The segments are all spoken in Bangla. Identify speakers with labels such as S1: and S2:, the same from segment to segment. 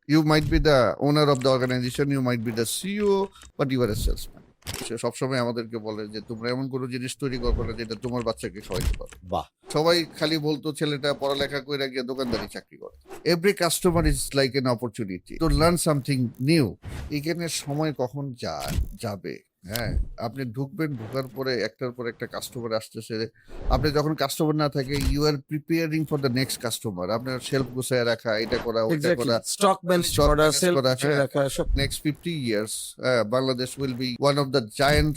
S1: You might be the owner of the organization, you might be the CEO, but you are a salesman. সে সবসময় আমাদেরকে বলে যে তোমরা এমন কোনো জিনিস তৈরি করবে না যেটা তোমার বাচ্চাকে খাওয়াইতে পারো।
S2: বাহ,
S1: সবাই খালি বলতো ছেলেটা পড়ালেখা করে গিয়ে দোকানদারি চাকরি করে। Every customer is like N opportunity to learn something new. এখানে সময় কখন যাবে, হ্যাঁ, আপনি ঢুকবেন, ঢোকার পরে একটার পর একটা কাস্টমার আসতেছে। আপনি যখন কাস্টমার না থাকে, you are preparing for the next customer. আপনার সেলফ গুছায় রাখা, এটা করা, ওটা করা,
S2: স্টক ম্যানেজ করা, সেল রাখা, সব।
S1: Next 50 years Bangladesh will be one of the giant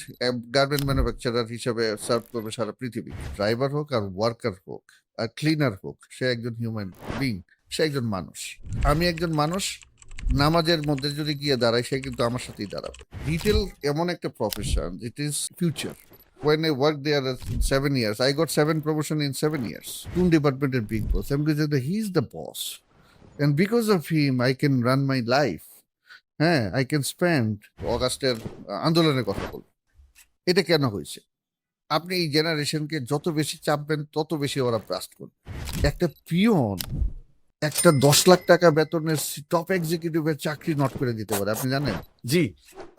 S1: garment manufacturer হিসেবে সার্ভ করবে সারা পৃথিবী। ড্রাইভার হোক আর ওয়ার্কার হোক আর ক্লিনার হোক, সে একজন হিউম্যান বিং, সে একজন মানুষ। আমি একজন মানুষ, নামাজের মধ্যে যদি গিয়ে দাঁড়াই, সে কিন্তু আমার সাথেই দাঁড়াবে। রিটেল এমন একটা profession, it is future. When I worked there 7 years, I got 7 promotion in 7 years. Two departmented big boss. I'm going to say he's the boss. And because of him, I can run my life. হ্যাঁ, I can spend অগাস্টের আন্দোলনের কথা বল। এটা কেন হয়েছে? আপনি এই জেনারেশনকে যত বেশি চাপবেন, তত বেশি ওরা ব্রাস্ট করবে। একটা পিয়ন একটা 10 লাখ টাকা বেতনের টপ এক্সিকিউটিভের চাকরি নট করে দিতে পারে, আপনি জানেন?
S2: জি,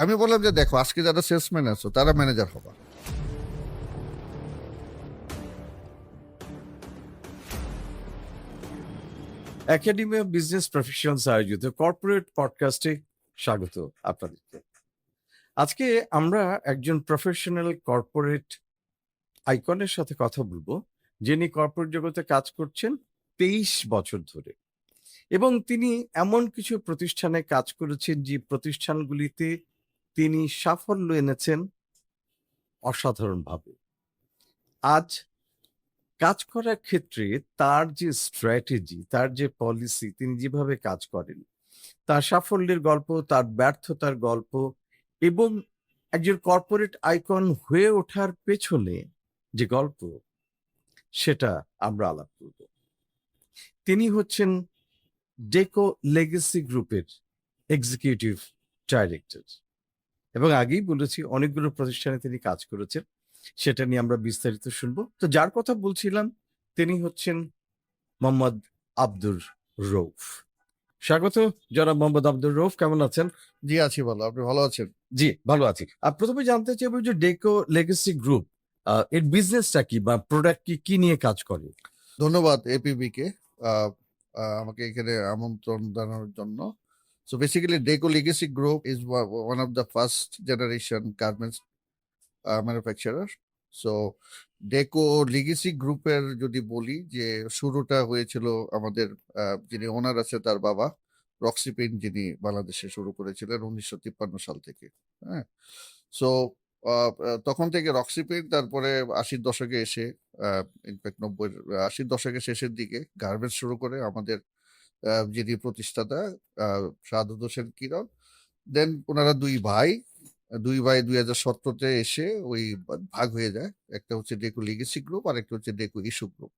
S1: আমি বললাম যে দেখো, আজকে যারা সেলসম্যান আছো তারা ম্যানেজার হবা।
S2: একাডেমি অফ বিজনেস প্রফেশনস আয়োজিত কর্পোরেট পডকাস্টে স্বাগত আপনাদেরকে। আজকে আমরা একজন প্রফেশনাল কর্পোরেট আইকনের সাথে কথা বলবো, যিনি কর্পোরেট জগতে কাজ করছেন 23 বছর ধরে, এবং তিনি এমন কিছু প্রতিষ্ঠানে কাজ করেছেন যে প্রতিষ্ঠানগুলিতে তিনি সাফল্য এনেছেন অসাধারণভাবে। আজ কাজ করার ক্ষেত্রে তার যে স্ট্র্যাটেজি, তার যে পলিসি, তিনি যেভাবে কাজ করেন, তার সাফল্যের গল্প, তার ব্যর্থতার গল্প, এবং একজন কর্পোরেট আইকন হয়ে ওঠার পেছনে যে গল্প, সেটা আমরা আলাপ করব। তিনি হচ্ছেন ডেকো লেগেসি গ্রুপের এক্সিকিউটিভ ডাইরেক্টর, এবং আগেই বলেছি অনেকগুলো প্রতিষ্ঠানে তিনি কাজ করেছেন, সেটা নিয়ে আমরা বিস্তারিত শুনবো। তো যার কথা বলছিলাম, তিনি হচ্ছেন মোহাম্মদ আব্দুর রৌফ। স্বাগত জনাব মোহাম্মদ আব্দুর রৌফ, কেমন আছেন?
S1: জি আছি, ভালো। আপনি ভালো আছেন?
S2: জি, ভালো আছি। প্রথমে জানতে চাইবো যে ডেকো লেগেসি গ্রুপ এর বিজনেসটা কি বা প্রোডাক্ট কি নিয়ে কাজ করে?
S1: ধন্যবাদ এপিবি কে আমাকে এখানে আমন্ত্রণ জানানোর জন্য। So basically, Deco Legacy Group is one of the first generation garments manufacturer. So Deco Legacy Group এর যদি বলি যে শুরুটা হয়েছিল আমাদের যিনি ওনার আছে তার বাবা রক্সি পেইন্ট, যিনি বাংলাদেশে শুরু করেছিলেন 1953 সাল থেকে। হ্যাঁ, সো তখন থেকে রক্সি পেইন্ট, তারপরে 80-র দশকে এসে ইনফ্যাক্ট 80-র দশকের শেষের দিকে গার্মেন্টস শুরু করে আমাদের যিনি প্রতিষ্ঠাতা শাহাদত হোসেন কিরণ। দেন ওনারা দুই ভাই 2017-তে এসে ওই ভাগ হয়ে যায়। একটা হচ্ছে ডেকো লিগেসি গ্রুপ আর একটা হচ্ছে ডেকো ইস্যু গ্রুপ।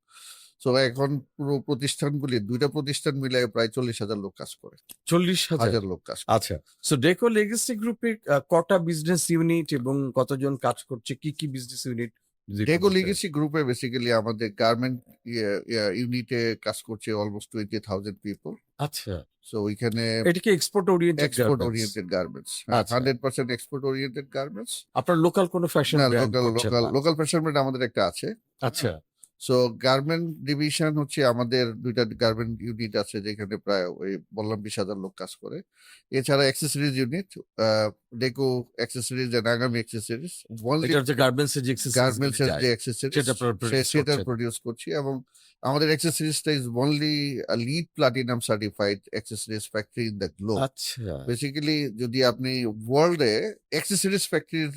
S1: তো এখন পুরো প্রতিষ্ঠানগুলি, দুইটা প্রতিষ্ঠান মিলে প্রায় 40,000 লোক কাজ করে।
S2: 40,000
S1: লোক কাজ করে।
S2: আচ্ছা, সো ডেকো লেগেসি গ্রুপে কটা বিজনেস ইউনিট এবং কতজন কাজ করছে, কি কি বিজনেস ইউনিট?
S1: ডেকো লিগেসি গ্রুপে বেসিক্যালি আমাদের গার্মেন্ট ইউনিটে কাজ করছে অলমোস্ট 20,000 পিপল।
S2: আচ্ছা,
S1: সো ওইখানে
S2: এটা কি export
S1: oriented garments, 100% export oriented garments.
S2: আপনার লোকাল কোনো fashion brand?
S1: Local fashion brand আমাদের একটা আছে।
S2: আচ্ছা,
S1: সো গার্মেন্ট ডিভিশন হচ্ছে আমাদের দুইটা গার্মেন্ট ইউনিট আছে, যেখানে প্রায় ওই বললাম 20,000 লোক কাজ করে। এছাড়া accessories unit, deco accessories and আগামী অ্যাক্সেসরিজ,
S2: এটা হচ্ছে গার্মেন্টস এর যে
S1: অ্যাক্সেসরিজ সেটা প্রডিউস করছি। এবং আমাদের অ্যাক্সেসরিজটা is only lead platinum certified accessories factory in the globe.
S2: আচ্ছা,
S1: বেসিক্যালি যদি আপনি ওয়ার্ল্ডে অ্যাক্সেসরিজ ফ্যাক্টরির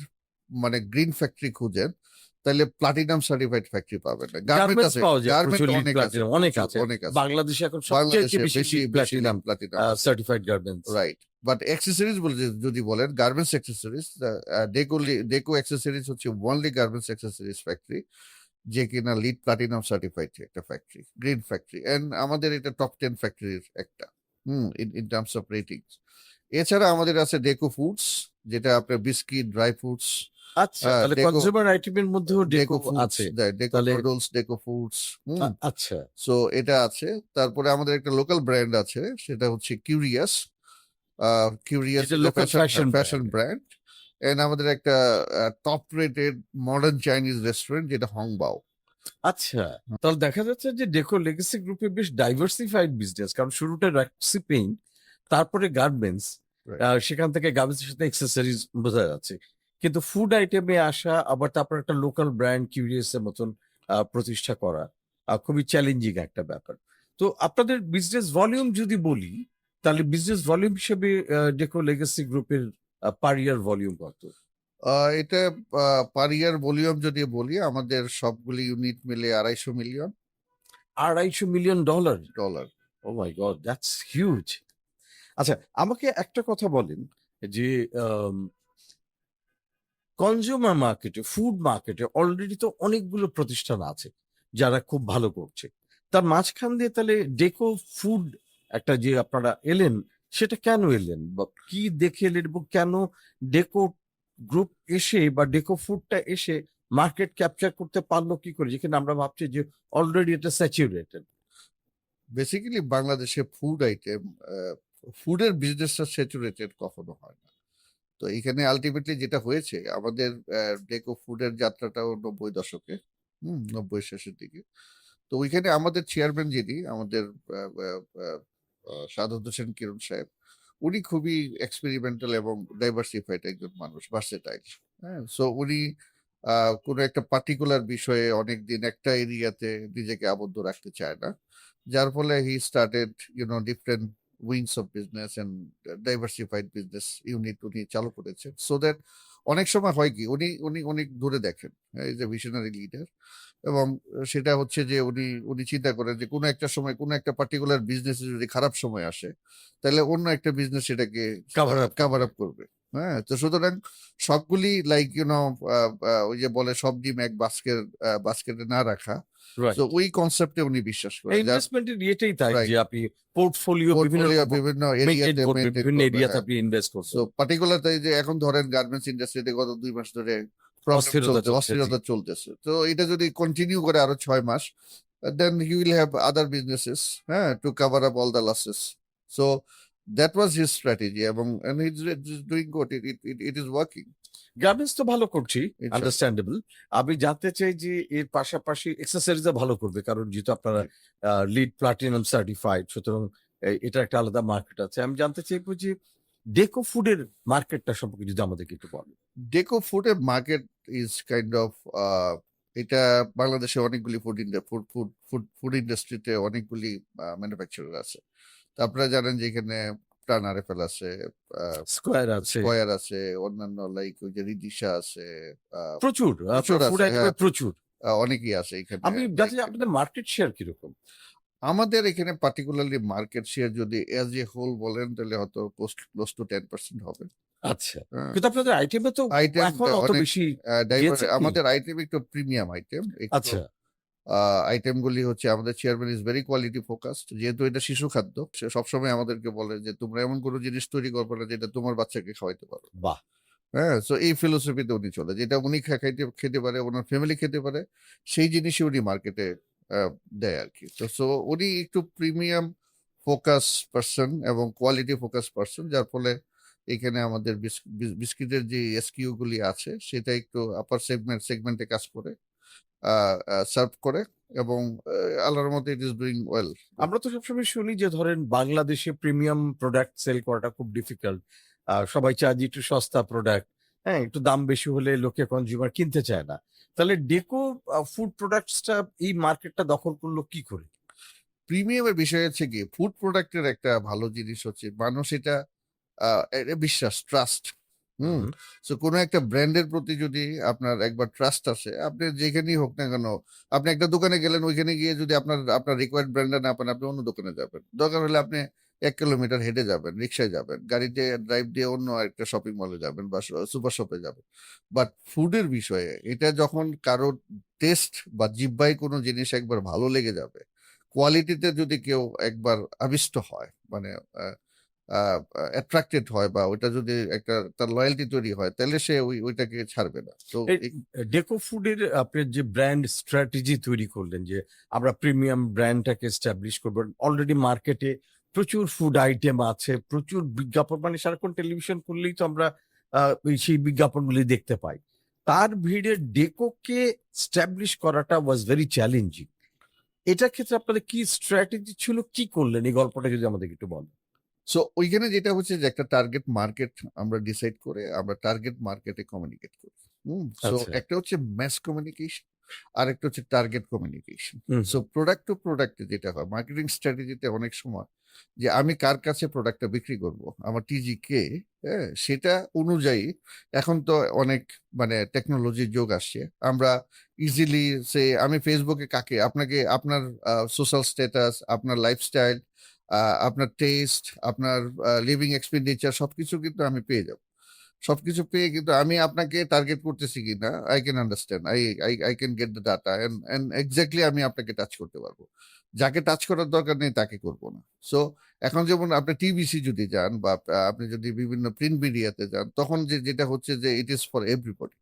S1: মানে গ্রিন ফ্যাক্টরি খুঁজেন, তাহলে প্লাটিনাম সার্টিফাইড ফ্যাক্টরি পাবেন না। গার্মেন্ট আছে, গার্মেন্ট অনেক আছে।
S2: বাংলাদেশে এখন সবচেয়ে বেশি platinum certified garments,
S1: right. But accessories বলে যদি বলেন, গার্মেন্টস অ্যাক্সেসরিজ, ডেকো অ্যাক্সেসরিজ হচ্ছে ওনলি গার্মেন্টস অ্যাক্সেসরিজ ফ্যাক্টরি, যে কিনা লিড প্লাটিনাম সার্টিফাইড একটা ফ্যাক্টরি, গ্রিন ফ্যাক্টরি। এন্ড আমাদের এটা টপ 10 ফ্যাক্টরির একটা ইন টার্মস অফ রেটিংস। এছাড়া আমাদের আছে ডেকো ফুডস, যেটা আপনার বিস্কিট, ড্রাই ফ্রুটস,
S2: আচ্ছা, তাহলে
S1: ডেকো
S2: কনজিউমার আইটেমের মধ্যেও ডেকো
S1: ডেকো ফুডস
S2: আছে।
S1: দেয়, ডেকো
S2: তাহলে
S1: নুডলস, ডেকো ফুডস।
S2: আচ্ছা,
S1: সো এটা আছে। তারপরে আমাদের একটা লোকাল ব্র্যান্ড আছে, সেটা হচ্ছে কিউরিয়াস। কিউরিয়াস
S2: যেটা
S1: is a
S2: local fashion
S1: fashion
S2: brand.
S1: Brand. And আমাদের একটা top rated modern Chinese restaurant, যেটা হংবাও।
S2: আচ্ছা, তাহলে দেখা যাচ্ছে যে ডেকো লেগেসি গ্রুপে বেশ ডাইভার্সিফাইড বিজনেস, কারণ শুরুটা র্যাক্সি পেইন্ট, তারপরে গার্মেন্টস, সেখান থেকে গার্মেন্টসের সাথে অ্যাক্সেসরিজ বোঝা যাচ্ছে, কিন্তু ফুড আইটেমে আসা, আবার তারপর একটা লোকাল ব্র্যান্ড কিউরিয়াস এর মতন প্রতিষ্ঠা করা খুবই চ্যালেঞ্জিং একটা ব্যাপার। তো আপনাদের বিজনেস ভলিউম যদি বলি, তাহলে বিজনেস ভলিউম হিসেবে ডেকো লেগেসি গ্রুপের পার ইয়ার ভলিউম কত?
S1: এটা পার ইয়ার ভলিউম যদি বলি, আমাদের সবগুলি ইউনিট মিলে 250 million
S2: $250 million.
S1: Dollar.
S2: Oh my God, that's huge. আচ্ছা, আমাকে একটা কথা বলেন যে কনজিউমার মার্কেটে, ফুড মার্কেটে অলরেডি তো অনেকগুলো প্রতিষ্ঠান আছে যারা খুব ভালো করছে। তার মাঝখান দিয়ে তাহলে ডেকো ফুড একটা যে আপনারা এলেন, সেটা কেন এলেন, বা কি দেখে এলেন, এবং কেন ডেকো গ্রুপ এসে বা ডেকো ফুডটা এসে মার্কেট ক্যাপচার করতে পারলো কি করে, যেখানে আমরা ভাবছি যে অলরেডি এটা স্যাচুরেটেড?
S1: বেসিক্যালি বাংলাদেশে ফুড আইটেম, ফুডের বিজনেসটা স্যাচুরেটেড কখনো হয় না। তো এখানে আলটিমেটলি যেটা হয়েছে, আমাদের ডেকো ফুডের যাত্রাটাও 90 দশকে, 90 শেষের দিকে। তো ওইখানে আমাদের চেয়ারম্যান যিনি, আমাদের সাধু হোসেন কিরণ সাহেব, উনি খুবই এক্সপেরিমেন্টাল এবং ডাইভার্সিফাইড একজন মানুষ, ভার্সেটাইল। হ্যাঁ, সো উনি কোনো একটা পার্টিকুলার বিষয়ে অনেকদিন একটা এরিয়াতে নিজেকে আবদ্ধ রাখতে চায় না, যার ফলে he started different wings of business and diversified business unit উনি চালু করেছেন। সো দ্যাট অনেক সময় হয় কি, উনি উনি অনেক দূরে দেখেন, ইজ এ ভিশনারি লিডার। এবং সেটা হচ্ছে যে উনি উনি চিন্তা করেন যে কোনো একটা সময় কোনো একটা পার্টিকুলার বিজনেসে যদি খারাপ সময় আসে, তাহলে অন্য একটা বিজনেস সেটাকে
S2: কাভার আপ
S1: কাভার আপ করবে। হ্যাঁ, তো সুতরাং সবগুলি লাইক ওই যে বলে সব ডিম এক বাস্কেটে না রাখা। তো
S2: রাইট।
S1: ওই কনসেপ্টে উনি বিশ্বাস করেন, যার
S2: ইনভেস্টমেন্টের ইয়েটাই তাই যে
S1: রাইট
S2: আপনি পোর্টফোলিও বিভিন্ন
S1: পোর্টফোলিও
S2: রকম
S1: বিভিন্ন
S2: মেনটেন
S1: এরিয়াতে
S2: করবেন,
S1: মেনটেন
S2: বিভিন্ন
S1: করবে।
S2: এরিয়াতে
S1: হ্যাঁ,
S2: আপনি ইনভেস্ট
S1: সো
S2: করবেন।
S1: পার্টিকুলার যে এখন ধরেন গার্মেন্টস ইন্ডাস্ট্রিতে গত 2 মাস ধরে প্রবলেম
S2: অস্থিরতা
S1: চলছে,
S2: চলছে, জি।
S1: অস্থিরতা চলতেছে। তো এটা যদি কন্টিনিউ করে আরো 6 মাস, then he will have other businesses, to cover up all the losses. So that was his strategy, এবং and he's doing good. It is working.
S2: Garments তো ভালো করছি,
S1: Inshallah.
S2: আন্ডারস্ট্যান্ডেবল। আমি জানতে চাই যে এর পাশাপাশি এক্সেসরিজও ভালো করবে, কারণ যেহেতু আপনারা লিড প্লাটিনাম সার্টিফাইড, সুতরাং এটা একটা আলাদা মার্কেট আছে। আমি জানতে চাইবো যে ডেকো ফুডের মার্কেটটা সম্পর্কে যদি আমাদেরকে একটু বলেন।
S1: ডেকো ফুডের মার্কেট ইজ কাইন্ড অফ, এটা বাংলাদেশে অনেকগুলি ফুড ইন্ডাস্ট্রিতে অনেকগুলি ম্যানুফ্যাকচারার আছে। তো আপনারা জানেন যে এখানে প্রাণ আরএফএল আছে,
S2: স্কোয়ার আছে,
S1: স্কয়ার আছে, অন্যান্য লাইক ওই যে রিদিশা আছে,
S2: প্রচুর
S1: প্রচুর
S2: ফুড
S1: আছে।
S2: আইটেমে
S1: হ্যাঁ,
S2: প্রচুর।
S1: অনেকেই আছে এখানে।
S2: আমি জানতে চাই আপনাদের মার্কেট শেয়ার কিরকম?
S1: আমাদের এখানে পার্টিকুলারলি মার্কেট শেয়ার যদি এজ এ হোল বলেন, তাহলে হয়তো ক্লোজ টু 10% হবে।
S2: আচ্ছা, কিন্তু আপনাদের আইটেমে তো
S1: আইটেম
S2: এখন অত
S1: অনেক
S2: বেশি
S1: ডাইভার,
S2: গেছে কি?
S1: আমাদের আইটেম একটু প্রিমিয়াম আইটেম, একটু
S2: আচ্ছা,
S1: আইটেম গুলি হচ্ছে, আমাদের chairman is very quality focused. যেহেতু এটা শিশু খাদ্য, সে সবসময় আমাদেরকে বলে যে তোমরা এমন কোনো জিনিস তৈরি করবে না যেটা তোমার বাচ্চাকে খাওয়াইতে পারো।
S2: বাহ।
S1: হ্যাঁ, সো এই ফিলোসফিতে উনি চলে, যেটা উনি খাইতে খেতে পারে, ওনার ফ্যামিলি খেতে পারে, সেই জিনিসই উনি মার্কেটে দেয় আর কি। তো সো উনি একটু প্রিমিয়াম ফোকাস পার্সন এবং কোয়ালিটি ফোকাস পার্সন, যার ফলে এখানে আমাদের বিস্কিটের যে এসকিউ গুলি আছে, সেটা একটু আপার সেগমেন্টে কাজ করে, সার্ভ করে, এবং আল্লাহর মধ্যে ইট ইজ ডুইং ওয়েল।
S2: আমরা তো সবসময় শুনি যে ধরেন বাংলাদেশে প্রিমিয়াম প্রোডাক্ট সেল করাটা খুব ডিফিকাল্ট, সবাই চায় যে একটু সস্তা প্রোডাক্ট, হ্যাঁ, একটু দাম বেশি হলে লোকে কনজিউমার কিনতে চায় না। তাহলে ডেকো ফুড প্রোডাক্টসটা এই মার্কেটটা দখল করলো কি করে?
S1: প্রিমিয়ামের বিষয় হচ্ছে কি, ফুড প্রোডাক্টের একটা ভালো জিনিস হচ্ছে মানুষ এটা বিশ্বাস, ট্রাস্ট। হুম।
S2: হুম।
S1: সো কোনো একটা ব্র্যান্ডের প্রতি যদি আপনার একবার ট্রাস্ট আসে, আপনি যেখানেই হোক না কেন, আপনি একটা দোকানে গেলেন, ওইখানে গিয়ে যদি আপনার আপনার রিকোয়ার্ড ব্র্যান্ডটা না পান, আপনি অন্য দোকানে যাবেন, দরকার হলে আপনি 1 কিলোমিটার হেঁটে যাবেন, রিক্সায় যাবেন, গাড়িতে ড্রাইভ দিয়ে অন্য একটা শপিং মলে যাবেন বা সুপার শপে যাবেন। বাট ফুডের বিষয়ে এটা যখন কারোর টেস্ট বা জিহ্বায় কোনো জিনিস একবার ভালো লেগে যাবে, কোয়ালিটিতে যদি কেউ একবার আবিষ্ট হয়, মানে অ্যাট্রাক্টেড হয় বা ওইটা যদি একটা তার লয়্যালটি তৈরি হয় তাহলে সে ওইটাকে ছাড়বে না। তো
S2: ডেকো ফুডের আপনার যে ব্র্যান্ড স্ট্র্যাটেজি তৈরি করলেন যে আমরা প্রিমিয়াম ব্র্যান্ডটাকে এস্টাবলিশ করবো, অলরেডি মার্কেটে প্রচুর ফুড আইটেম আছে, প্রচুর বিজ্ঞাপন, মানে সারাক্ষণ টেলিভিশন করলেই তো আমরা সেই বিজ্ঞাপনগুলি দেখতে পাই। তার ভিড়ে ডেকোকে স্ট্যাবলিশ করাটা ওয়াজ ভেরি চ্যালেঞ্জিং। এটার ক্ষেত্রে আপনাদের কি স্ট্র্যাটেজি ছিল, কি করলেন, এই গল্পটা যদি আমাদের একটু বলেন।
S1: সো ওইখানে যেটা হচ্ছে যে একটা টার্গেট মার্কেট আমরা ডিসাইড করে আমরা টার্গেট মার্কেটে কমিউনিকেট করি। সো
S2: আচ্ছা।
S1: একটা হচ্ছে ম্যাস কমিউনিকেশন, আর একটা হচ্ছে target communication.
S2: Hmm,
S1: so product to প্রোডাক্টে যেটা হয় মার্কেটিং স্ট্র্যাটেজিতে অনেক সময় যে আমি কার কাছে প্রোডাক্টটা বিক্রি করব, আমার টিজি কে, হ্যাঁ, সেটা অনুযায়ী এখন তো অনেক মানে টেকনোলজির যোগ আসছে। আমরা ইজিলি সে আমি ফেসবুকে কাকে আপনাকে আপনার সোশ্যাল স্ট্যাটাস, আপনার লাইফস্টাইল, আপনার টেস্ট, আপনার লিভিং এক্সপেন্ডিচার সবকিছু কিন্তু আমি পেয়ে যাব। সবকিছু পেয়ে কিন্তু আমি আপনাকে টার্গেট করতেছি কিনা I can understand, I can get the data and exactly আমি আপনাকে টাচ করতে পারবো। যাকে টাচ করার দরকার নেই তাকে করব না। সো এখন যেমন আপনি টিভিসি যদি যান বা আপনি যদি বিভিন্ন প্রিন্ট মিডিয়াতে যান তখন যেটা হচ্ছে যে it is for everybody.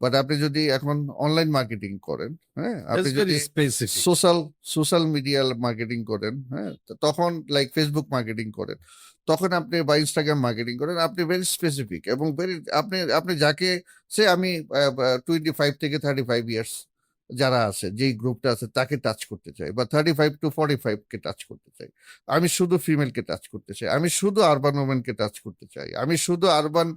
S1: But আপনি যদি এখন অনলাইন মার্কেটিং করেন, হ্যাঁ, আপনি
S2: ইটস
S1: যদি
S2: very specific.
S1: Social social media marketing করেন, হ্যাঁ, তখন লাইক ফেসবুক মার্কেটিং করেন, তখন আপনি বা ইনস্টাগ্রাম মার্কেটিং করেন, আপনি ভেরি স্পেসিফিক এবং ভেরি আপনি আপনি যাকে সে আমি 25 থেকে 35 ইয়ার্স যারা আছে যেই গ্রুপটা আছে তাকে টাচ করতে চাই বা 35 to 45 কে টাচ করতে চাই, আমি শুধু ফিমেলকে টাচ করতে চাই, আমি শুধু আরবান ওমেনকে টাচ করতে চাই, আমি শুধু আরবান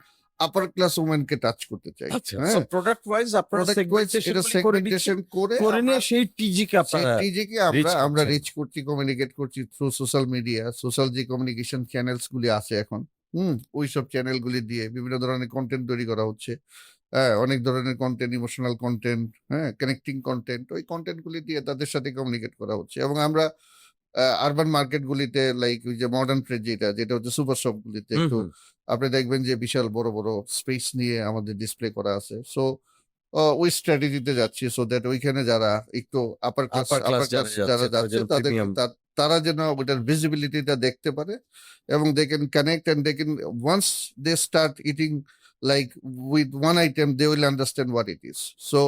S1: আপার ক্লাস ওমেনকে টাচ করতে চাই।
S2: আচ্ছা, সো
S1: হ্যাঁ,
S2: প্রোডাক্ট ওয়াইজ আপনারা
S1: প্রোডাক্ট ওয়াইজ এটা
S2: সেগমেন্টেশন
S1: সেগমেন্টেশন করে
S2: করে
S1: আমরা
S2: নিয়ে সেই টিজিকে আপনারা
S1: টিজিকে
S2: রিচ
S1: আমরা
S2: করছেন।
S1: রিচ করছি, কমিউনিকেট করছি থ্রু সোশ্যাল মিডিয়া, সোশ্যাল যে কমিউনিকেশন চ্যানেলস গুলি আছে এখন, ওইসব চ্যানেল গুলি দিয়ে বিভিন্ন ধরনের কন্টেন্ট তৈরি করা হচ্ছে। হ্যাঁ, অনেক ধরনের কন্টেন্ট, ইমোশনাল কন্টেন্ট, হ্যাঁ, কানেক্টিং কন্টেন্ট, ওই কন্টেন্ট গুলি দিয়ে তাদের সাথে কমিউনিকেট করা হচ্ছে। এবং আমরা আরবান মার্কেট গুলিতে লাইক ওই যে মডার্ন ট্রেড যেটা হচ্ছে সুপার শপ গুলিতে একটু আপনি দেখবেন যে বিশাল বড় বড় স্পেস নিয়ে আমাদের ডিসপ্লে করা আছে। সো ওই স্ট্র্যাটেজিতে যাচ্ছি সো দ্যাট ওইখানে যারা একটু আপার ক্লাস যারা যাচ্ছে তাদেরকে তারা যেন ওইটার ভিজিবিলিটিটা দেখতে পারে এবং they can connect and they can once they start eating like with one item they will understand what it is, so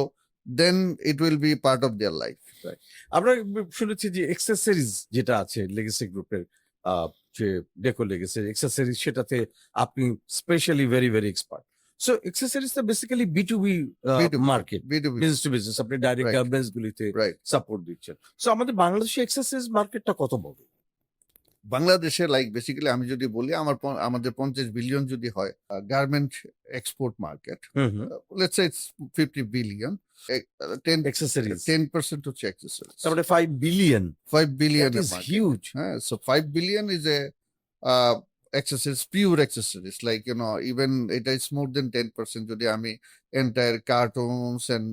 S1: then it will be part of their life.
S2: আমরা শুনেছি যে এক্সেসরিজ যেটা আছে লেগেসি গ্রুপের, যে ডেকো লেগেসি এক্সেসরিজ, সেটাতে আপনি specially very very expert. So এক্সেসরিজটা বেসিক্যালি বি2বি মার্কেট, বিজনেস টু বিজনেস, আপনি ডাইরেক্ট
S1: Right.
S2: গার্মেন্টস গুলিতে
S1: রাইট,
S2: সাপোর্ট দিচ্ছেন। সো আমাদের বাংলাদেশে এক্সেসরিজ মার্কেটটা কত বড়?
S1: বাংলাদেশে লাইক বেসিক্যালি আমি যদি বলি আমাদের 50 বিলিয়ন যদি হয় garment export market, let's say it's 50 billion,
S2: accessories
S1: 10% হচ্ছে অ্যাক্সেসরিজ,
S2: তারপরে 5 বিলিয়ন,
S1: 5 বিলিয়ন
S2: দ্যাট
S1: এর
S2: ইজ
S1: মার্কেট।
S2: হিউজ।
S1: হ্যাঁ, so 5 billion is a accessories, pure accessories, like even it is more than 10% যদি আমি entire cartons and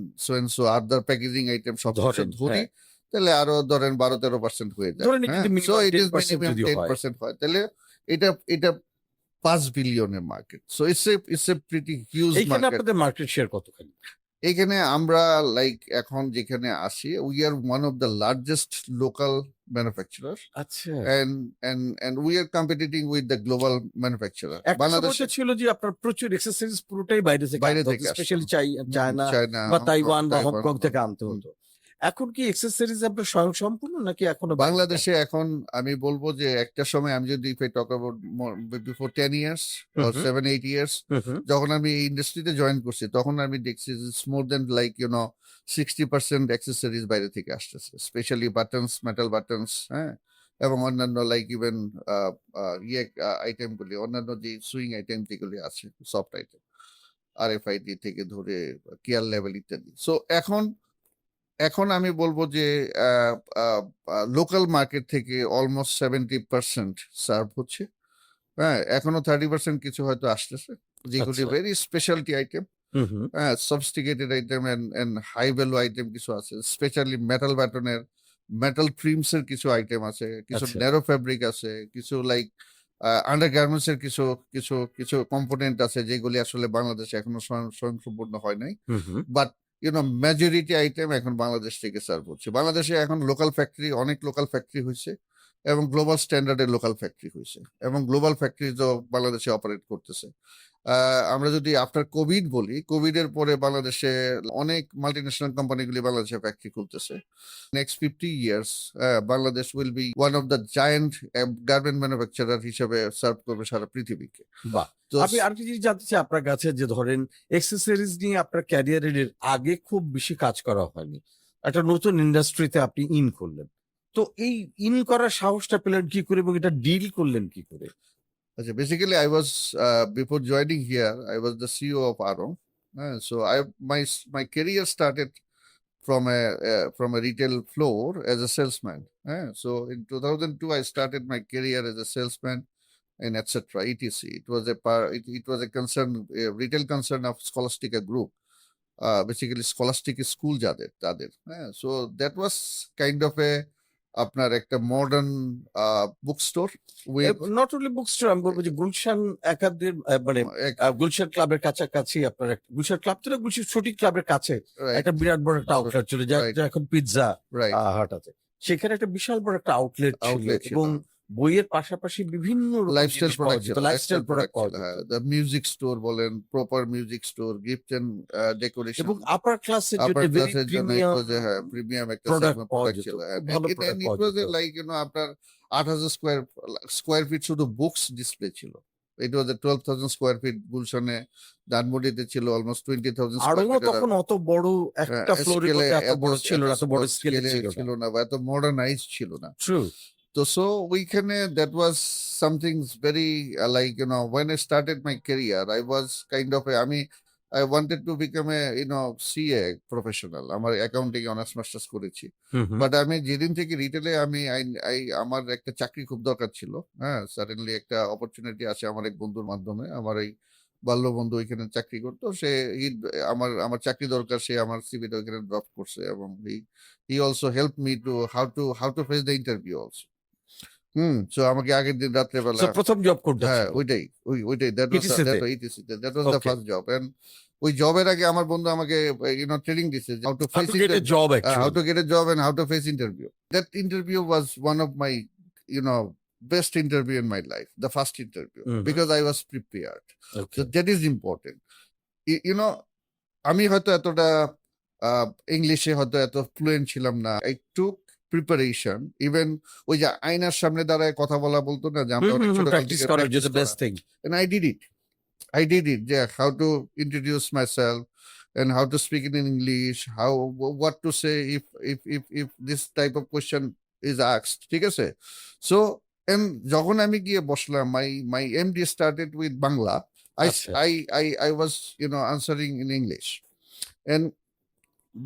S1: so other packaging item সব কিছু ধরি তাহলে আরো ধরেন 12-13% হয়ে যায়।
S2: ধরেন
S1: হ্যাঁ,
S2: কিন্তু
S1: so
S2: minimum
S1: it is
S2: 10%
S1: minimum
S2: যদি হয়
S1: 10% হয় তাহলে এটা এটা 5 বিলিয়নের market. So it's a pretty huge
S2: এইখানে
S1: মার্কেট।
S2: আপনাদের মার্কেট শেয়ার কতখানি?
S1: এখানে আমরা লাইক এখন যেখানে আসি we are one of the largest local manufacturer
S2: আচ্ছা,
S1: and we are competing with the global manufacturer.
S2: একটা সময় তো ছিল যে আপনার প্রচুর এক্সেসরিজ পুরোটাই বাইরে থেকে
S1: বাইরে
S2: আনতে
S1: থেকে
S2: হতো,
S1: আসতো।
S2: স্পেশালি চায়না
S1: চায়না
S2: বা তাইওয়ান বা
S1: তাইওয়ান,
S2: হংকং থেকে আনতে হতো। এখন কি এক্সেসরিজ আপনার স্বয়ং সম্পূর্ণ নাকি এখনো
S1: বাংলাদেশে এখন আমি বলবো যে একটা সময় আমি যদি talk about before 10 years or 7-8 years যখন আমি এই ইন্ডাস্ট্রিতে জয়েন করছি তখন আমি দেখছি it's more than like 60% accessories বাইরে থেকে আসতেছে, স্পেশালি বাটনস, মেটাল বাটনস, হ্যাঁ, এবং অন্যান্য লাইক ইভেন আইটেম গুলি, অন্যান্য যে সুইং আইটেম যেগুলি আছে সফট আইটেম, আরএফআইডি থেকে ধরে কেয়ার লেভেল ইত্যাদি। সো এখন আমি বলবো যে লোকাল মার্কেট থেকে অলমোস্ট 70% সার্ভ হচ্ছে। হ্যাঁ, এখনো 30% কিছু হয়তো আসতেছে যেগুলি ভেরি স্পেশালিটি আইটেম, হ্যাঁ, sophisticated item and high value item কিছু আছে, স্পেশালি মেটাল ব্যাটনের, মেটাল ট্রিমস এর কিছু আইটেম আছে, কিছু ন্যারো ফেব্রিক আছে, কিছু লাইক আন্ডারগার্মেন্টস এর কিছু কিছু কিছু কম্পোনেন্ট আছে যেগুলি আসলে বাংলাদেশে এখনো স্বয়ংসম্পূর্ণ হয় নাই। বাট মেজরিটি আইটেম এখন বাংলাদেশ থেকে সার্ভ হচ্ছে। বাংলাদেশে এখন লোকাল ফ্যাক্টরি, অনেক লোকাল ফ্যাক্টরি হয়েছে এবং গ্লোবাল স্ট্যান্ডার্ডের লোকাল ফ্যাক্টরি হয়েছে এবং গ্লোবাল ফ্যাক্টরিজও বাংলাদেশে অপারেট করতেছে। আমরা যদি আফটার কোভিড বলি, কোভিড এর পরে বাংলাদেশে অনেক মাল্টিন্যাশনাল কোম্পানিগুলি বাংলাদেশে ফ্যাক্টরি খুলতেছে। Next 50 years Bangladesh will be one of the giant garment manufacturer হিসেবে সার্ভ করবে সারা পৃথিবীকে।
S2: বাহ,
S1: তো
S2: আমি আর কিছু জানতে চাই আপনার কাছে, যে ধরেন এক্সেসরিজ নিয়ে আপনার ক্যারিয়ারের আগে খুব বেশি কাজ করা হয়নি, একটা নতুন ইন্ডাস্ট্রিতে আপনি ইন করলেন, তো এই ইন করার সাহসটা পেলেন কি করে এবং এটা ডিল করলেন কি করে?
S1: basically I was before joining here I was the CEO of Aarong. So my career started from a retail floor as a salesman. So in 2002 I started my career as a salesman and etc. etc. It was a concern, a retail concern of Scholastica Group, basically Scholastic school তাদের so that was kind of a আপনার একটা modern book store with
S2: not only book store, আমি বলবো যে গুলশান একাডেমির মানে গুলশান ক্লাবের কাছাকাছি, আপনার গুলশান ক্লাব তো না, গুলশান শুটিং ক্লাবের কাছে একটা বিরাট বড় একটা আউটলেট ছিল, যা এখন পিৎজা হাট আছে, সেখানে একটা বিশাল বড় একটা আউটলেট ছিল এবং বইয়ের পাশাপাশি বিভিন্ন
S1: লাইফস্টাইল প্রোডাক্ট
S2: পাওয়া যেত।
S1: মিউজিক স্টোর বলেন, proper music store, gift and decoration
S2: এবং আপার ক্লাসের জন্য
S1: প্রিমিয়াম একটা
S2: প্রোডাক্ট পাওয়া যেত,
S1: ছিল।
S2: ভালো
S1: ইট
S2: প্রোডাক্ট
S1: ওয়াজ লাইক আপনার 8,000 স্কোয়ার ফিট শুধু বুকস ডিসপ্লে ছিল। ইট ওয়াজ 12,000 স্কোয়ার ফিট গুলশানে, ধানমন্ডিতে ছিল অলমোস্ট 20,000 স্কোয়ার ফিট।
S2: তখন অত বড় একটা ফ্লোরে এত বড় ছিল না, এত বড় স্কেলে
S1: ছিল না, বা এত মডার্নাইজ ছিল না।
S2: ট্রু।
S1: So ওইখানে that was something very like when I started my career I was kind of I wanted to become a CA professional. আমার অ্যাকাউন্টিং অনার্স মাস্টার্স করেছি, বাট আমি যেদিন থেকে রিটেলে আমার একটা চাকরি খুব দরকার ছিল। সাডেনলি একটা অপরচুনিটি আসে আমার এক বন্ধুর মাধ্যমে। আমার এই বাল্য বন্ধু ওইখানে চাকরি করতো, সে আমার চাকরি দরকার, সে আমার সিভিটা ওইখানে ড্রপ করছে এবং he also helped me to how to face the interview also. So আমাকে আগের দিন রাত্রেবেলা
S2: প্রথম জব করতে,
S1: ওইটাই that was the first job. And ওই জবের আগে আমার বন্ধু আমাকে ট্রেনিং দিছে how to face
S2: job,
S1: how to get a job and how to face interview. That interview was one of my best interview in my life, the first interview, because I was prepared. So that is important. আমি হয়তো এতটা ইংলিশে হয়তো এত ফ্লুয়েন্ট ছিলাম না। I took preparation, even ওই যে আয়নার সামনে দাঁড়ায় কথা বলা বলতো না, যে আমরা অনেক ছোট
S2: প্র্যাকটিস করার জন্য best thing,
S1: and I did it যে how to introduce myself and how to speak in English, what to say if this type of question is asked, ঠিক আছে? So and যখন আমি গিয়ে বসলাম, my MD started with Bangla. I was answering in English, and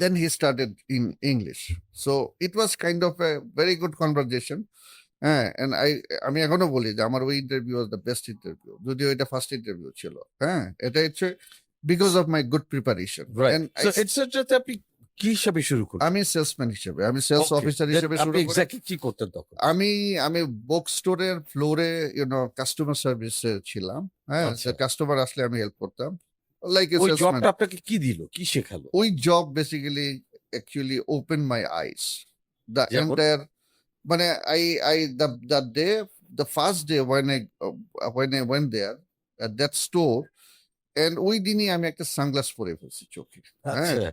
S1: then he started in English. So it was kind of a very good conversation. And আমি এখনো বলি যে আমার ওই interview was the best interview, যদিও এটা ফার্স্ট ইন্টারভিউ ছিল। এটা হচ্ছে because of my good preparation.
S2: আপনি কি হিসাবে শুরু করলেন?
S1: আমি সেলসম্যান হিসেবে, আমি সেলস অফিসার হিসেবে শুরু করি।
S2: কি করতেন তখন?
S1: আমি বুক স্টোরের ফ্লোরে কাস্টমার সার্ভিসে ছিলাম। কাস্টমার আসলে আমি হেল্প করতাম।
S2: ওই জবটা আপনাকে কি দিল, কি শেখালো?
S1: ওই job basically actually opened my eyes. The entire, মানে the first day when I went there at that store, and ওই দিনই আমি একটা সানগ্লাস পরে ফেলছি চোখে।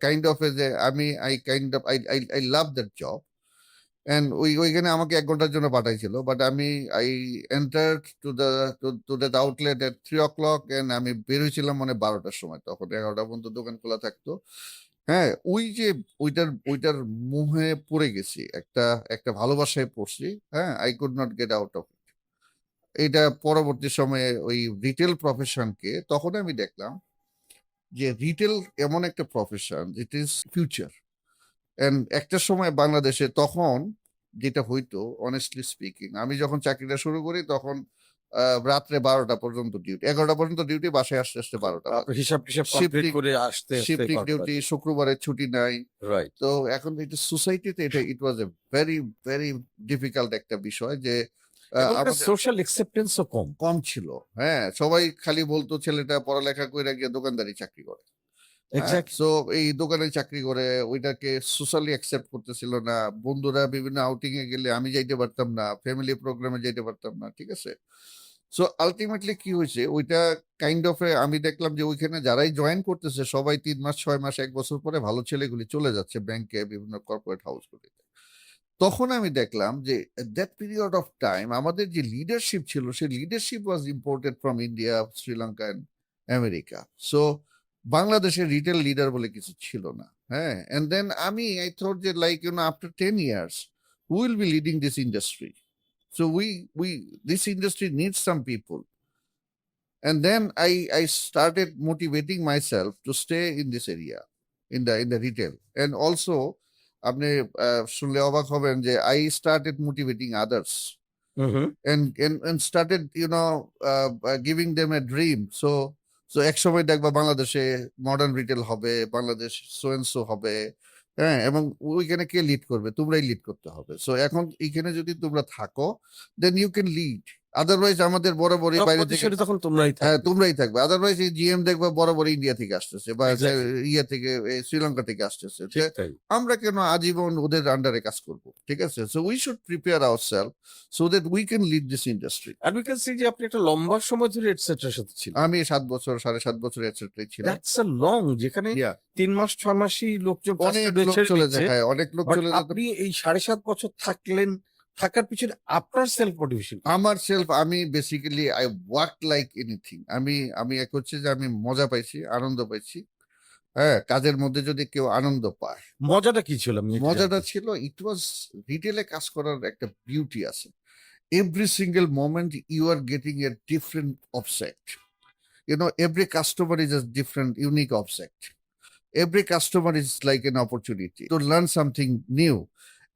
S1: কাইন্ড অফ যে I love that job. And ওইখানে আমাকে 1 ঘন্টার জন্য পাঠাইছিল, but I entered to that outlet at 3 o'clock, and আমি বের হয়েছিলাম মানে 12টার সময়। তখন 11টা পর্যন্ত দোকান খোলা থাকতো। ওই যে ওইটার মোহে পড়ে গেছি, একটা ভালোবাসায় পড়ছি। I could not get out of it. এটা পরবর্তী সময়ে ওই রিটেল প্রফেশনকে তখন আমি দেখলাম যে রিটেল এমন একটা profession, it is future. And একটা সময় বাংলাদেশে তখন যেটা হইতো, অনেস্টলি স্পিকিং, আমি যখন চাকরিটা শুরু করি তখন রাত্রে 12টা পর্যন্ত ডিউটি, 11টা পর্যন্ত ডিউটি, বাসায় আসতে 12টা।
S2: হিসাব কমপ্লিট করে আসতে
S1: শিফটিং ডিউটি, শুক্রবারে ছুটি নাই। তো এখন এটা সোসাইটিতে ইট ওয়াজ এ ভেরি ভেরি ডিফিকাল্ট একটা বিষয়, যে
S2: সোশ্যাল অ্যাকসেপ্টেন্সও কম
S1: ছিল। সবাই খালি বলতো ছেলেটা পড়ালেখা কইরা গিয়ে দোকানদারি চাকরি করে।
S2: এক্স্যাক্টলি।
S1: সো এই দোকানে চাকরি করে ওইটাকে সোশ্যালি অ্যাকসেপ্ট করতেছিল না, বন্ধুরা বিভিন্ন আউটিং এ গেলে আমি যাইতে পারতাম না, ফ্যামিলি প্রোগ্রামে যাইতে পারতাম না, ঠিক আছে। সো আলটিমেটলি কি হয়েছে ওইটা কাইন্ড অফ আমি দেখলাম যে ওইখানে যারাই জয়েন করতেছে সবাই 3 মাস 6 মাস 1 বছর পরে ভালো ছেলেগুলি চলে যাচ্ছে ব্যাংকে, বিভিন্ন কর্পোরেট হাউসগুলিতে। তখন আমি দেখলাম যে দ্যাট পিরিয়ড অফ টাইম আমাদের যে লিডারশিপ ছিল সেই leadership was imported from India, Sri Lanka and America. So বাংলাদেশের রিটেল লিডার বলে কিছু ছিল না। হ্যাঁ, এন্ড দেন আই থট যে like after 10 years who will be leading this industry? So we this industry needs some people. And then I started motivating myself to stay in this area, in the retail. And also আপনি শুনলে অবাক হবেন যে I started motivating others and started giving them a dream. So এক সময় দেখবা বাংলাদেশে মডার্ন রিটেল হবে, বাংলাদেশ সো এন্ড সো হবে। হ্যাঁ, এবং ওইখানে কে লিড করবে? তোমরাই লিড করতে হবে। সো এখন এইখানে যদি তোমরা থাকো then you can lead. Otherwise আমাদের বরাবরই
S2: সব
S1: বাইরে থেকে,
S2: পজিশনে তখন তোমরাই
S1: হ্যাঁ
S2: থাকবে।
S1: তোমরাই থাকবে। আদারওয়াইজ এই জিএম দেখবা বরাবর ইন্ডিয়া থেকে আসতেছে বা
S2: Exactly.
S1: ইয়ে থেকে শ্রীলঙ্কা থেকে আসতেছে।
S2: ঠিক তাই।
S1: আমরা কেন আজীবন ওদের আন্ডারে কাজ করব? ঠিক আছে। So we should prepare ourselves so that we can lead this industry.
S2: আর উই ক্যান সি যে আপনি একটা লম্বা সময় ধরে এটসেট্রার সাথে ছিলেন।
S1: আমি 7 বছর 7.5 বছর এটসেট্রাই ছিলাম।
S2: দ্যাটস আ লং, যেখানে
S1: Yeah,
S2: 3 মাস 6 মাসই লোকজন
S1: অনেক
S2: কাজটা
S1: লোক
S2: ছেড়ে
S1: চলে
S2: দিচ্ছে।
S1: যায়। হ্যাঁ, অনেক লোক
S2: বাট
S1: চলে যেত।
S2: আপনি এই 7.5 বছর থাকলেন, থাকার পিছনে আপনার সেলফ মোটিভেশন।
S1: আমার সেলফ আমি basically I work like anything. আমি এক হচ্ছে যে আমি মজা পাইছি, আনন্দ পাইছি। হ্যাঁ, কাজের মধ্যে যদি কেউ আনন্দ পায়,
S2: মজাটা কি ছিল? আমি একটু
S1: মজাটা
S2: জানতে চাই।
S1: ছিল ইট ওয়াজ রিটেলে কাজ করার একটা বিউটি আছে। Every single moment you are getting a different object. every customer is a different, unique object. Every customer is like an opportunity to learn something new,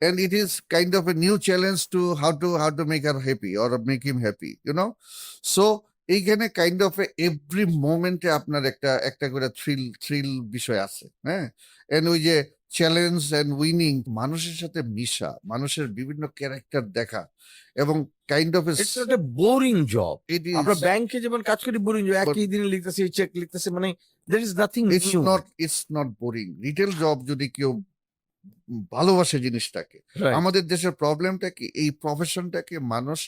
S1: and it is kind of a new challenge to how to make her happy or make him happy. So এইখানে কাইন্ড অফ এভরি মোমেন্টে আপনার একটা একটা করে থ্রিল বিষয় আছে। হ্যাঁ, এন্ড ওই যে চ্যালেঞ্জ এন্ড উইনিং, মানুষের সাথে মিশা, মানুষের বিভিন্ন ক্যারেক্টার দেখা, এবং kind of
S2: it's not a boring job.
S1: It
S2: আমরা
S1: ইজ
S2: ব্যাংকে যেমন কাজ করি বোরিং জব, একই দিনে লিখতেছি, চেক লিখতেছি, মানে there is nothing new.
S1: It's not boring. Retail job যদি কেউ ভালোবাসে জিনিসটাকে,
S2: রাইট।
S1: আমাদের দেশের প্রবলেমটা কি এই প্রফেশনটাকে মানুষ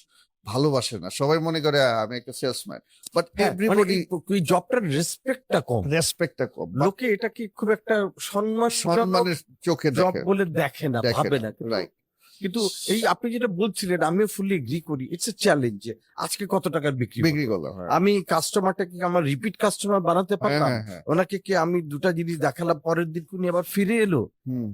S1: ভালোবাসে না। সবাই মনে করে আমি একটা সেলসম্যান, বাট এভরিবডি
S2: এই জবটার রেসপেক্টটা কম,
S1: রেসপেক্টটা কম,
S2: লোকে এটাকে খুব একটা
S1: সম্মানের চোখে
S2: জব
S1: দেখে
S2: বলে দেখে না, ভাবে না।
S1: রাইট।
S2: কিন্তু এই আপনি যেটা বলছিলেন আমিও ফুলি এগ্রি করি, ইটস এ চ্যালেঞ্জ যে আজকে কত টাকার বিক্রি
S1: বিক্রি
S2: হলো।
S1: করলাম। হ্যাঁ,
S2: আমি কাস্টমারটাকে আমার রিপিট কাস্টমার বানাতে
S1: হ্যাঁ,
S2: পারলাম,
S1: হ্যাঁ, হ্যাঁ।
S2: ওনাকে কি আমি দুটা জিনিস দেখালাম, পরের দিন উনি আবার ফিরে এলো।
S1: হুম,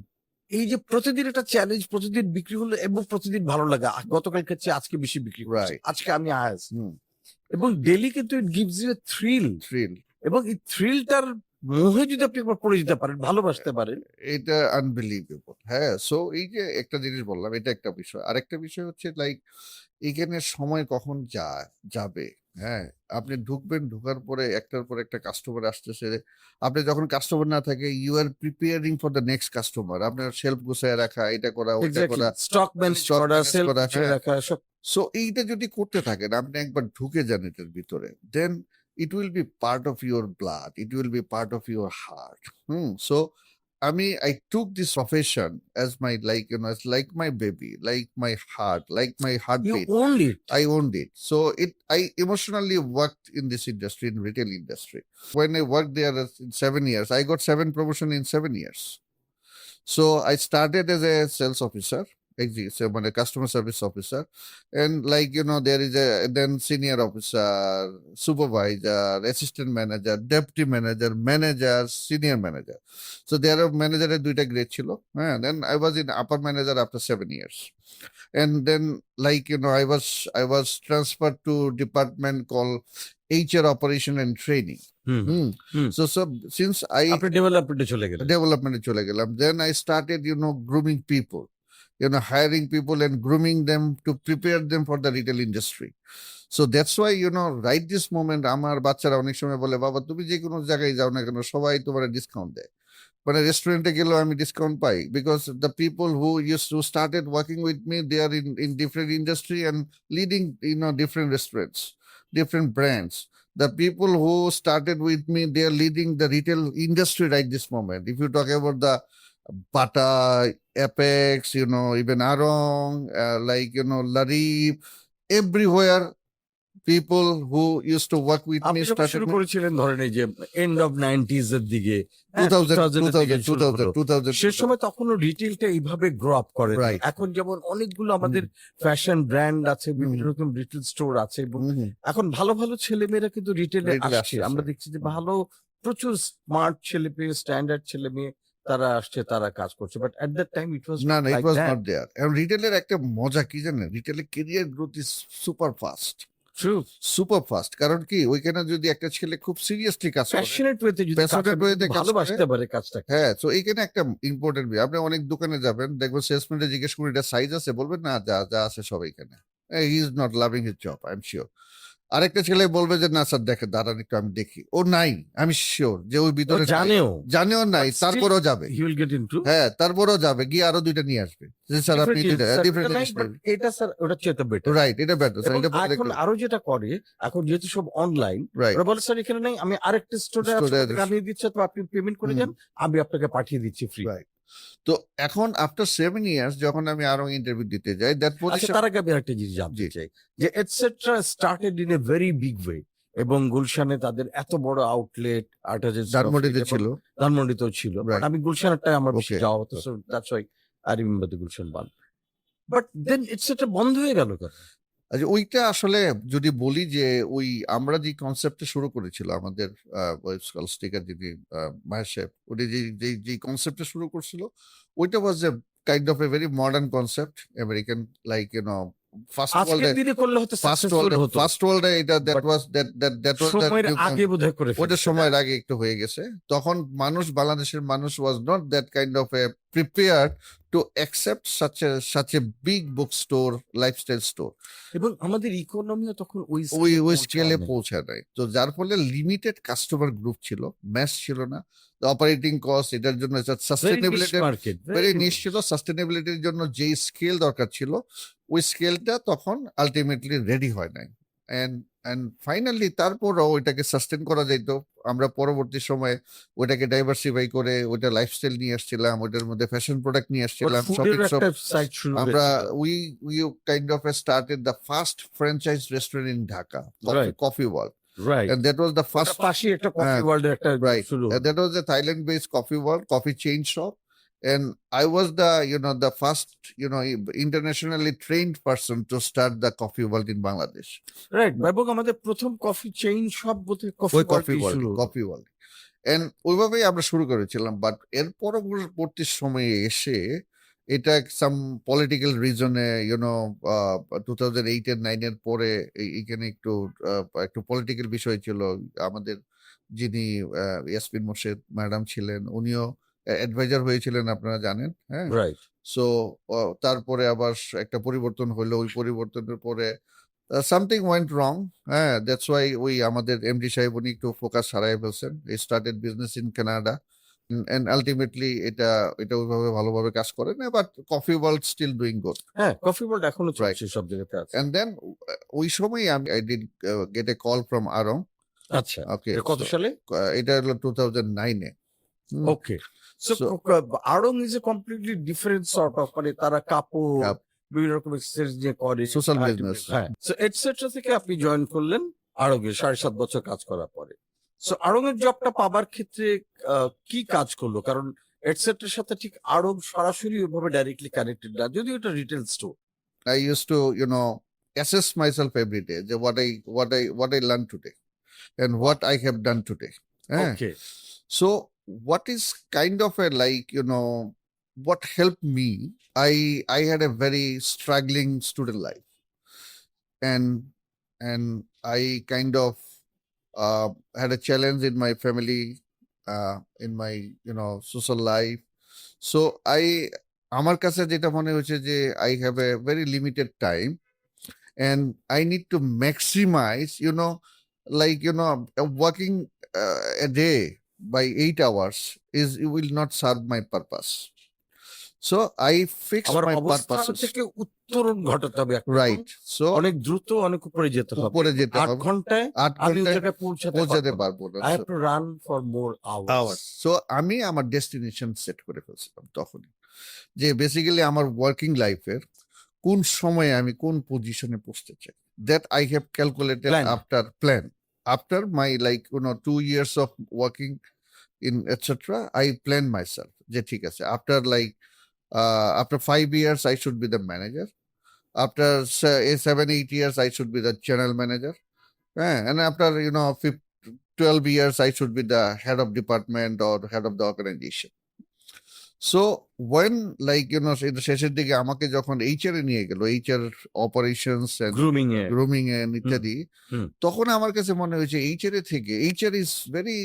S2: এই যে প্রতিদিন একটা চ্যালেঞ্জ, প্রতিদিন বিক্রি হলো এবং প্রতিদিন ভালো লাগা, গতকালকে চেয়ে আজকে বেশি বিক্রি করছি,
S1: Right.
S2: আজকে আমি হায়াস,
S1: হুম,
S2: এবং ডেলি কিন্তু it gives you a thrill.
S1: Thrill.
S2: এবং এই থ্রিলটার মোহে যদি আপনি একবার পড়ে যেতে পারেন, ভালোবাসতে পারেন,
S1: এটা আনবিলিভেবল। হ্যাঁ, সো এই যে একটা জিনিস বললাম, এটা একটা বিষয়। আরেকটা বিষয় হচ্ছে লাইক এইখানে সময় কখন যাবে। হ্যাঁ, আপনি ঢুকবেন, ঢোকার পরে একটার পর একটা কাস্টমার আসতেছে। আপনি যখন কাস্টমার না থাকে you are preparing for the next customer. আপনার শেলফ গুছায় রাখা, এটা করা, ওইটা করা,
S2: স্টক ম্যানেজ
S1: stock
S2: করা,
S1: manage
S2: সেলফ
S1: করা, হ্যাঁ।
S2: রাখা, সব।
S1: সো এইটা যদি করতে থাকেন, আপনি একবার ঢুকে যান এটার ভিতরে, then it will be part of your blood, it will be part of your heart. So I took this profession as my, like, as like my baby, like my heart, like my
S2: you
S1: heartbeat.
S2: Owned it.
S1: I owned it. So I emotionally worked in this industry, in retail industry. When I worked there in 7 years, I got 7 promotion in 7 years. So I started as a sales officer, so a customer service officer, and there is a then senior officer, supervisor, assistant manager, deputy manager, manager, senior manager. So there are manager এর 2টা grade ছিল। হ্যাঁ, then I was in upper manager after 7 years. And then I was transferred to department called HR operation and training.
S2: Hmm.
S1: So since I
S2: আপনি ডেভেলপমেন্টে চলে গেলেন।
S1: development চলে গেলাম, then I started grooming people, hiring people and grooming them to prepare them for the retail industry. So that's why right this moment আমার বাচ্চারা অনেক সময় বলে, বাবা তুমি যে কোনো জায়গায় যাও না কেন সবাই তোমার ডিসকাউন্ট দেয়, মানে রেস্টুরেন্টে গেলেও আমি discount pi, because the people who started working with me, they are in different industry and leading different restaurants. different brands. The people who started with me, they are leading the retail industry right this moment. If you talk about the Bata, Apex, even Arong, Larib, everywhere people who used to work with
S2: আপনি
S1: me
S2: যখন
S1: started
S2: শুরু
S1: me.
S2: করেছিলেন ধরেন এই যে এন্ড অফ 90s এর দিকে
S1: 2000,
S2: 2000 এর দিকে
S1: 2000,
S2: শুরু হলো।
S1: 2000,
S2: সে সময় তখনও রিটেলটা এইভাবে গ্রো আপ করে
S1: Right.
S2: এখন যেমন অনেকগুলো আমাদের ফ্যাশন ব্র্যান্ড আছে, বিভিন্ন রকম রিটেল স্টোর আছে এবং এখন ভালো ভালো ছেলেমেয়েরা কিন্তু রিটেলে
S1: Retail
S2: আসছে।
S1: আসছে,
S2: আমরা
S1: sir.
S2: দেখছি যে ভালো প্রচুর স্মার্ট ছেলে পেয়ে, স্ট্যান্ডার্ড ছেলে মেয়ে তারা আসছে, তারা কাজ করছে, but at that time it was
S1: না
S2: নট
S1: না, it
S2: like
S1: was
S2: that.
S1: Not there. এবং রিটেলের একটা মজা কি জানেন, রিটেলের career growth is super fast,
S2: true.
S1: Super fast. কারণ কি, ওইখানে যদি একটা ছেলে খুব সিরিয়াসলি কাজ করে,
S2: প্যাশনেট ওয়েতে যদি
S1: Passionate way তে কাজ করে।
S2: ভালোবাসতে পারে কাজটাকে।
S1: হ্যাঁ, তো এইখানে একটা ইম্পর্টেন্ট বিষয়, আপনি অনেক দোকানে যাবেন, দেখবেন সেলসম্যানরা জিজ্ঞেস করুন এটা সাইজ আছে, বলবেন না, যা যা আছে সব এইখানে। He is not loving his job, I am sure. আরেকটা ছেলে বলবে যে না স্যার, দেখে দাঁড়ান একটু, আমি দেখি। ও নাই, আমি শিওর যে ওই
S2: ও
S1: ভিতরে নাই।
S2: জানেও
S1: নাই,
S2: but still
S1: তারপরেও যাবে।
S2: he will get into
S1: হ্যাঁ, তারপরেও যাবে, গিয়ে আরো দুইটা নিয়ে আসবে যে স্যার আপনি
S2: different
S1: দুইটা
S2: জিনিস, স্যার,
S1: ডিফারেন্ট
S2: এটা নাই,
S1: জিনিস
S2: but এটা স্যার ওটা চেয়ে বেটার।
S1: রাইট, এটা বেটার স্যার,
S2: এবং
S1: এটা বললে
S2: এখন
S1: একটু
S2: আরো যেটা করে, এখন যেহেতু সব অনলাইন,
S1: রাইট।
S2: ওরা বলে স্যার এখানে নাই, আমি আরেকটা স্টোরে
S1: Store এ
S2: আনিয়ে দিচ্ছে, তো আপনি পেমেন্ট করে যান, আমি আপনাকে পাঠিয়ে দিচ্ছি ফ্রি।
S1: রাইট। তো এখন আফটার 7 ইয়ার্স যখন আমি আরো ইন্টারভিউ দিতে যাই, দ্যাট
S2: আচ্ছা,
S1: পজিশন
S2: তার আগে আমি আরেকটা জিনিস জানতে
S1: জি।
S2: চাই যে etcetera started in a very big way এবং গুলশানে তাদের এত বড় আউটলেট 8000
S1: ধানমন্ডিতে ছিল।
S2: ধানমন্ডিতেও ছিল, বাট
S1: Right.
S2: আমি গুলশানেরটাই আমার বেশি
S1: Okay.
S2: যাওয়া হতো, so that's why I remember the Gulshan one. But then etcetera বন্ধ হয়ে গেল কেন?
S1: আচ্ছা, ওইটা আসলে যদি বলি যে ওই আমরা যে কনসেপ্টে শুরু করেছিল আমাদের স্টিকার যিনি মাহেশ সাহেব, উনি যে কনসেপ্টে শুরু করছিল, ওইটা was a kind of a very modern concept, American, like first
S2: আজকের
S1: ওয়ার্ল্ডে,
S2: দিনে করলে হয়তো সাকসেসফুল হতো,
S1: ফার্স্ট ওয়ার্ল্ডে এটা that
S2: But
S1: was that was
S2: সময়ের আগে বোধহয় করে
S1: ওটা
S2: ফেলেছে।
S1: সময়ের আগে একটু হয়ে গেছে। তখন বাংলাদেশের মানুষ was not that kind of A prepare to accept such a big book store, lifestyle store.
S2: এবং আমাদের ইকোনমিও তখন ওই
S1: ওই স্কেলে
S2: পৌঁছায়নি।
S1: পৌঁছায় নাই। তো যার ফলে লিমিটেড কাস্টমার গ্রুপ ছিল, ম্যাস ছিল না, অপারেটিং কস্ট, এটার জন্য
S2: Very niche
S1: sustainability
S2: market,
S1: very
S2: very
S1: নিশ
S2: niche.
S1: ছিল। সাস্টেনেবিলিটির জন্য যে স্কেল দরকার ছিল, ওই স্কেলটা তখন আলটিমেটলি রেডি হয় নাই। এন্ড ফাইনালি তারপরও ওইটাকে সাস্টেন করা যেত। আমরা পরবর্তী সময়ে ওইটাকে ডাইভার্সিফাই করে ওইটা লাইফস্টাইল নিয়ে আসছিলাম, ওইটার মধ্যে ফ্যাশন প্রোডাক্ট নিয়ে
S2: But
S1: আসছিলাম,
S2: food
S1: শপিং
S2: এর
S1: শপ।
S2: একটা সাইট শুরু
S1: আমরা
S2: হয়েছিল।
S1: we kind of started the first franchise restaurant in Dhaka,
S2: Right.
S1: Coffee World,
S2: Right.
S1: and that was the
S2: ওটার
S1: first
S2: পাশেই একটা কফি
S1: হ্যাঁ,
S2: ওয়ার্ল্ডের একটা
S1: right.
S2: শুরু
S1: And
S2: হলো।
S1: that was a Thailand-based coffee world, coffee chain shop, and I was the first internationally trained person to start the coffee world in Bangladesh.
S2: Right, এবং আমাদের প্রথম কফি চেইন সব বোধহয় কফি
S1: ওই কফি
S2: ওয়ার্ল্ড
S1: ওয়ার্ল্ড,
S2: শুরু হলো।
S1: কফি ওয়ার্ল্ড, এন্ড ওইভাবেই আমরা শুরু করেছিলাম। বাট এর পরবর্তী সময়ে এসে এটা সাম পলিটিক্যাল রিজনে 2008 এর 9 এর পরে এখানে একটু পলিটিক্যাল বিষয় ছিল। আমাদের যিনি ইয়াসমিন মোর্শেদ ম্যাডাম ছিলেন, উনিও অ্যাডভাইজার হয়েছিলেন, আপনারা জানেন। হ্যাঁ,
S2: রাইট।
S1: সো তারপরে আবার একটা পরিবর্তন হলো, ওই পরিবর্তনের পরে সামথিং ওয়েন্ট রং। হ্যাঁ, দ্যাটস ওয়াই ওই আমাদের এমডি সাহেব উনি একটু ফোকাস হারাই ফেলছেন। Started business in Canada, and ultimately এটা ওইভাবে ভালোভাবে কাজ করে না, but Coffee World still doing good.
S2: হ্যাঁ, কফি ওয়ার্ল্ড এখনো
S1: Right.
S2: চলছে, সব জায়গাতে আছে।
S1: এন্ড দেন ওই সময় I did get a call from Aarong.
S2: আচ্ছা,
S1: ওকে,
S2: এটা কত সালে?
S1: এটা হলো 2009 এ।
S2: ওকে, সো
S1: So-
S2: আড়ং is a completely different sort of, মানে তারা কাপড়
S1: কাপ-
S2: বিভিন্ন রকম এক্সেসরিজ নিয়ে করে,
S1: Social
S2: ultimate-
S1: business.
S2: হ্যাঁ, সো এটসেট্রা থেকে আপনি জয়েন করলেন আড়ঙে 7.5 বছর কাজ করার পরে। সো আড়ঙের জবটা পাবার ক্ষেত্রে কি কাজ করলো? কারণ এটসেট্রার সাথে ঠিক আড়ং সরাসরি ওইভাবে ডাইরেক্টলি কানেক্টেড না, যদিও এটা retail store.
S1: I used to, assess myself every day, যে what I learned today and what I have done today. হ্যাঁ?
S2: ওকে,
S1: So what is kind of a what helped me, I had a very struggling student life, and I kind of had a challenge in my family, in my social life. So আমার কাছে যেটা মনে হয়েছে যে I have a very limited time and I need to maximize, working a day by 8 hours will not serve my purpose. So I fixed
S2: আমার
S1: my
S2: অবস্থান
S1: purposes.
S2: থেকে উত্তরণ ঘটাতে হবে একরকম।
S1: Right. So
S2: অনেক দ্রুত অনেক উপরে যেতে হবে।
S1: উপরে যেতে
S2: 8
S1: হবে।
S2: ঘন্টায়
S1: 8
S2: আমি ওই
S1: ঘন্টায়
S2: জায়গায় পৌঁছাতে
S1: পৌঁছাতে
S2: পারবো না।
S1: পারবো না।
S2: I have to run for more hours.
S1: hours. So আমি আমার ডেস্টিনেশন সেট করে ফেলছিলাম তখনই, যে বেসিক্যালি আমার ওয়ার্কিং লাইফের কোন সময়ে আমি কোন পজিশনে পৌঁছতে চাই। That I have calculated
S2: Plan.
S1: After my like 2 years of working in etc. I plan myself যে ঠিক আছে, after 5 years I should be the manager. After 7-8 years I should be the general manager. And after 12 years I should be the head of department or head of the organization. So when শেষের দিকে আমাকে যখন এইচআর এ নিয়ে গেল, HR operations and grooming and ইত্যাদি, তখন আমার কাছে মনে হয়েছে এইচআর থেকে HR is very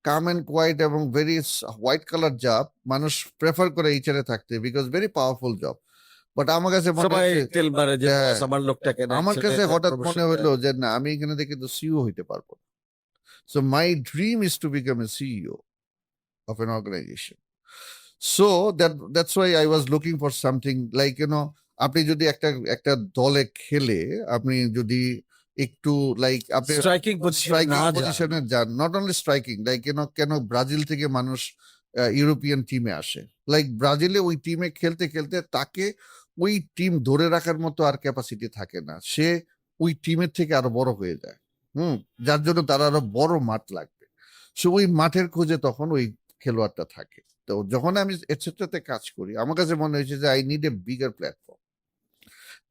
S1: calm and quiet এবং ভেরি হোয়াইট কালার জব। মানুষ প্রেফার করে এইচআর এ থাকতে because very powerful job. But আমার কাছে মনে হচ্ছে, আমার কাছে হঠাৎ মনে হলো যে না, আমি এখানে থেকে তো সিইও হইতে পারবো। So my dream is to become a CEO of an organisation. So that's why I was looking for something like আপনি যদি একটা দলে খেলে, আপনি যদি একটু লাইক আপনি
S2: স্ট্রাইকিং
S1: পজিশনে যান, নট অনলি স্ট্রাইকিং, লাইক কেন ব্রাজিল থেকে মানুষ ইউরোপিয়ান টিমে আসে, লাইক ব্রাজিলে ওই টিমে খেলতে খেলতে তাকে ওই টিম ধরে রাখার মতো আর ক্যাপাসিটি থাকে না, সে ওই টিমের থেকে আরো বড় হয়ে যায়। যার জন্য তার আরো বড় মাঠ লাগবে। সো ওই মাঠের খোঁজে তখন ওই খেলোয়াড়টা থাকে। তো যখন আমি এটসেট্রাতে কাজ করি, আমার কাছে মনে হয়েছে যে I need a bigger platform,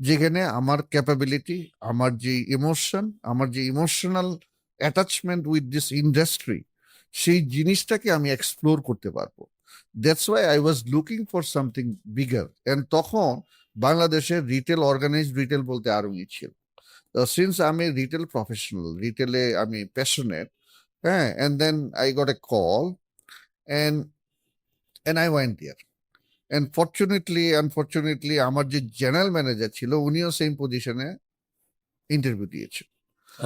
S1: যেখানে আমার ক্যাপাবিলিটি, আমার যে ইমোশন, আমার যে emotional attachment with this industry, সেই জিনিসটাকে আমি এক্সপ্লোর করতে পারবো। That's why I was looking for something bigger. And তখন বাংলাদেশের রিটেল, অর্গানাইজড রিটেল বলতে আরঙই ছিল। সিন্স আমি রিটেল প্রফেশনাল, রিটেলে আমি passionate, and then I got a call and I went there. And unfortunately আমার যে জেনারেল ম্যানেজার ছিল উনিও সেম পজিশনে ইন্টারভিউ দিয়েছিল।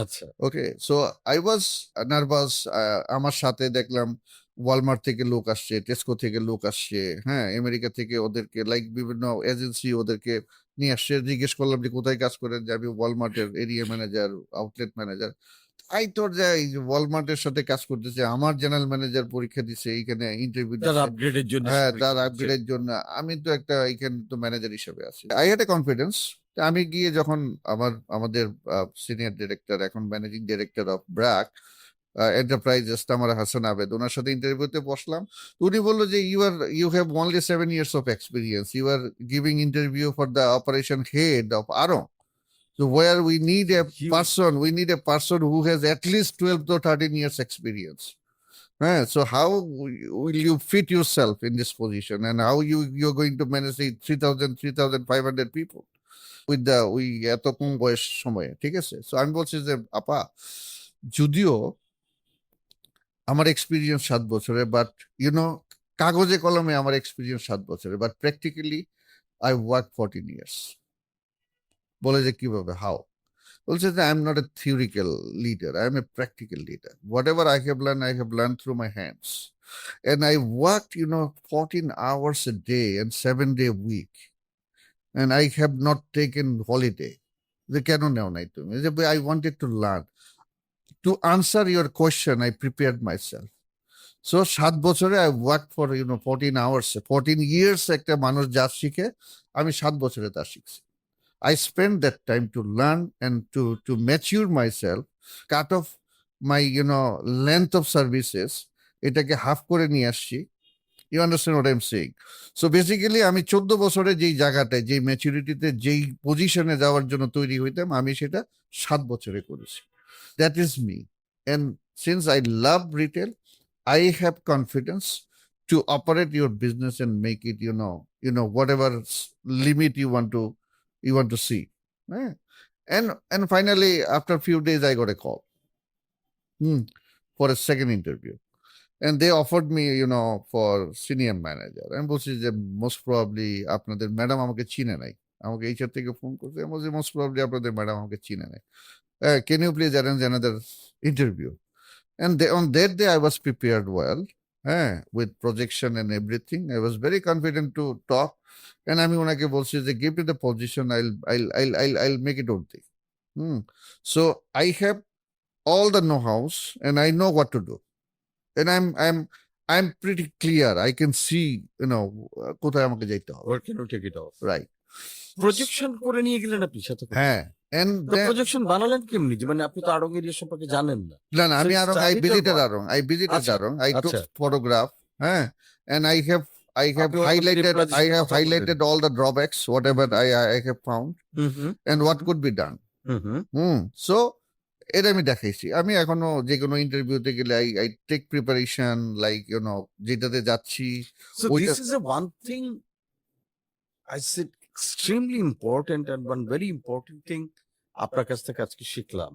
S2: আচ্ছা,
S1: ওকে, সো আই ওয়াজ নার্ভাস। আমার সাথে দেখলাম ওয়ালমার্ট থেকে লোক আসছে, টেস্কো থেকে লোক আসছে, আমেরিকা থেকে ওদেরকে লাইক বিভিন্ন এজেন্সি ওদেরকে নিয়ে আসছে। জিজ্ঞেস করলাম যে কোথায় কাজ করেন, যে আমি ওয়ালমার্টের area manager, outlet manager. I তোর যে ওয়ালমার্টের সাথে কাজ করতেছে, আমার জেনারেল ম্যানেজার পরীক্ষা দিচ্ছে এইখানে, ইন্টারভিউ দিচ্ছে তার আপগ্রেডের জন্য, আমি তো একটা এখানে তো ম্যানেজার হিসেবে আছি। I had a confidence. আমি গিয়ে যখন আমাদের সিনিয়র ডিরেক্টর, এখন managing director of BRAC enterprises, আমার হাসান আবেদ, ওনার সাথে ইন্টারভিউতে বসলাম। উনি বললো যে you have only 7 years of experience, you are giving interview for the operation head of Aarong. So where we need a person who has at least 12 to 13 years experience. So how will you fit yourself in this position, and how you're going to manage 3,500 people with ওই এত কম বয়স সময়ে, ঠিক আছে? সো আমি বলছি যে আপা, যদিও আমার এক্সপিরিয়েন্স 7 বছরে, বাট কাগজে কলমে আমার এক্সপিরিয়েন্স 7 বছরে, but practically I work 14 years। বলে যে কিভাবে, হাউ? বলছে যে I am not a theoretical leader, I M a practical leader. What ever I have learn through my hands, and I worked 14 hours a day and 7-day week, and I have not taken holiday. যে কেন নেও নাই তুমি? যে I wanted to learn. To answer your question, I prepared myself. So 7 বছরে I worked for 14 hours, 14 years একটা মানুষ যা শিখে, আমি 7 বছরে তা শিখছি। I spent that time to learn and to mature myself, cut off my length of services, এটাকে হাফ করে নিয়ে আসছি। You understand what I am saying? So basically আমি 14 বছরে যেই জায়গাটায়, যেই ম্যাচুরিটিতে, যেই পজিশনে যাওয়ার জন্য তৈরি হইতাম, আমি সেটা 7 বছরে করেছি। That is me. And since I love retail, I have confidence to operate your business and make it, whatever limit you want to see. And finally, after a few days, I got a call for a second interview. And they offered me, for senior manager. আমি বলছি যে মোস্ট প্রবাবলি আপনাদের ম্যাডাম আমাকে চিনে নাই। আমাকে এইচআর থেকে ফোন করছে, আমি বলছি মোস্ট প্রবাবলি আপনাদের ম্যাডাম আমাকে চিনে নাই। Can you please arrange another interview? And on that day, I was prepared well. হ্যাঁ, with projection and everything. I was very confident to talk. And আমি ওনাকে বলছি যে give me the position, I'll make it worthy. So I have all the know-hows and I know what to do. And I'm pretty clear. I can see, কোথায় আমাকে যেতে হবে.
S2: Where can you take it off?
S1: Right.
S2: Projection করে নিয়ে গেলেন আপনি সাথে করে?
S1: হ্যাঁ, and then
S2: প্রজেকশন বানালেন কেমনি? যে মানে আপনি তো আড়ং এরিয়া সম্পর্কে জানেন না।
S1: না আমি
S2: So
S1: Aarong, I
S2: studied or
S1: visited
S2: what?
S1: Arong. I visited
S2: আচ্ছা,
S1: Arong. I took
S2: আচ্ছা।
S1: photograph. হ্যাঁ, and I have
S2: আপনি ওখান থেকে
S1: highlighted
S2: প্রাদেশিক কথা বললেন।
S1: highlighted all the drawbacks, whatever I have found,
S2: hmm hmm
S1: and what could be done. So এটা আমি দেখাইছি। আমি এখনো যে কোনো ইন্টারভিউতে গেলে I take preparation, like যেটাতে যাচ্ছি
S2: So
S1: ওইটা
S2: this is a one thing I said extremely important and one very important thing আপনার কাছ থেকে আজকে শিখলাম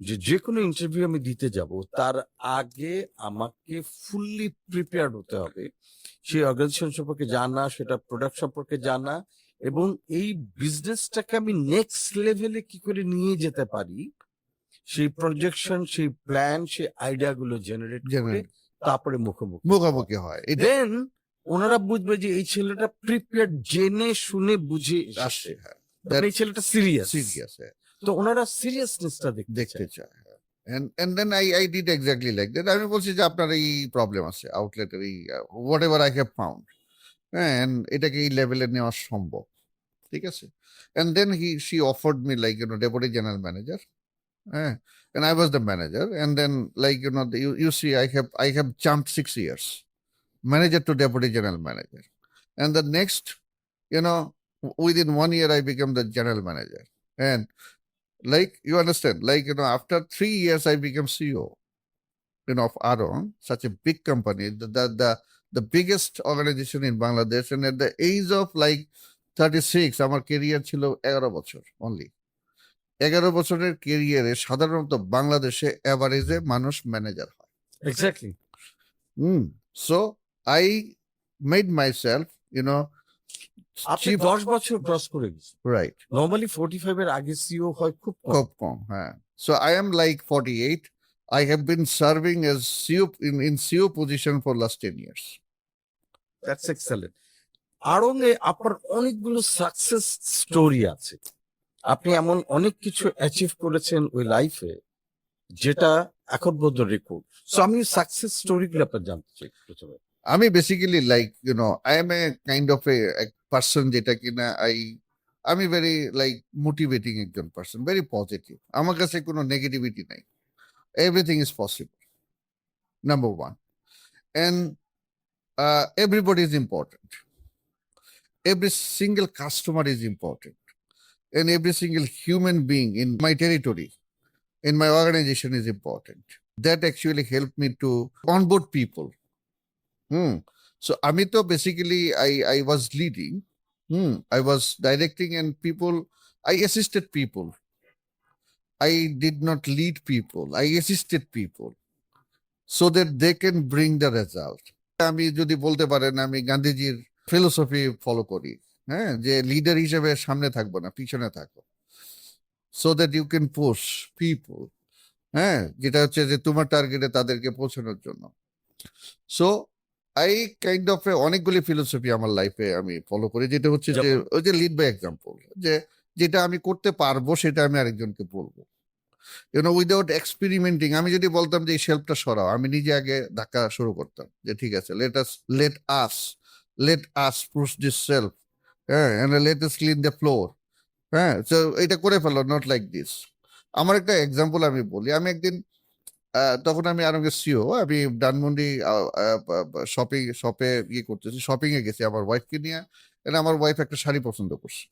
S2: যে যে কোনো ইন্টারভিউ আমি দিতে যাব তার আগে আমাকে ফুললি প্রিপেয়ার্ড হতে হবে সেই অর্গানাইজেশন সম্পর্কে জানা, সেটা প্রোডাক্ট সম্পর্কে জানা এবং এই বিজনেসটাকে আমি নেক্সট লেভেলে কি করে নিয়ে যেতে পারি সেই প্রজেকশন, সেই প্ল্যান, সেই আইডিয়া গুলো জেনারেট করে তারপরে
S1: মুখোমুখি হয়।
S2: দেন ওনারা বুঝবে যে এই ছেলেটা প্রিপেয়ার্ড, জেনে শুনে বুঝে আসে, এই ছেলেটা সিরিয়াস। তো ওনারা সিরিয়াসনেসটা
S1: দেখতে চায়। And then I did exactly like that. আমি বলছি যে আপনার এই প্রবলেম আছে, আউটলেটের এই whatever I have found, and এটাকে এই লেভেলে নেওয়া সম্ভব, ঠিক আছে? And then she offered me like deputy general manager, and I was the manager. And then like you see I have jumped 6 years, manager to deputy general manager, and the next within 1 year I became the general manager. And like you understand, like after 3 years I became CEO of Aron, such a big company, the biggest organization in Bangladesh. And at the age of like 36 আমার কেরিয়ার ছিল 11 বছর only। 11 বছরের কেরিয়ারে সাধারণত বাংলাদেশে এভারেজে মানুষ ম্যানেজার হয়।
S2: Exactly.
S1: So I made myself
S2: আপনি 10 বছর ক্রস করে গেছেন।
S1: রাইট।
S2: নরমালি 45 এর আগে সিইও হয় খুব
S1: কম। হ্যাঁ। So I am like 48. I have been serving as CEO in CEO position for last 10 years.
S2: That's excellent. আড়ং এ আপনার অনেকগুলো সাকসেস স্টোরি আছে। আপনি এমন অনেক কিছু অ্যাচিভ করেছেন ওই লাইফে যেটা এখন পর্যন্ত রেকর্ড। সো আমি সাকসেস স্টোরিগুলো আপনার জানতে চাই প্রথমে।
S1: আমি basically like I am a kind of a person যেটা কিনা আমি ভেরি লাইক মোটিভেটিং একজন পার্সন, ভেরি পজিটিভ। আমার কাছে কোনো নেগেটিভিটি নাই। Everything is possible, number one. And everybody is important. Every single customer is important. And every single human being in my territory, in my organization is important. That actually helped me to onboard people. So Amito basically I was leading, I was directing, and people, I assisted people. I did not lead people, I assisted people so that they can bring the result. আমি যদি বলতে পারেন আমি গান্ধীজির ফিলোসফি ফলো করি, হ্যাঁ, যে লিডার হিসেবে সামনে থাকবো না, পিছনে থাকবো, so that you can push people, হ্যাঁ, যেটা হচ্ছে যে তোমার টার্গেটে তাদেরকে পৌঁছানোর জন্য। সো আই কাইন্ড অফ অনেকগুলি ফিলোসফি আমার লাইফে আমি ফলো করি, যেটা হচ্ছে যে ওই যে লিড বাই এক্সাম্পল, যে যেটা আমি করতে পারবো সেটা আমি আরেকজনকে বলবো, উইদাউট এক্সপেরিমেন্টিং। আমি যদি বলতাম যে এই শেলফটা সরাও, আমি নিজে আগে ধাক্কা শুরু করতাম যে ঠিক আছে, let us push this shelf, হ্যাঁ, let us clean the floor, হ্যাঁ, তো এটা করে ফেলো, নট লাইক দিস। আমার একটা এক্সাম্পল আমি বলি। আমি একদিন তখন আমি আরঙ্গের সিও, আমি ডানমন্ডি শপে করতেছি, শপিং এ গেছি আমার ওয়াইফকে নিয়ে। আমার ওয়াইফ একটা শাড়ি পছন্দ করছে,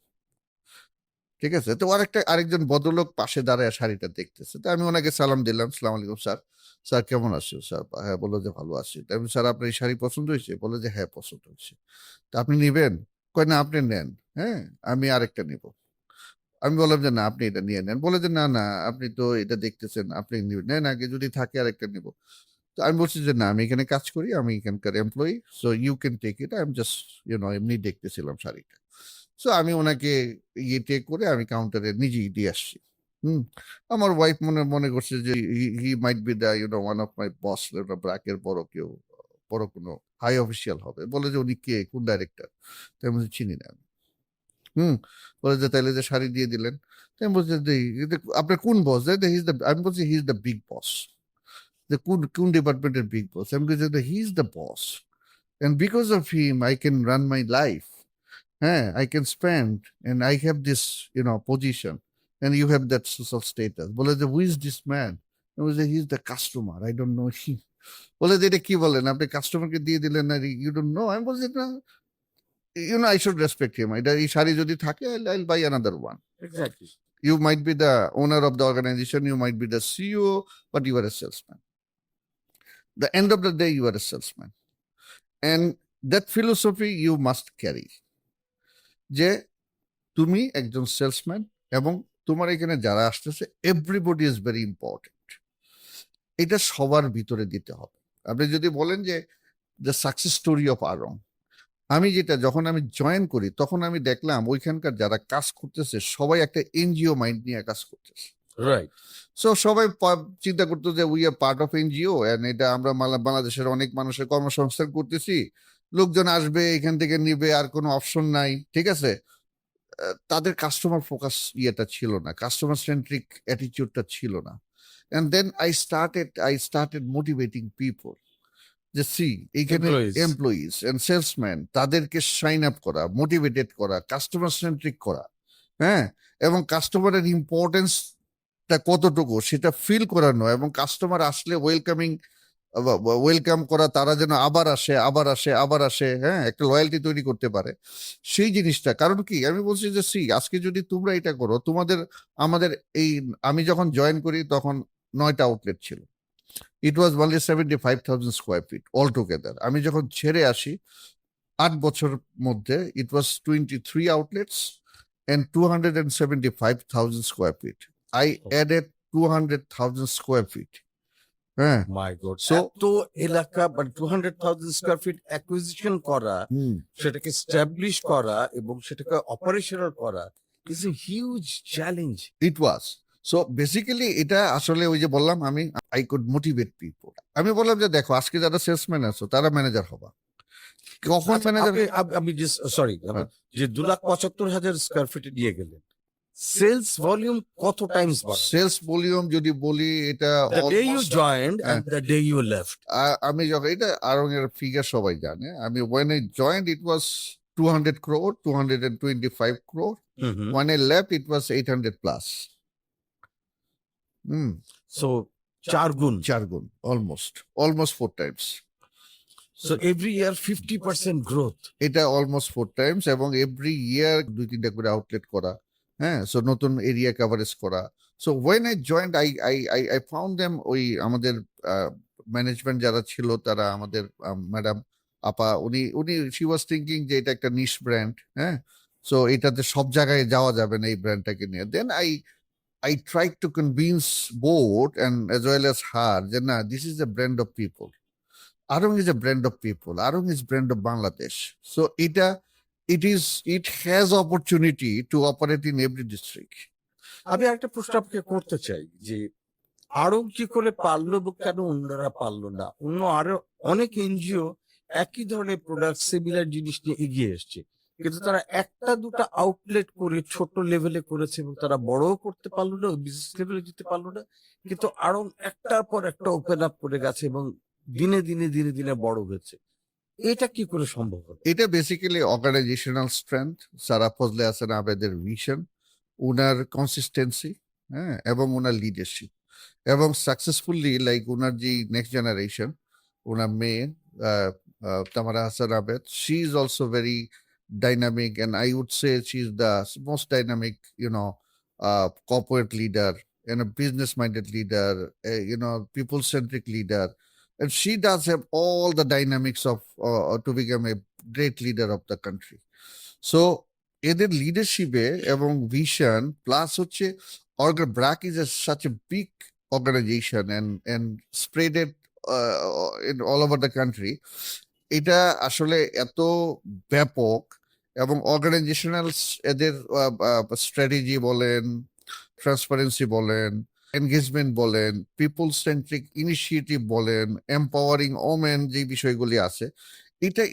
S1: ঠিক আছে? তো আরেকজন ভদ্রলোক পাশে দাঁড়ায় শাড়িটা দেখতেছে। তো আমি ওনাকে সালাম দিলাম, সালাম আলাইকুম স্যার, স্যার কেমন আছো স্যার? হ্যাঁ, বললো যে ভালো আছি। আমি স্যার আপনার এই শাড়ি পছন্দ হয়েছে? বলে যে হ্যাঁ পছন্দ হয়েছে। তা আপনি নিবেন? কয় না আপনি নেন, হ্যাঁ আমি আরেকটা নিব। আমি বললাম যে না আপনি এটা নিয়ে নেন। বলে যে না না আপনি তো এটা দেখতেছেন, আপনি নেন আগে, যদি থাকে আরেকটা নিব। তো আমি বলছি যে না আমি এখানে কাজ করি, আমি এখানকার employee, so you can take it, I am just এমনি দেখতেছিলাম শাড়িটা। সো আমি ওনাকে ইয়েতে করে আমি কাউন্টারে নিজেই দিয়ে আসছি। আমার ওয়াইফ মনে করছে যে he might be the one of my boss, ব্র্যাকের বড় কেউ বড় কোনো হাই অফিসিয়াল হবে। বলে যে উনি কে, কোন ডাইরেক্টর? তাই আমি বলছি চিনি না আমি। বলে যে তাইলে যে শাড়ি দিয়ে দিলেন। তাই আমি বলছি যে আপনার কোন বস? আমি বলছি হি ইজ দ্য বিগ বস। যে কোন কোন ডিপার্টমেন্টের বিগ বস? আমি বলছি he is the boss, and because of him I can run my life. I can spend, and I have this, position, and you have that social status. বলে যে who is this man? I was like, he's the customer, I don't know him. বলে যে এটা কি বলেন, আপনি কাস্টমারকে দিয়ে দিলেন না, you don't know? আমি বলছি না, I should respect him. এটা এই শাড়ি যদি থাকে I'll buy another one.
S2: Exactly.
S1: You might be the owner of the organization, you might be the CEO, but you are a salesman. The end of the day you are a salesman, and that philosophy you must carry. যে তুমি একজন সেলসম্যান, এবং তোমার এখানে যারা আসতেছে এভরিবডি ইজ ভেরি ইম্পর্টেন্ট। এটা সবার ভিতরে দিতে হবে। আপনি যদি বলেন যে the success story of Aarong, আমি যেটা যখন আমি জয়েন করি তখন আমি দেখলাম ওইখানকার যারা কাজ করতেছে সবাই একটা এনজিও মাইন্ড নিয়ে কাজ করতেছে।
S2: রাইট।
S1: সো সবাই চিন্তা করতো যে we are part of NGO, and এটা আমরা বাংলাদেশের অনেক মানুষের কর্মসংস্থান করতেছি, লোকজন আসবে এখান থেকে নিবে, আর কোনো অপশন নাই, ঠিক আছে। তাদের কাস্টমার ফোকাস ইয়েটা ছিল না, কাস্টমার সেন্ট্রিক অ্যাটিটিউডটা ছিল না। and then I started motivating people, যে সি এইখানে এমপ্লয়িজ এন্ড সেলসম্যান, তাদেরকে সাইন আপ করা, মোটিভেটেড করা, কাস্টমার সেন্ট্রিক করা, এবং কাস্টমারের ইম্পর্টেন্সটা কতটুকু সেটা ফিল করানো, এবং কাস্টমার আসলে ওয়েলকাম করা, তারা যেন আবার আসে আবার আসে আবার আসে, একটা লয়্যালটি তৈরি করতে পারে সেই জিনিসটা। কারণ কি আমি বলছি যে আজকে যদি তোমরা এটা করো, আমাদের এই, আমি যখন জয়েন করি তখন 9টা আউটলেট ছিল। It was only 75,000 square feet all together. আমি যখন ছেড়ে আসি 8 বছর মধ্যে it was 23 outlets and 275,000 square feet. I added 200,000 square feet.
S2: My God.
S1: So
S2: তো এলাকা মানে 200,000 স্কয়ার ফিট অ্যাকুইজিশন করা, সেটাকে এস্টাবলিশ করা এবং সেটাকে অপারেশনাল করা is a huge challenge.
S1: it was. So basically এটা আসলে ওই যে বললাম আমি, I could motivate people. আমি বললাম যে দেখো আজকে যারা সেলসম্যান আছো তারা ম্যানেজার হবা। কখন ম্যানেজার?
S2: আমি সরি, যে 2,75,000 স্কয়ার ফিটে নিয়ে গেলেন, সেলস ভলিউম কত টাইমস বাড়ে?
S1: সেলস ভলিউম যদি বলি এটা
S2: The day you joined and the day you left.
S1: আমি যখন, এটা আরং এর ফিগার সবাই জানে, আমি when I joined it was 200 crore, 225 crore. When I left it was 800 plus.
S2: So 4 গুণ,
S1: almost 4 times.
S2: So every year 50% growth.
S1: এটা অলমোস্ট 4 টাইমস, এবং এভরি ইয়ার 2-3টা করে আউটলেট করা, সো নতুন এরিয়া কভারেজ করা। So when I joined I found them, ওই আমাদের ম্যানেজমেন্ট যারা ছিল তারা, আমাদের ম্যাডাম আপা, উনি শি ওয়াজ থিঙ্কিং যে এটা একটা নিশ ব্র্যান্ড, সো এটাতে সব জায়গায় যাওয়া যাবে না এই ব্র্যান্ডটাকে নিয়ে। দেন I tried to convince board and as well as her যে না, this is a brand of people. Aarong is a brand of people. Aarong is brand of Bangladesh. So it has opportunity to operate in every district.
S2: আমি একটা প্রশ্ন আপনাকে করতে চাই যে আরং কি করে পারলো বা কেন অন্যরা পারলো না? অন্য আরো অনেক এনজিও একই ধরনের প্রোডাক্ট, সিমিলার জিনিস নিয়ে এগিয়ে এসছে, কিন্তু তারা একটা দুটা আউটলেট করে ছোট লেভেলে করেছে এবং তারা বড়ও করতে পারলো না, বিজনেস লেভেলে যেতে পারলো না। কিন্তু আরং একটার পর একটা ওপেন আপ করে গেছে এবং দিনে দিনে দিনে দিনে বড় হয়েছে। এটা কি করে সম্ভব হলো?
S1: এটা বেসিক্যালি অর্গানাইজেশনাল স্ট্রেংথ, সারা ফজলে হাসান আবেদের ভিশন, উনার কনসিস্টেন্সি, এবং উনার লিডারশিপ, এবং সাকসেসফুলি লাইক উনার যে নেক্সট জেনারেশন, উনার মেয়ে Tamara Hasan Abed, she is also very dynamic, and I would say she's the most dynamic, corporate leader and a business-minded leader, people-centric leader, and she does have all the dynamics of to become a great leader of the country. So এদের লিডারশিপে এবং ভিশন প্লাস হচ্ছে BRAC is such a big organization and spreaded in all over the country. এটা আসলে এত ব্যাপক, এবং অর্গানাইজেশনাল এদের স্ট্র্যাটেজি বলেন, ট্রান্সপারেন্সি বলেন, এনগেজমেন্ট বলেন, পিপল সেন্ট্রিক ইনিশিয়েটিভ বলেন, এম্পাওয়ারিং ওমেন, যে বিষয়গুলি আছে, এটা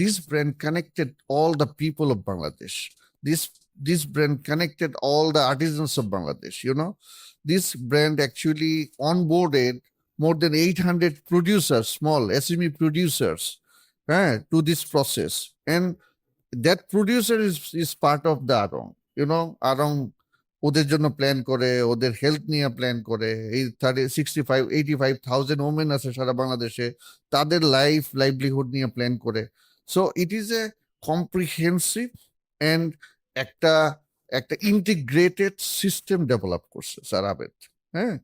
S1: this brand connected all the people of Bangladesh. This brand connected all the artisans of Bangladesh. This brand actually onboarded more than 800 producers, small SME producers, to this process. And that producer is part of the Arong. Arong ওদের জন্য প্ল্যান করে, ওদের হেলথ নিয়ে প্ল্যান করে। এই 85,000 ওমেন আছে সারা বাংলাদেশে, তাদের লাইভলিহুড নিয়ে প্ল্যান করে। So it is a comprehensive and একটা একটা ইন্টিগ্রেটেড সিস্টেম ডেভেলপ করছে স্যার আবেদ। হ্যাঁ,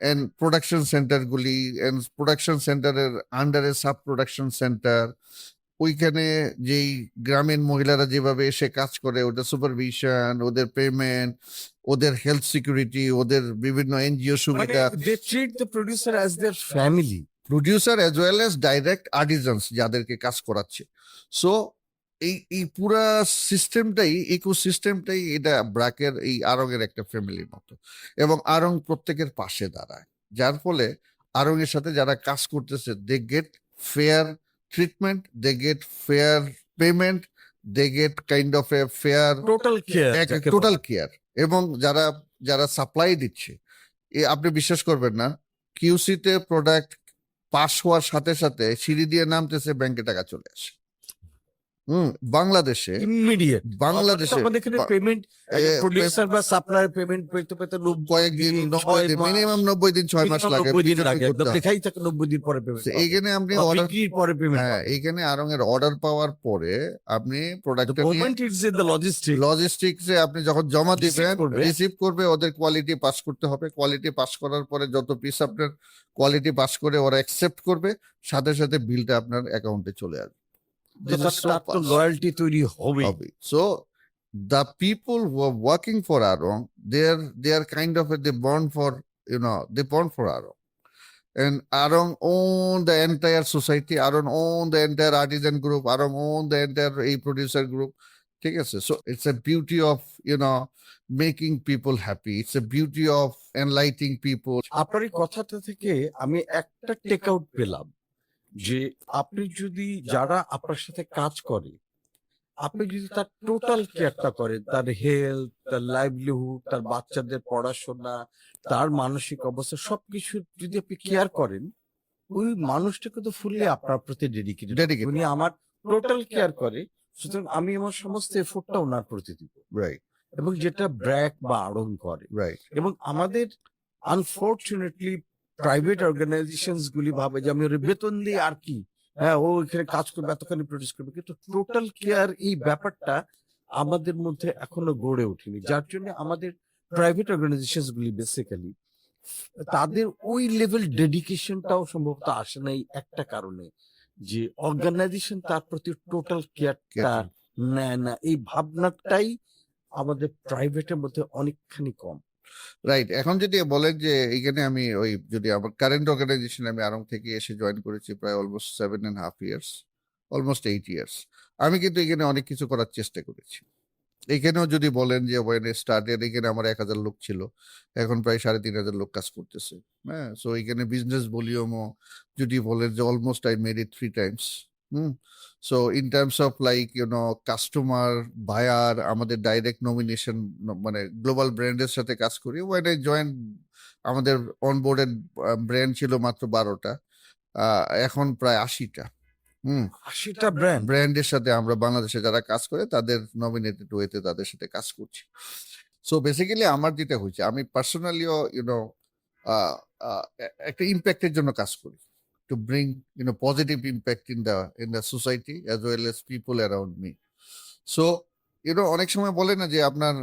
S1: এন্ড প্রোডাকশন সেন্টারগুলি, এন্ড প্রোডাকশন সেন্টারের আন্ডারে সাব প্রোডাকশন সেন্টার, ওইখানে যেই গ্রামীণ মহিলারা যেভাবে এসে কাজ করে, ওদের সুপারভিশন, ওদের পেমেন্ট, ওদের হেলথ সিকিউরিটি, ওদের বিভিন্ন এনজিও সুবিধা,
S2: they treat the producer as their family.
S1: Producer as well as direct artisans যাদেরকে কাজ করাচ্ছে। সো এই পুরা সিস্টেমটাই, ইকোসিস্টেমটাই এটা ব্র্যাকের এই আরঙের একটা ফ্যামিলির মতো, এবং আরং প্রত্যেকের পাশে দাঁড়ায়, যার ফলে আরঙের সাথে যারা কাজ করতেছে they get fair treatment, they get fair payment, they get kind of a fair total care. এবং যারা সাপ্লাই দিচ্ছে, আপনি বিশ্বাস করবেন না, কিউসিতে প্রোডাক্ট পাস হওয়ার সাথে সাথে সিঁড়ি দিয়ে নামতেছে, ব্যাংকে টাকা চলে আসে। বাংলাদেশে
S2: ইমিডিয়েট
S1: বাংলাদেশে
S2: আমাদের এখানে পেমেন্ট প্রোডিউসার বা সাপ্লায়ার পেমেন্ট পেতে পেতে
S1: কয়েকদিন, মিনিমাম 90 দিন 6 মাস লাগে।
S2: লেখাই থাকে 90 দিন পরে পেমেন্ট।
S1: এইখানে আপনি অর্ডার পরে পেমেন্ট, হ্যাঁ, এইখানে আরং এর অর্ডার পাওয়ার পরে আপনি প্রোডাক্টটা লজিস্টিক্সে আপনি যখন জমা দিবেন, রিসিভ করবে, ওদের কোয়ালিটি পাস করতে হবে। কোয়ালিটি পাস করার পরে যত পিস আপনার কোয়ালিটি পাস করে ওরা অ্যাকসেপ্ট করবে, সাথে সাথে বিলটা আপনার অ্যাকাউন্টে চলে আসবে।
S2: লয়্যালটি তৈরি হবে।
S1: So the people who are working for Aarong, they are kind of they born for Aarong, and Aarong own the entire society, Aarong own the entire artisan group, Aarong own the entire producer group. ঠিক আছে? So it's a beauty of making people happy, it's a beauty of enlightening people.
S2: আপনার এই কথাটা থেকে আমি একটা টেক আউট পেলাম যে আপনি যদি যারা আপনার সাথে কাজ করে, আপনি যদি তার টোটাল কেয়ারটা করেন, তার হেলথ, তার লাইভলিহুড, তার বাচ্চাদের পড়াশোনা, তার মানসিক অবস্থা, সবকিছু যদি আপনি কেয়ার করেন, ওই মানুষটা কিন্তু ফুললি আপনার প্রতি ডেডিকেটেড। উনি আমার টোটাল কেয়ার করে, সুতরাং আমি আমার সমস্ত এফোর্টটা ওনার প্রতি দিব।
S1: রাইট।
S2: এবং যেটা ব্র্যাক বা আড়ং করে।
S1: রাইট।
S2: এবং আমাদের আনফরচুনেটলি প্রাইভেট অর্গানাইজেশনস গুলি ভাবে যে আমি ওর বেতন দিই আর কি, হ্যাঁ, ও এখানে কাজ করবে, এতখানি প্রডিউস করবে, কিন্তু টোটাল কেয়ার এই ব্যাপারটা আমাদের মধ্যে এখনো গড়ে ওঠেনি, যার জন্য আমাদের প্রাইভেট অর্গানাইজেশনস গুলি বেসিক্যালি তাদের ওই লেভেল ডেডিকেশনটাও সম্ভবত আসে না, এই একটা কারণে যে অর্গানাইজেশন তার প্রতি টোটাল কেয়ারটা নেয় না। এই ভাবনাটাই আমাদের প্রাইভেটের মধ্যে অনেকখানি কম।
S1: রাইট। এখন যদি বলেন যে এখানে আমি যদি আমার কারেন্ট অর্গানাইজেশন, আমি আরং থেকে এসে জয়েন করেছি প্রায় অলমোস্ট 7.5 years, অলমোস্ট 8 years, আমি কিন্তু এখানে অনেক কিছু করার চেষ্টা করেছি। এখানেও যদি বলেন যে ওয়েন স্টার্টেড, এখানে আমার 1000 লোক ছিল, এখন প্রায় 3500 লোক কাজ করতেছে। হ্যাঁ, সো এখানে বিজনেস ভলিউমও যদি বলেন যে almost I made it 3 times. So in terms of customer, buyer, আমাদের ডাইরেক্ট নমিনেশন, মানে গ্লোবাল ব্র্যান্ডের সাথে কাজ করি। ওয়েন আই জয়েন, আমাদের অনবোর্ডেড ব্র্যান্ড ছিল মাত্র 12টা, এখন প্রায় 80টা।
S2: 80টা
S1: ব্র্যান্ডের সাথে আমরা বাংলাদেশে যারা কাজ করে তাদের নমিনেটেড ওয়েতে তাদের সাথে কাজ করছি। সো বেসিক্যালি আমার যেটা হয়েছে, আমি পার্সোনালিও একটা ইম্প্যাক্টের জন্য কাজ করি, to bring positive impact in the society as well as people around me. So অনেক সময় বলে না যে আপনার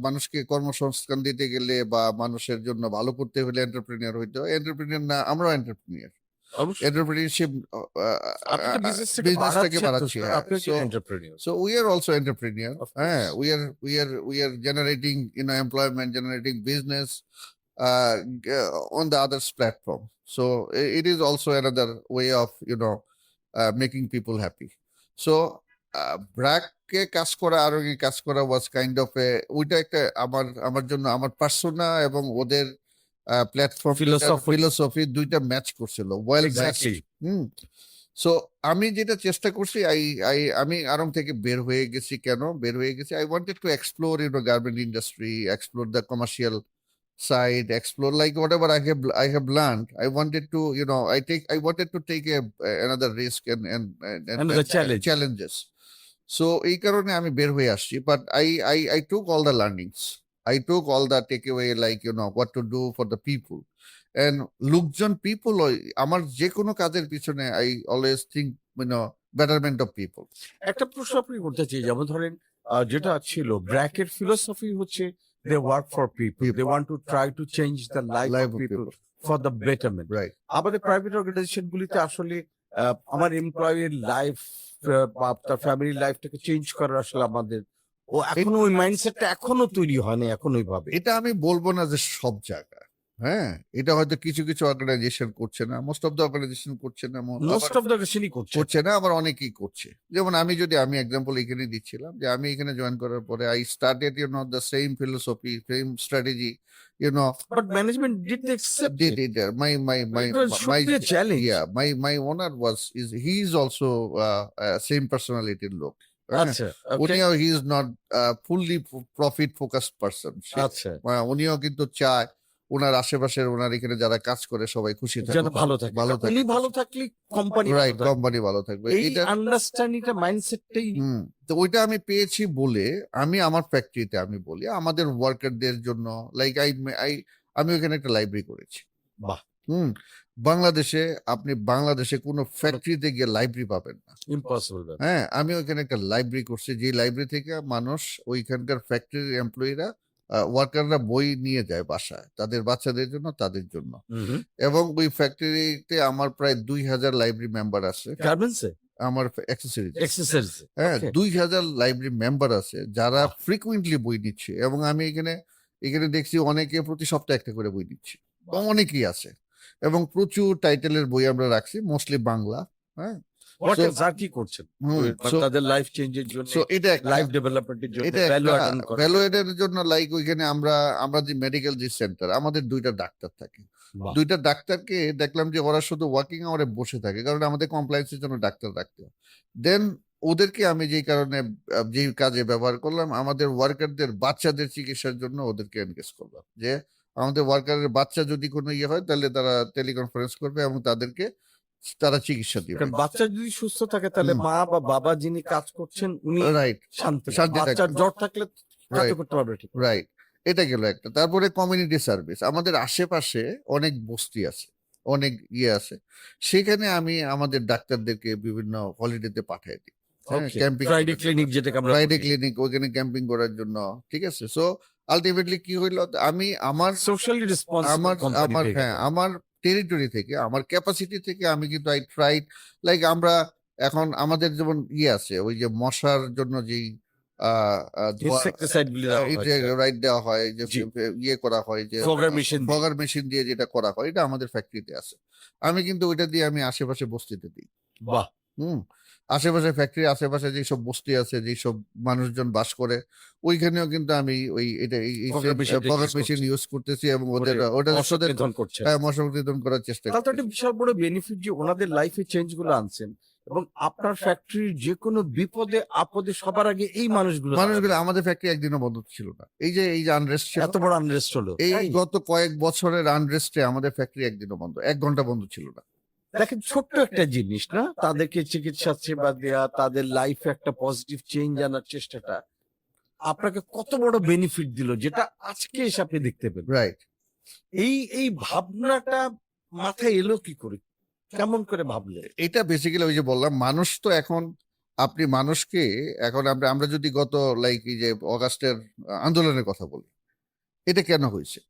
S1: মানুষকে কর্মসংস্থান দিতে গেলে বা মানুষের জন্য ভালো করতে হলে এন্টারপ্রেনিউর হইতে হয়। এন্টারপ্রেনিউর না, আমরাও এন্টারপ্রেনিউর। এন্টারপ্রেনিউরশিপ বিজনেসটাকে বাড়াচ্ছি। So we are also entrepreneur. We are generating employment, generating business on the others platform. So it is also another way of making people happy. So ব্র্যাককে কাজ করা আর কাজ করা ওয়াজ কাইন্ড অফ ওইটা একটা আমার জন্য আমার পার্সোনা এবং ওদের প্ল্যাটফর্ম ফিলোসফি দুইটা ম্যাচ করছিল ওয়েল ম্যাচড। হুম। সো আমি যেটা চেষ্টা করছি আমি আরং থেকে বের হয়ে গেছি। কেন বের হয়ে গেছি? I wanted to explore garment industry, explore the commercial side, explore like whatever I have learned. I wanted to, I wanted to take another risk and
S2: Another challenge.
S1: challenges. So এই কারণে আমি বের হয়ে আসছি, but I took all the learnings. I took all the takeaway, like what to do for the people. And লোকজন people আমার যে কোনো কাজের পিছনে I always think betterment of people.
S2: একটা প্রশ্ন আপনি করতে চাই, যেমন ধরেন যেটা ছিল ব্র্যাকের ফিলোসফি হচ্ছে they work for people. They want to try to change the life of people for the betterment.
S1: Right.
S2: আমাদের প্রাইভেট অর্গানাইজেশন গুলিতে আসলে আমার এমপ্লয়ির লাইফ বা তার ফ্যামিলি লাইফটাকে চেঞ্জ করার আসলে আমাদের এখনো ওই মাইন্ডসেটটা এখনো তৈরি হয়নি এখন ওইভাবে।
S1: এটা আমি বলবো না যে সব জায়গায়, হ্যাঁ, এটা হয়তো কিছু কিছু অর্গানাইজেশন করছে না, মোস্ট অফ দ্য অর্গানাইজেশন করছে না, করছে না, আবার অনেকেই করছে। যেমন আমি এক্সাম্পল এখানে দিচ্ছিলাম যে আমি এখানে জয়েন করার পরে I started the same philosophy, same strategy,
S2: but management didn't accept
S1: it. My owner he is also same personality লোক।
S2: আচ্ছা,
S1: উনিও he is not fully profit focused person।
S2: আচ্ছা,
S1: উনিও কিন্তু চায় ওনার আশেপাশের ওনার এখানে যারা কাজ করে সবাই খুশি থাকে,
S2: ভালো থাকে, উনি ভালো থাকলে কোম্পানি
S1: রাইট, কোম্পানি ভালো থাকবে।
S2: এইটা আন্ডারস্ট্যান্ডিংটা মাইন্ডসেটটাই।
S1: তো ওইটা আমি পেয়েছি বলে আমি আমার ফ্যাক্টরিতে আমি বলি আমাদের ওয়ার্কারদের জন্য লাইক আমি ওখানে একটা লাইব্রেরি করেছি।
S2: বাহ।
S1: বাংলাদেশে কোনো ফ্যাক্টরিতে গিয়ে লাইব্রেরি পাবেন না,
S2: ইম্পসিবল।
S1: হ্যাঁ, আমি ওইখানে একটা লাইব্রেরি করছি, যে লাইব্রেরি থেকে মানুষ ওইখানকার ফ্যাক্টরির এমপ্লয়িরা ওয়ার্কাররা বই নিয়ে যায় বাসায় তাদের বাচ্চাদের জন্য, তাদের জন্য। এবং ওই ফ্যাক্টরিতে আমার প্রায় 2000 লাইব্রেরি মেম্বার আছে। আমার অ্যাক্সেসরিজ, হ্যাঁ, 2000 লাইব্রেরি মেম্বার আছে যারা ফ্রিকুয়েন্টলি বই নিচ্ছে। এবং আমি এখানে দেখছি অনেকে প্রতি সপ্তাহে একটা করে বই নিচ্ছে, অনেকেই আছে। এবং প্রচুর টাইটেলের বই আমরা রাখছি, মোস্টলি বাংলা। হ্যাঁ,
S2: কি করছেন তাদের লাইফ চেঞ্জের জন্য, লাইফ ডেভেলপমেন্টের জন্য,
S1: ভ্যালু এডের জন্য। লাইক ওইখানে আমরা যে মেডিকেল যে সেন্টার, আমাদের 2টা ডাক্তার থাকে। 2টা ডাক্তারকে দেখলাম যে ওরা শুধু ওয়ার্কিং আওয়ারে বসে থাকে, কারণ আমাদের কমপ্লায়েন্সের জন্য ডাক্তার রাখতে হয়। দেন ওদেরকে আমি যেই কারণে যেই কাজে ব্যবহার করলাম, আমাদের ওয়ার্কারদের বাচ্চাদের চিকিৎসার জন্য ওদেরকে এনগেজ করলাম, যে আমাদের ওয়ার্কারের বাচ্চা যদি কোনো ইয়ে হয় তাহলে তারা টেলিকনফারেন্স করবে এবং তারা চিকিৎসা দিবে।
S2: বাচ্চা যদি সুস্থ থাকে তাহলে মা বা বাবা যিনি কাজ করছেন উনি
S1: রাইট,
S2: শান্তি, বাচ্চার জ্বর থাকলে কাজ করতে পারবে, ঠিক
S1: রাইট। এটা গেল একটা। তারপরে কমিউনিটি সার্ভিস, আমাদের আশেপাশে অনেক বস্তি আছে, অনেক ইয়ে আছে, সেখানে আমি আমাদের ডাক্তারদেরকে বিভিন্ন হলিডেতে পাঠিয়ে দিই, ক্যাম্পিং,
S2: ফ্রাইডে ক্লিনিক,
S1: ওখানে ক্যাম্পিং করার জন্য। ঠিক আছে। সো আলটিমেটলি কি হইলো, আমি আমার
S2: সোশ্যালি রেসপন্সিবল,
S1: আমার টেরিটরি থেকে, আমার ক্যাপাসিটি থেকে আমি কিন্তু আই ট্রাইড, লাইক আমরা এখন আমাদের যেমন ইয়ে আছে, ওই যে মশার জন্য যেই রাইট দেওয়া হয়, যে ইয়ে করা হয়, যে ফগার মেশিন দিয়ে যেটা করা হয়, এটা আমাদের ফ্যাক্টরিতে আছে। আমি কিন্তু ওইটা দিয়ে আমি আশেপাশে বস্তিতে দিই।
S2: বাহ।
S1: আশেপাশে ফ্যাক্টরি, আশেপাশে যেসব বস্তি আছে, যেসব মানুষজন বাস করে, ওইখানেও কিন্তু আমি ফগার মেশিন ইউজ করতেছি এবং ওটা মশা নিধন করার চেষ্টা করছি।
S2: একটা বিশাল বড় বেনিফিট যে ওনাদের লাইফে চেঞ্জ গুলো আনছেন, এবং আপনার ফ্যাক্টরির যে কোনো বিপদে আপদে সবার আগে এই মানুষগুলো।
S1: আমাদের ফ্যাক্টরি একদিনও বন্ধ ছিল না। এই যে আনরেস্ট,
S2: এত বড় আনরেস্ট হলো
S1: এই গত কয়েক বছরের আনরেস্টে আমাদের ফ্যাক্টরি একদিনও বন্ধ, 1 ঘন্টা বন্ধ ছিল না।
S2: দেখেন, ছোট্ট একটা জিনিস না, তাদেরকে চিকিৎসা সেবা দেওয়া, তাদের লাইফে একটা পজিটিভ চেঞ্জ আনার চেষ্টাটা আপনাকে কত বড় বেনিফিট দিল, যেটা আজকে এসে আপনি দেখতে পেলেন।
S1: রাইট।
S2: এই ভাবনাটা মাথায় এলো কি করে, কেমন করে ভাবলে?
S1: এটা বেসিক্যালি ওই যে বললাম, মানুষ তো এখন, আপনি মানুষকে এখন আমরা যদি গত লাইক এই যে অগাস্টের আন্দোলনের কথা বলি, এটা কেন হয়েছে?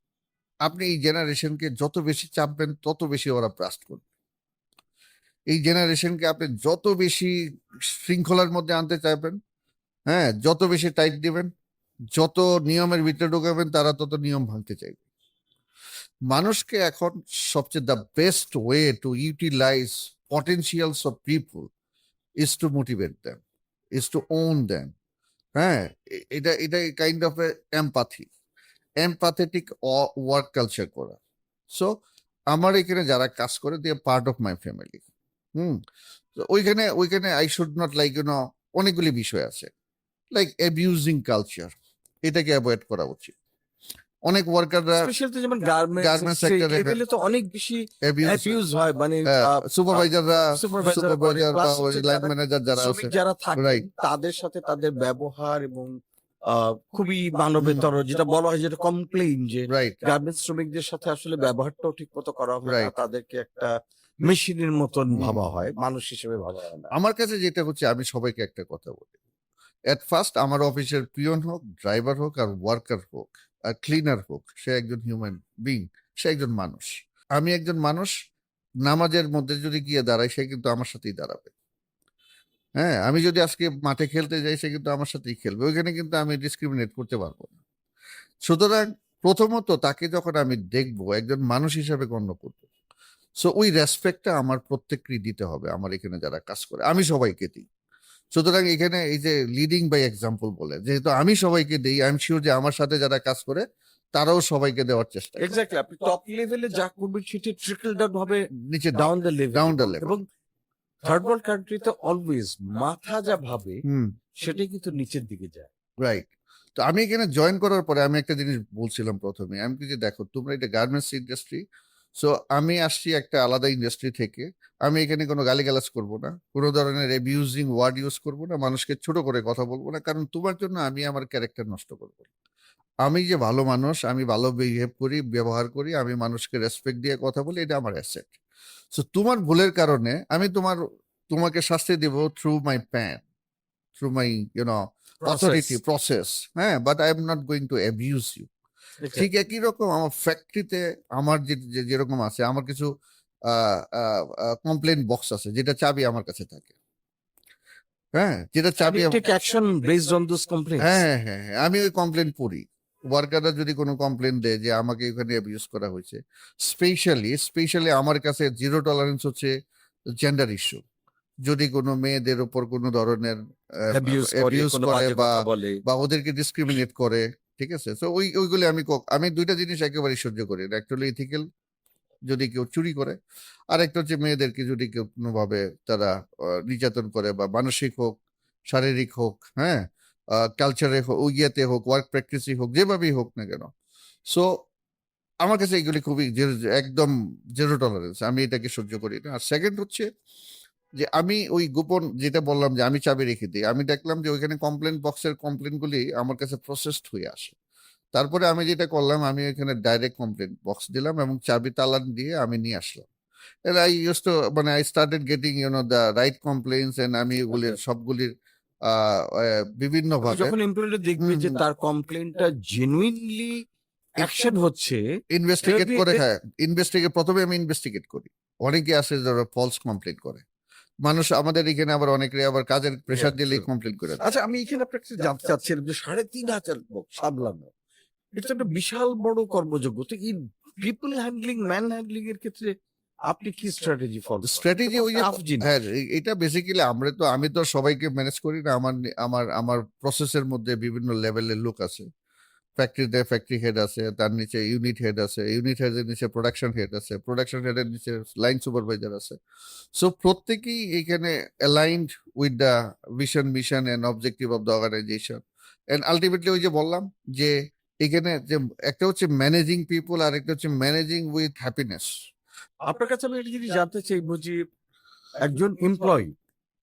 S1: আপনি এই জেনারেশনকে যত বেশি চাপবেন তত বেশি ওরা ব্রাস্ট করবে। এই জেনারেশনকে আপনি যত বেশি শৃঙ্খলার মধ্যে আনতে চাইবেন, হ্যাঁ, যত বেশি টাইট দিবেন, যত নিয়মের ভিতরে ঢুকাবেন, তারা তত নিয়ম ভাঙতে চাইবে। মানুষকে এখন সবচেয়ে the best way to utilise potentials of people is to motivate them. is to own them. হ্যাঁ, এটা kind of empathetic work culture করা। সো আমার এখানে যারা কাজ করে they part of my family. তো ওইখানে আই শুড নট লাইক অনেকগুলি বিষয় আছে, লাইক অ্যাবিউজিং কালচার, এটাকে অ্যাভয়েড করা উচিত। অনেক ওয়ার্কাররা
S2: স্পেশালি যেমন
S1: গার্মেন্টস
S2: গার্মেন্টস
S1: সেক্টরে
S2: সেক্টরে তো অনেক বেশি
S1: অ্যাবিউজ,
S2: অ্যাবিউজ হয়, মানে
S1: সুপারভাইজার বা
S2: প্লাস
S1: লাইন ম্যানেজার যারা আছে,
S2: শ্রমিক যারা থাকে
S1: রাইট,
S2: তাদের সাথে তাদের ব্যবহার এবং খুবই মানবেতর, যেটা বলা হয় যেটা কমপ্লেইন, যে
S1: রাইট,
S2: গার্মেন্টস শ্রমিকদের সাথে আসলে ব্যবহারটাও ঠিক মতো করা হয় না,
S1: রাইট।
S2: তাদেরকে একটা মেশিনের মতন ভাবা হয়, মানুষ হিসেবে ভাবা হয় না।
S1: আমার কাছে যেটা হচ্ছে, আমি সবাইকে একটা কথা বলি, এট ফার্স্ট আমার অফিসের পিয়ন হোক, ড্রাইভার হোক, আর ওয়ার্কার হোক, আর ক্লিনার হোক, সে একজন হিউম্যান বিং, সে একজন মানুষ। আমি একজন মানুষ, নামাজের মধ্যে যদি গিয়ে দাঁড়াই, সে কিন্তু আমার সাথেই দাঁড়াবে। হ্যাঁ, আমি যদি আজকে মাঠে খেলতে যাই, সে কিন্তু আমার সাথেই খেলবে, ওইখানে কিন্তু আমি ডিসক্রিমিনেট করতে পারবো না। সুতরাং প্রথমত তাকে যখন আমি দেখবো, একজন মানুষ হিসাবে গণ্য করবো। সো ওই রেসপেক্টটা আমার প্রত্যেককেই দিতে হবে, আমার এখানে যারা কাজ করে, আমি সবাইকে দিই। সুতরাং এখানে এই যে লিডিং বাই এক্সাম্পল বলে, যেহেতু আমি সবাইকে দিই, আই এম শিওর যে আমার সাথে যারা কাজ করে তারাও সবাইকে দেওয়ার চেষ্টা করে।
S2: এক্স্যাক্টলি, আপনি টপ লেভেলে যা করবেন সেটা ট্রিকল ডাউন হবে
S1: নিচে
S2: down the level.
S1: Down the level.
S2: এবং থার্ড ওয়ার্ল্ড কান্ট্রিতে অলওয়েজ মাথা যা ভাবে সেটাই কিন্তু নিচের দিকে যায়।
S1: রাইট। তো আমি এখানে জয়েন করার পরে আমি একটা জিনিস বলছিলাম প্রথমে, আমি কি যে দেখো তোমরা এটা গার্মেন্টস ইন্ডাস্ট্রি, সো আমি আসছি একটা আলাদা ইন্ডাস্ট্রি থেকে, আমি এখানে কোনো গালিগালাজ করব না, কোনো ধরনের অ্যাবিউজিং ওয়ার্ড ইউজ করব না, মানুষকে ছোট করে কথা বলবো না, কারণ তোমার জন্য আমি আমার ক্যারেক্টার নষ্ট করবো না। আমি যে ভালো মানুষ, আমি ভালো বিহেভ করি, ব্যবহার করি, আমি মানুষকে রেসপেক্ট দিয়ে কথা বলি, এটা আমার অ্যাসেট। সো তোমার ভুলের কারণে আমি তোমাকে শাস্তি দেব through my pen, through my authority process, হ্যাঁ, but I am not going to abuse you. ঠিক একই রকম আমার ফ্যাক্টরিতে আমার যেরকম আছে, আমার কিছু কমপ্লেন বক্স আছে, যেটা চাবি আমার কাছে থাকে। হ্যাঁ, যেটা চাবি
S2: action based on those complaints.
S1: হ্যাঁ, হ্যাঁ, হ্যাঁ, আমি ওই কমপ্লেন পড়ি। ওয়ার্কাররা যদি কোনো কমপ্লেন দেয় যে আমাকে এখানে অ্যাবিউজ করা হয়েছে, স্পেশালি আমার কাছে জিরো টলারেন্স হচ্ছে জেন্ডার ইস্যু। যদি কোনো মেয়েদের উপর কোনো ধরনের অ্যাবিউজ করে বা ওদেরকে ডিসক্রিমিনেট করে, ঠিক আছে, তো ওইগুলি আমি দুইটা জিনিস একেবারে সহ্য করি না। অ্যাকচুয়ালি ইথিক্যাল, যদি কেউ চুরি করে, আর একটা হচ্ছে মেয়েদেরকে যদি কেউ কোনোভাবে তারা নির্যাতন করে, বা মানসিক হোক, শারীরিক হোক, হ্যাঁ, কালচারে হোক, ইয়েতে হোক, ওয়ার্ক প্র্যাকটিসই হোক, যেভাবেই হোক না কেন। সো আমার কাছে এগুলি খুবই একদম জিরো টলারেন্স, আমি এটাকে সহ্য করি না। আর সেকেন্ড হচ্ছে যে আমি ওই গোপন যেটা বললাম যে আমি চাবি রেখে দিই, আমি দেখলাম যে ওইখানে কমপ্লেন বক্সের কমপ্লেনগুলি আমার কাছে প্রসেসড হয়ে আসে। তারপরে আমি যেটা করলাম, আমি এখানে ডাইরেক্ট কমপ্লেন বক্স দিলাম এবং চাবি তালা দিয়ে আমি নিয়ে আসলাম। And I used to, মানে I started getting the right complaints, and আমি এগুলির সবগুলির বিভিন্ন ভাবে
S2: যখন এমপ্লয়িরা দেখবে যে তার কমপ্লেইনটা জেনুইনলি অ্যাকশন হচ্ছে,
S1: ইনভেস্টিগেট করে, হ্যাঁ, প্রথমে আমি ইনভেস্টিগেট করি। অনেকে আছে যারা ফলস কমপ্লেন করে, মানুষ আমাদের এখানে আবার অনেকে আবার কাজের প্রেশার দিলে কমপ্লেন করে দেয়।
S2: আচ্ছা, আমি এখানে আপনার কাছে জানতে চাচ্ছিলাম যে 3,500 লোক সামলানো, এটা একটা বিশাল বড় কর্মযোগ্য। তো এই পিপল হ্যান্ডলিং, ম্যান হ্যান্ডলিং এর ক্ষেত্রে আপনি কি স্ট্র্যাটেজি ফলো করেন?
S1: স্ট্র্যাটেজি ওই যে, হ্যাঁ, এটা বেসিক্যালি আমি তো সবাইকে ম্যানেজ করি না, আমার প্রসেসের মধ্যে বিভিন্ন লেভেলের লোক আছে। ফ্যাক্টরিতে ফ্যাক্টরি হেড আছে, তার নিচে ইউনিট হেড আছে, ইউনিট হেডের নিচে প্রোডাকশন হেড আছে, প্রোডাকশন হেডের নিচে লাইন সুপারভাইজার আছে। সো প্রত্যেকেই এখানে aligned with the vision, mission and objective of the organisation. And ultimately ওই যে বললাম যে এখানে যে একটা হচ্ছে ম্যানেজিং পিপল, আর একটা হচ্ছে ম্যানেজিং উইথ হ্যাপিনেস।
S2: আপনার কাছে আমি একটা জিনিস জানতে চাইবো যে একজন এমপ্লয়ি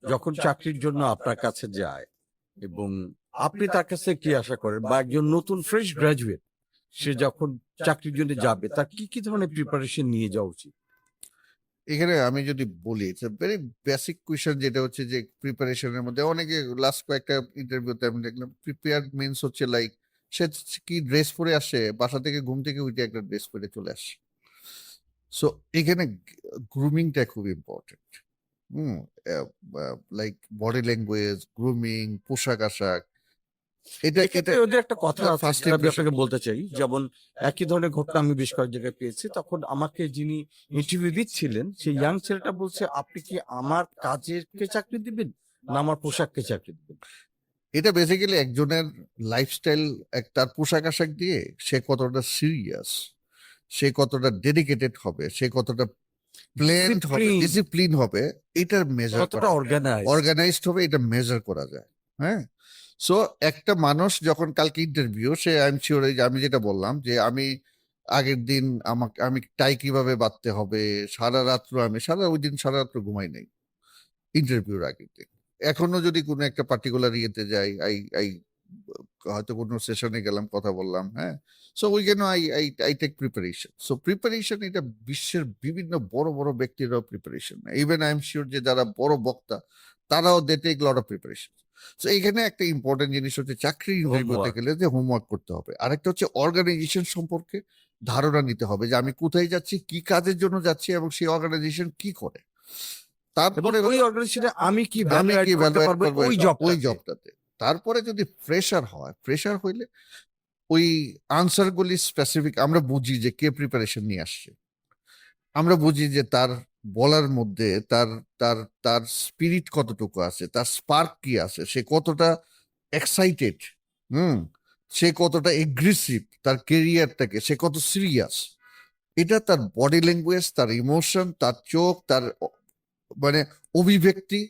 S2: যখন চাকরির জন্য আপনার কাছে যায় এবং আপনি তার কাছে কি আশা করেন, বা একজন নতুন ফ্রেশ গ্রাজুয়েট সে যখন চাকরির জন্য যাবে তার কি কি ধরনের প্রিপারেশন নিয়ে যাওয়া উচিত?
S1: এখানে আমি যদি বলি, ইটস ভেরি বেসিক কোয়েশ্চেন, যেটা হচ্ছে যে প্রিপারেশনের মধ্যে অনেকে লাস্ট কয়েকটা ইন্টারভিউতে আমি দেখলাম প্রিপেয়ার মিনস হচ্ছে লাইক সে কি ড্রেস পরে আসে, বাসা থেকে ঘুম থেকে উঠে একটা ড্রেস পরে চলে আসে। সো এখানে গ্রুমিংটা খুব ইম্পর্টেন্ট। হুম, লাইক বডি ল্যাঙ্গুয়েজ, গ্রুমিং, পোশাক আশাক, এটা
S2: ওদের একটা কথা
S1: ফার্স্ট
S2: আমি আপনাকে বলতে চাই, যেমন একই ধরনের ঘটনা আমি বেশ কয়েক জায়গায় পেয়েছি। তখন আমাকে যিনি ইন্টারভিউ দিচ্ছিলেন সেই ইয়াং ছেলেটা বলছে, আপনি কি আমার কাজেরকে চাকরি দিবেন না আমার পোশাককে চাকরি দিবেন?
S1: এটা বেসিক্যালি একজনের লাইফস্টাইল, তার পোশাক আশাক দিয়ে সে কতটা সিরিয়াস, সে কতটা ডেডিকেটেড হবে, সে কতটা প্ল্যান্ড হবে,
S2: Discipline,
S1: ডিসিপ্লিন হবে, এটার মেজার
S2: কতটা অর্গানাইজড।
S1: অর্গানাইজড হবে, এটা মেজার করা যায়। হ্যাঁ, সো একটা মানুষ যখন কালকে interview, say I am sure, আমি যেটা বললাম যে আমি আগের দিন আমি টাই কিভাবে বাঁধতে হবে, সারা ওই দিন সারা রাত্র ঘুমাই নাই ইন্টারভিউর আগের দিন। এখনো যদি কোনো একটা পার্টিকুলার ইয়েতে যাই, আই আই হয়তো কোনো সেশনে গেলাম, কথা বললাম, হ্যাঁ, so we can I I I take preparation. So preparation, এটা বিশ্বের বিভিন্ন বড় বড় ব্যক্তিরাও preparation, even I am sure যে যারা বড় বক্তা তারাও they take lot of preparation. So এখানে একটা ইম্পর্টেন্ট জিনিস হচ্ছে চাকরির ইন্টারভিউতে
S2: Homework.
S1: গেলে যে হোমওয়ার্ক করতে হবে, আরেকটা হচ্ছে অর্গানাইজেশন সম্পর্কে ধারণা নিতে হবে যে আমি কোথায় যাচ্ছি, কি কাজের জন্য যাচ্ছি, এবং সেই অর্গানাইজেশন কি করে।
S2: এবং
S1: তারপরে
S2: ওই অর্গানাইজেশনে আমি কি
S1: আমি
S2: ভ্যালু অ্যাড
S1: কি
S2: করতে
S1: ভ্যালু
S2: পারবো
S1: করবো
S2: ওই
S1: ওই
S2: জবটাতে।
S1: জবটাতে। তারপরে যদি ফ্রেশার হয়, ফ্রেশার হইলে ওই আনসার গুলি স্পেসিফিক আমরা বুঝি যে কে প্রিপারেশন নিয়ে আসছে, আমরা বুঝি যে তার বলার মধ্যে তার তার তার স্পিরিট কতটুকু আছে, তার স্পার্ক কি আছে, সে কতটা এক্সাইটেড, হুম, সে কতটা এগ্রেসিভ, তার কেরিয়ারটাকে সে কত সিরিয়াস, এটা তার বডি ল্যাঙ্গুয়েজ, তার ইমোশন, তার চোখ, তার মানে অভিব্যক্তি,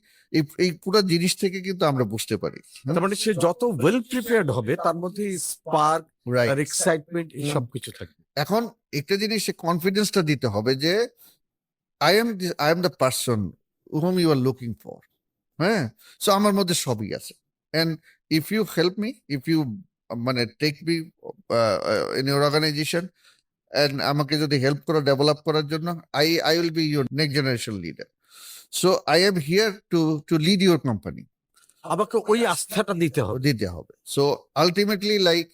S1: এই পুরো জিনিস থেকে কিন্তু আমরা বুঝতে পারি।
S2: তার মানে সে যত ওয়েল প্রিপেয়ার্ড হবে তার মধ্যে স্পার্ক আর
S1: রাইট।
S2: এক্সাইটমেন্ট এই সব কিছু থাকবে।
S1: এখন একটা জিনিস, সে কনফিডেন্সটা দিতে হবে যে I am the person whom you are looking for. হ্যাঁ, সো আমার মধ্যে সবই আছে, and if you help me, if you মানে take me in your organisation, and আমাকে যদি হেল্প করো ডেভেলপ করার জন্য, I will be your next generation leader. So I am here to lead your company.
S2: আমাকে ওই আস্থাটা দিতে হবে।
S1: দিতে হবে। সো আলটিমেটলি লাইক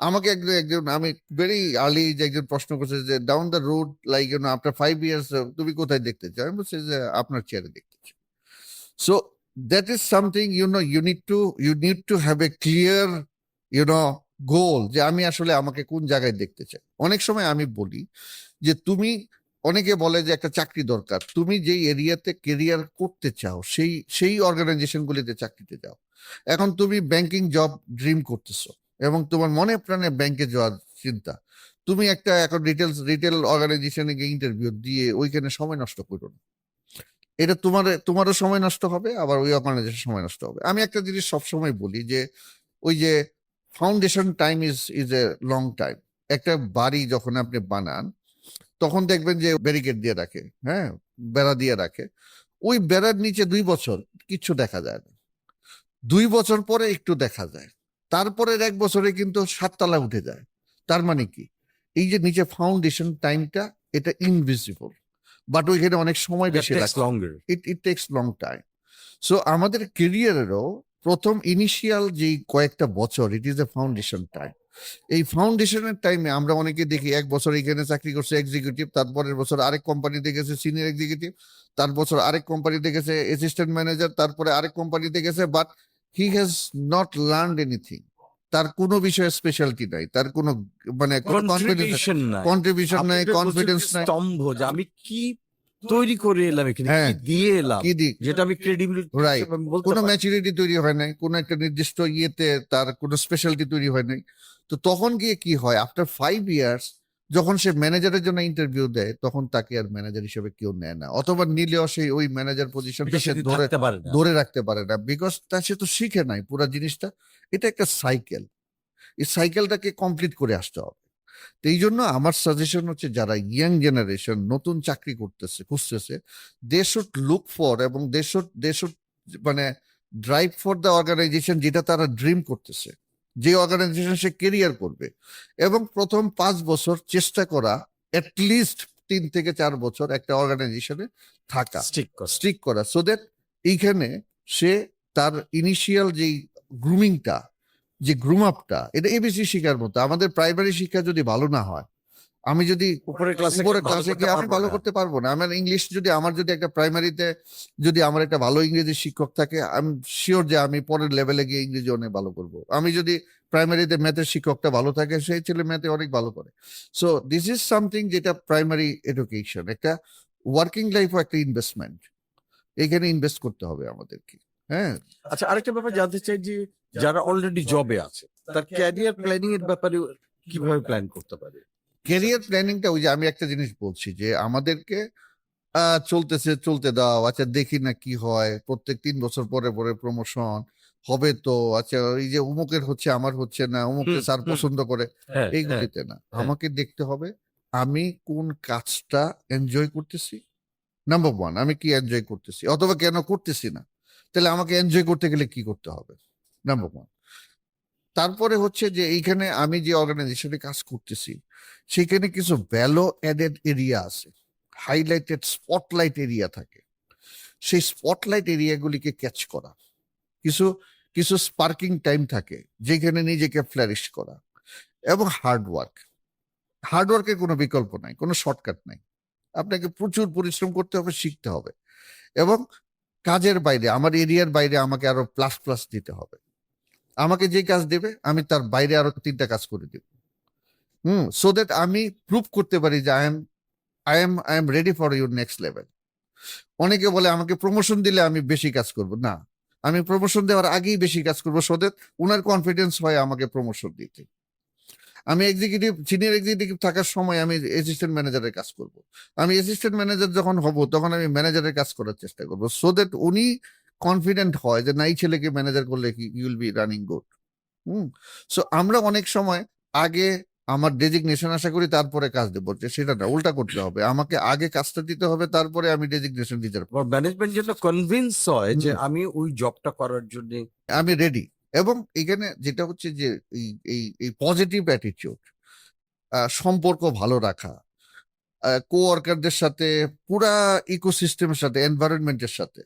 S1: আমাকে একজন আমি ভেরি আর্লি যে একজন প্রশ্ন করছে যে down the road, like after 5 years তুমি কোথায় দেখতে চাও, আমি বলছি যে আপনার চেয়ারে দেখতে চাই। So that is something you need to have a clear গোল, যে আমি আসলে আমাকে কোন জায়গায় দেখতে চাই। অনেক সময় আমি বলি যে তুমি, অনেকে বলে যে একটা চাকরি দরকার, তুমি যেই এরিয়াতে কেরিয়ার করতে চাও সেই অর্গানাইজেশন গুলিতে চাকরিতে যাও। এখন তুমি ব্যাংকিং জব ড্রিম করতেছো এবং তোমার মনে প্রাণে ব্যাংকে যাওয়ার চিন্তা, তুমি একটা এখন রিটেল অর্গানাইজেশনে গিয়ে ইন্টারভিউ দিয়ে ওইখানে সময় নষ্ট করো না। এটা তোমারও সময় নষ্ট হবে, আবার ওই অর্গানাইজেশন সময় নষ্ট হবে। আমি একটা জিনিস সবসময় বলি যে ওই যে foundation time is a long time. একটা বাড়ি যখন আপনি বানান তখন দেখবেন যে ব্যারিকেড দিয়ে রাখে, হ্যাঁ, বেড়া দিয়ে রাখে, ওই বেড়ার নিচে 2 বছর কিচ্ছু দেখা যায় না, 2 বছর পরে একটু দেখা যায়, তারপরের 1 বছরে কিন্তু 7 তলা উঠে যায়। তার মানে কি, এই যে নিচে ফাউন্ডেশন টাইমটা, এটা ইনভিজিবল, বাট ওইখানে অনেক সময়
S2: That
S1: বেশি
S2: takes
S1: লাগে,
S2: longer.
S1: It takes long time. So আমাদের কেরিয়ারেরও প্রথম ইনিশিয়াল যে কয়েকটা বছর, it is a foundation time. এই ফাউন্ডেশনের টাইমে আমরা অনেকে দেখি 1 বছর এখানে চাকরি করছে এক্সিকিউটিভ, তারপরের বছর আরেক কোম্পানিতে গেছে সিনিয়র এক্সিকিউটিভ, তার বছর আরেক কোম্পানিতে গেছে অ্যাসিস্ট্যান্ট ম্যানেজার, তারপরে আরেক কোম্পানিতে গেছে, but he has not learned anything. তার কোনো বিষয়ে স্পেশালিটি নাই, তার কোনো মানে
S2: Contribution নাই।
S1: কন্ট্রিবিউশন নাই,
S2: আপনাদের
S1: কনফিডেন্স
S2: প্রচুর
S1: নাই।
S2: স্তম্ভ যে আমি কি তৈরি করে এলাম এখানে,
S1: হ্যাঁ,
S2: কি দিয়ে এলাম,
S1: কি দিক,
S2: যেটা আমি ক্রেডিবিলিটি
S1: রাইট,
S2: বলতে
S1: কোনো
S2: পারি।
S1: ম্যাচুরিটি তৈরি হয় নাই, কোনো একটা নির্দিষ্ট ইয়েতে তার কোনো স্পেশালিটি তৈরি হয় নাই। তো তখন গিয়ে কি হয়, আফটার 5 years যখন সে ম্যানেজারের জন্য ইন্টারভিউ দেয়, তখন তাকে আর ম্যানেজার হিসেবে কেউ নেয় না, অথবা নিলেও সেই ওই ম্যানেজার পজিশনটা
S2: বেশি
S1: সে
S2: দিন
S1: ধরে
S2: থাকতে পারে না।
S1: ধরে রাখতে পারে না, বিকজ সে তো শিখে নাই পুরো জিনিসটা। এটা একটা সাইকেল, এই সাইকেলটাকে কমপ্লিট করে আসতে হবে। তো এই জন্য আমার সাজেশন হচ্ছে, যারা ইয়াং জেনারেশন নতুন চাকরি খুঁজতেছে, দে শুড লুক ফর, এবং দে শুড মানে ড্রাইভ ফর দ্য অর্গানাইজেশন যেটা তারা ড্রিম করতেছে, যে অর্গানাইজেশন সে কেরিয়ার করবে, এবং প্রথম 5 বছর চেষ্টা করা, অ্যাটলিস্ট 3 থেকে 4 বছর একটা অর্গানাইজেশনে থাকা, স্টিক করা, সো দ্যাট এইখানে সে তার ইনিশিয়াল যেই গ্রুমিংটা, যে গ্রুম আপটা, এটা এবিসি শিক্ষার মতো। আমাদের প্রাইমারি শিক্ষা যদি ভালো না হয়, আমি যদি
S2: উপরের ক্লাসে
S1: গিয়ে আমি ভালো করতে পারবো না। আমার ইংলিশ আমার যদি একটা প্রাইমারিতে যদি আমার একটা ভালো ইংরেজি শিক্ষক থাকে, আমি শিওর যে আমি পরের লেভেলে গিয়ে ইংরেজি অনেক ভালো করব। আমি যদি প্রাইমারিতে ম্যাথের শিক্ষকটা ভালো থাকে, সেই ছেলে ম্যাথে অনেক ভালো করে। সো দিস ইজ সামথিং, যেটা প্রাইমারি এডুকেশন, একটা ওয়ার্কিং লাইফও একটা ইনভেস্টমেন্ট, এখানে ইনভেস্ট করতে হবে আমাদেরকে। হ্যাঁ,
S2: আচ্ছা, আরেকটা ব্যাপার জানতে চাই যে যারা অলরেডি জবে আছে তার ক্যারিয়ার প্ল্যানিং এর ব্যাপারে কিভাবে প্ল্যান করতে পারে?
S1: ক্যারিয়ার প্ল্যানিংটা ওই যে আমি একটা জিনিস বলছি যে আমাদেরকে চলতেছে চলতে দাও, আচ্ছা দেখি না কি হয়, প্রত্যেক 3 বছর পরে পরে প্রমোশন হবে তো, আচ্ছা এই যে অমুকের হচ্ছে আমার হচ্ছে না, অমুককে স্যার পছন্দ করে,
S2: হ্যাঁ, হ্যাঁ,
S1: এইগুলিতে না।
S2: হ্যাঁ।
S1: আমাকে দেখতে হবে আমি কোন কাজটা এনজয় করতেছি, নাম্বার 1 আমি কি এনজয় করতেছি অথবা কেন করতেছি না, তাহলে আমাকে এনজয় করতে গেলে কি করতে হবে, নাম্বার 1। তারপরে হচ্ছে যে এইখানে আমি যে অর্গানাইজেশনে কাজ করতেছি সেখানে কিছু ভ্যালু অ্যাডেড এরিয়া আছে, হাইলাইটেড স্পটলাইট এরিয়া থাকে, সেই স্পটলাইট এরিয়াগুলিকে ক্যাচ করা, কিছু কিছু স্পার্কিং টাইম থাকে যেখানে নিজেকে ফ্লারিশ করা, এবং হার্ডওয়ার্কের কোনো বিকল্প নাই, কোনো শর্টকাট নাই, আপনাকে প্রচুর পরিশ্রম করতে হবে, শিখতে হবে, এবং কাজের বাইরে আমার এরিয়ার বাইরে আমাকে আরো প্লাস প্লাস দিতে হবে, আমাকে যে কাজ দেবে আমি তার বাইরে আরো 3টা কাজ করে দেব, সো দ্যাট আমি প্রুভ করতে পারি যে I am ready for your next level. অনেকে বলে আমাকে প্রমোশন দিলে আমি বেশি কাজ করব, না, আমি প্রমোশন দেওয়ার আগেই বেশি কাজ করবো, সো দ্যাট ওনার কনফিডেন্স হয় আমাকে প্রমোশন দিতে। আমি সিনিয়র এক্সিকিউটিভ থাকার সময় আমি অ্যাসিস্ট্যান্ট ম্যানেজারের কাজ করব, আমি অ্যাসিস্ট্যান্ট ম্যানেজার যখন হব তখন আমি ম্যানেজারের কাজ করার চেষ্টা করব, সো দ্যাট উনি কনফিডেন্ট হয় যে না, এই ছেলেকে ম্যানেজার করলে you will be running good. So আমরা অনেক সময় আগে আমার ডেজিগনেশন আশা করি তারপরে কাজ দেবো, যে সেটা না, উল্টা করতে হবে, আমাকে আগে কাজটা দিতে হবে তারপরে আমি ডেজিগনেশন দিতে পারবো।
S2: ম্যানেজমেন্ট যেন কনভিন্স হয় যে আমি ওই জবটা করার জন্য
S1: আমি রেডি। এবং এখানে যেটা হচ্ছে যে এই এই এই পজিটিভ অ্যাটিটিউড, সম্পর্ক ভালো রাখা, কোওয়ার্কারদের সাথে, পুরা ইকোসিস্টেমের সাথে, এনভায়রনমেন্টের সাথে।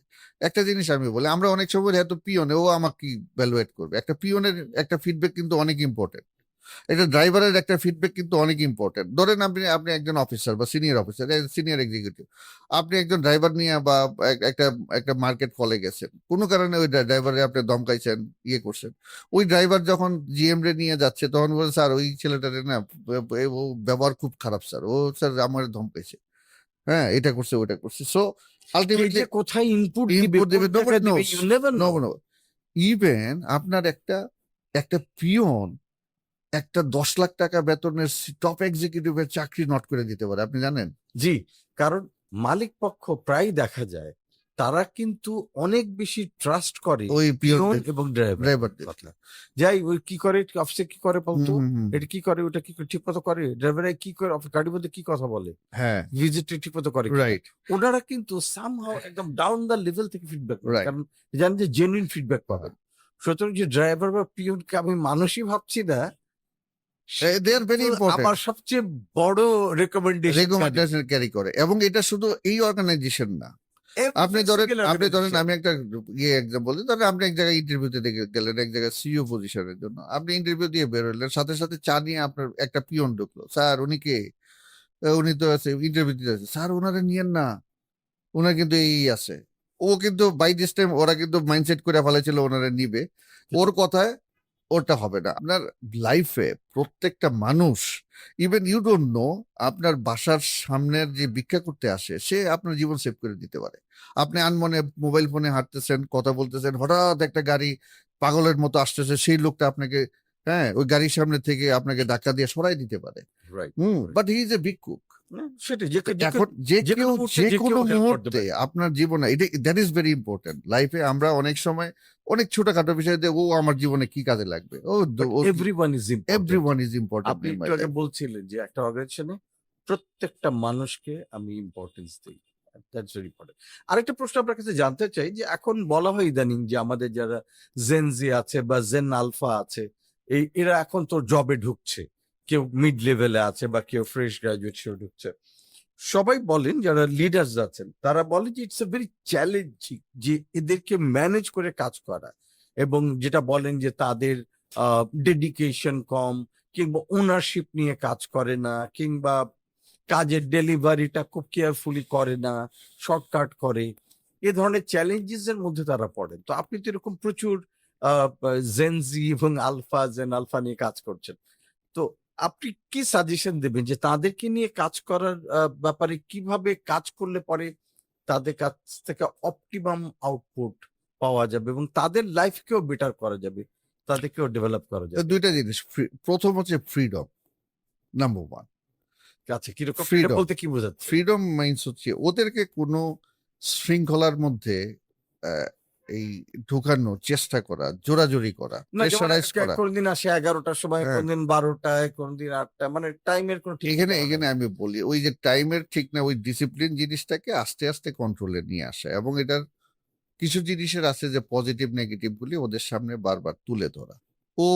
S1: একটা জিনিস আমি বলি, আমরা অনেক সময় এত পিয়নে ও আমাকে কি ভ্যালুয়েট করবে, একটা পিয়নের একটা ফিডব্যাক কিন্তু অনেক ইম্পর্টেন্ট, একটা ড্রাইভারের একটা ফিডব্যাক কিন্তু অনেক ইম্পর্টেন্ট। ধরেন আপনি আপনি একজন অফিসার বা সিনিয়র অফিসার, সিনিয়র এক্সিকিউটিভ, আপনি একজন ড্রাইভার নিয়ে বা একটা একটা মার্কেট ফলে গেছেন, কোনো কারণে ওই ড্রাইভারে আপনি দমকাইছেন, ইয়ে করছেন, ওই ড্রাইভার যখন জিএম রে নিয়ে যাচ্ছে তখন বলে স্যার ওই ছেলেটারে না ও ব্যবহার খুব খারাপ স্যার, ও স্যার আমার ধমকাইছে, হ্যাঁ এটা করছে ওইটা করছে, সো আলটিমেটলি
S2: কোথায় ইনপুট দিবে,
S1: ইনপুট দেবে,
S2: কোন জায়গায় দিবে, you never know.
S1: ইভেন আপনার একটা একটা পিয়ন একটা 10 লাখ টাকা বেতনের টপ এক্সিকিউটিভের চাকরি নট করে দিতে পারে, আপনি জানেন?
S2: জি, কারণ মালিক পক্ষ প্রায় দেখা যায় তারা কিন্তু অনেক বেশি ট্রাস্ট করে
S1: ওই
S2: পিয়ন
S1: পিয়ন
S2: এবং ড্রাইভার
S1: ড্রাইভারদের।
S2: কথা। যাই ওই কি করে অফিসে কি করে বলতো, এটা কি করে ওটা কি করে, ঠিক মতো করে ড্রাইভার কি করে, গাড়ির মধ্যে কি কথা বলে,
S1: হ্যাঁ,
S2: ভিজিট ঠিক মতো করে কিনা।
S1: রাইট,
S2: ওনারা কিন্তু সামহাও একদম ডাউন দ্য লেভেল থেকে ফিডব্যাক করে,
S1: রাইট,
S2: কারণ জানেন যে জেনুইন ফিডব্যাক পাবেন। সুতরাং যে ড্রাইভার বা পিয়নকে আমি মানুষই ভাবছি না, সে
S1: দে আর ভেরি
S2: কিন্তু
S1: ইম্পর্টেন্ট,
S2: আমার সবচেয়ে বড়
S1: রেকমেন্ডেশন ক্যারি করে, এবং এটা শুধু এই অর্গানাইজেশন না। আপনি ধরেন আমি একটা ইয়ে এক্সাম্পল দিই, ধরেন আপনি এক জায়গায় ইন্টারভিউতে গেলেন, এক জায়গায় সিইও পজিশনের জন্য, আপনি ইন্টারভিউ দিয়ে বেরোলেন, সাথে সাথে চা নিয়ে আপনার একটা পিয়ন ঢুকলো, স্যার উনি কে, উনি তো আছে ইন্টারভিউ দিতে আছে, স্যার ওনারা নিয়েন না, ওনার কিন্তু এই আছে, ও কিন্তু বাই দিস টাইম ওরা কিন্তু মাইন্ডসেট করে ফেলেছিল ওনারা নিবে, ওর কথায় ওটা হবে না। আপনার লাইফে প্রত্যেকটা মানুষ, ইভেন ইউ ডোন্ট নো, আপনার বাসার সামনের যে ভিক্ষা করতে আসে সে আপনার জীবন সেভ করে দিতে পারে। আপনি আনমনে মোবাইল ফোনে হাঁটতেছেন, কথা বলতেছেন, হঠাৎ একটা গাড়ি পাগলের মতো আসতেছে, সেই লোকটা আপনাকে, হ্যাঁ, ওই গাড়ির সামনে থেকে আপনাকে ধাক্কা দিয়ে সরাই দিতে পারে। But he is a big cook.
S2: সেটাই,
S1: এখন যে কোনো মুহূর্তে আপনার জীবনে এটা, দ্যাট ইজ ভেরি ইম্পর্টেন্ট। লাইফে আমরা অনেক সময় অনেক ছোটখাটো বিষয় দিয়ে ও আমার জীবনে কি কাজে লাগবে,
S2: everyone is important.
S1: Everyone is important.
S2: আপনি একটু আগে বলছিলেন যে একটা অর্গানাইজেশনে প্রত্যেকটা মানুষকে আমি ইম্পর্টেন্স দিই, দ্যাটস ভেরি ইম্পর্টেন্ট। আরেকটা প্রশ্ন আপনার কাছে জানতে চাই যে এখন বলা হয় ইদানিং যে আমাদের যারা জেনজি আছে বা জেন আলফা আছে, এরা এখন তো জবে ঢুকছে, কেউ মিড লেভেলে আছে বা কেউ ফ্রেশ গ্রাজুয়েট সেও ঢুকছে। সবাই বলেন যারা লিডার্স আছেন তারা বলে যে ইটস এ ভেরি চ্যালেঞ্জিং যে এদেরকে ম্যানেজ করে কাজ করা, এবং যেটা বলেন যে তাদের ডেডিকেশন কম, কিংবা ওনারশিপ নিয়ে কাজ করে না, কিংবা কাজের ডেলিভারিটা খুব কেয়ারফুলি করে না, শর্টকাট করে, এ ধরনের চ্যালেঞ্জেস এর মধ্যে তারা পড়েন। তো আপনি তো এরকম প্রচুর জেনজি এবং জেন আলফা নিয়ে কাজ করছেন, তো আপনি কি সাজেশন দেবেন যে তাদেরকে নিয়ে কাজ করার ব্যাপারে কিভাবে কাজ করলে পরে তাদের কাছ থেকে অপটিমাম আউটপুট পাওয়া যাবে এবং তাদের লাইফকেও বেটার করা যাবে, তাদেরকেও ডেভেলপ করা
S1: তো
S2: যাবে।
S1: দুইটা জিনিস, প্রথম হচ্ছে ফ্রিডম, নাম্বার ওয়ান।
S2: আচ্ছা, কিরকম এটা
S1: ফ্রিডম,
S2: বলতে কি বোঝাচ্ছে?
S1: ফ্রিডম মিন্স হচ্ছে ওদেরকে কোনো শৃঙ্খলার মধ্যে আহ, এই ঢুকানোর চেষ্টা করা, জোরাজুরি করা,
S2: না, যেমন
S1: প্রেশারাইজ করা।
S2: কোনদিন আসে 11টার সময়,
S1: হ্যাঁ,
S2: কোনদিন 12টায়, কোনদিন 8টা, মানে টাইমের কোনো ঠিক
S1: এখানে
S2: ঠিকানা নেই।
S1: এখানে আমি বলি ওই যে টাইমের ঠিক না, ওই ডিসিপ্লিন জিনিসটাকে আস্তে আস্তে কন্ট্রোলে নিয়ে আসা, এবং এটার কিছু জিনিসের আছে যে পজিটিভ নেগেটিভ গুলি ওদের সামনে বারবার তুলে ধরা। ও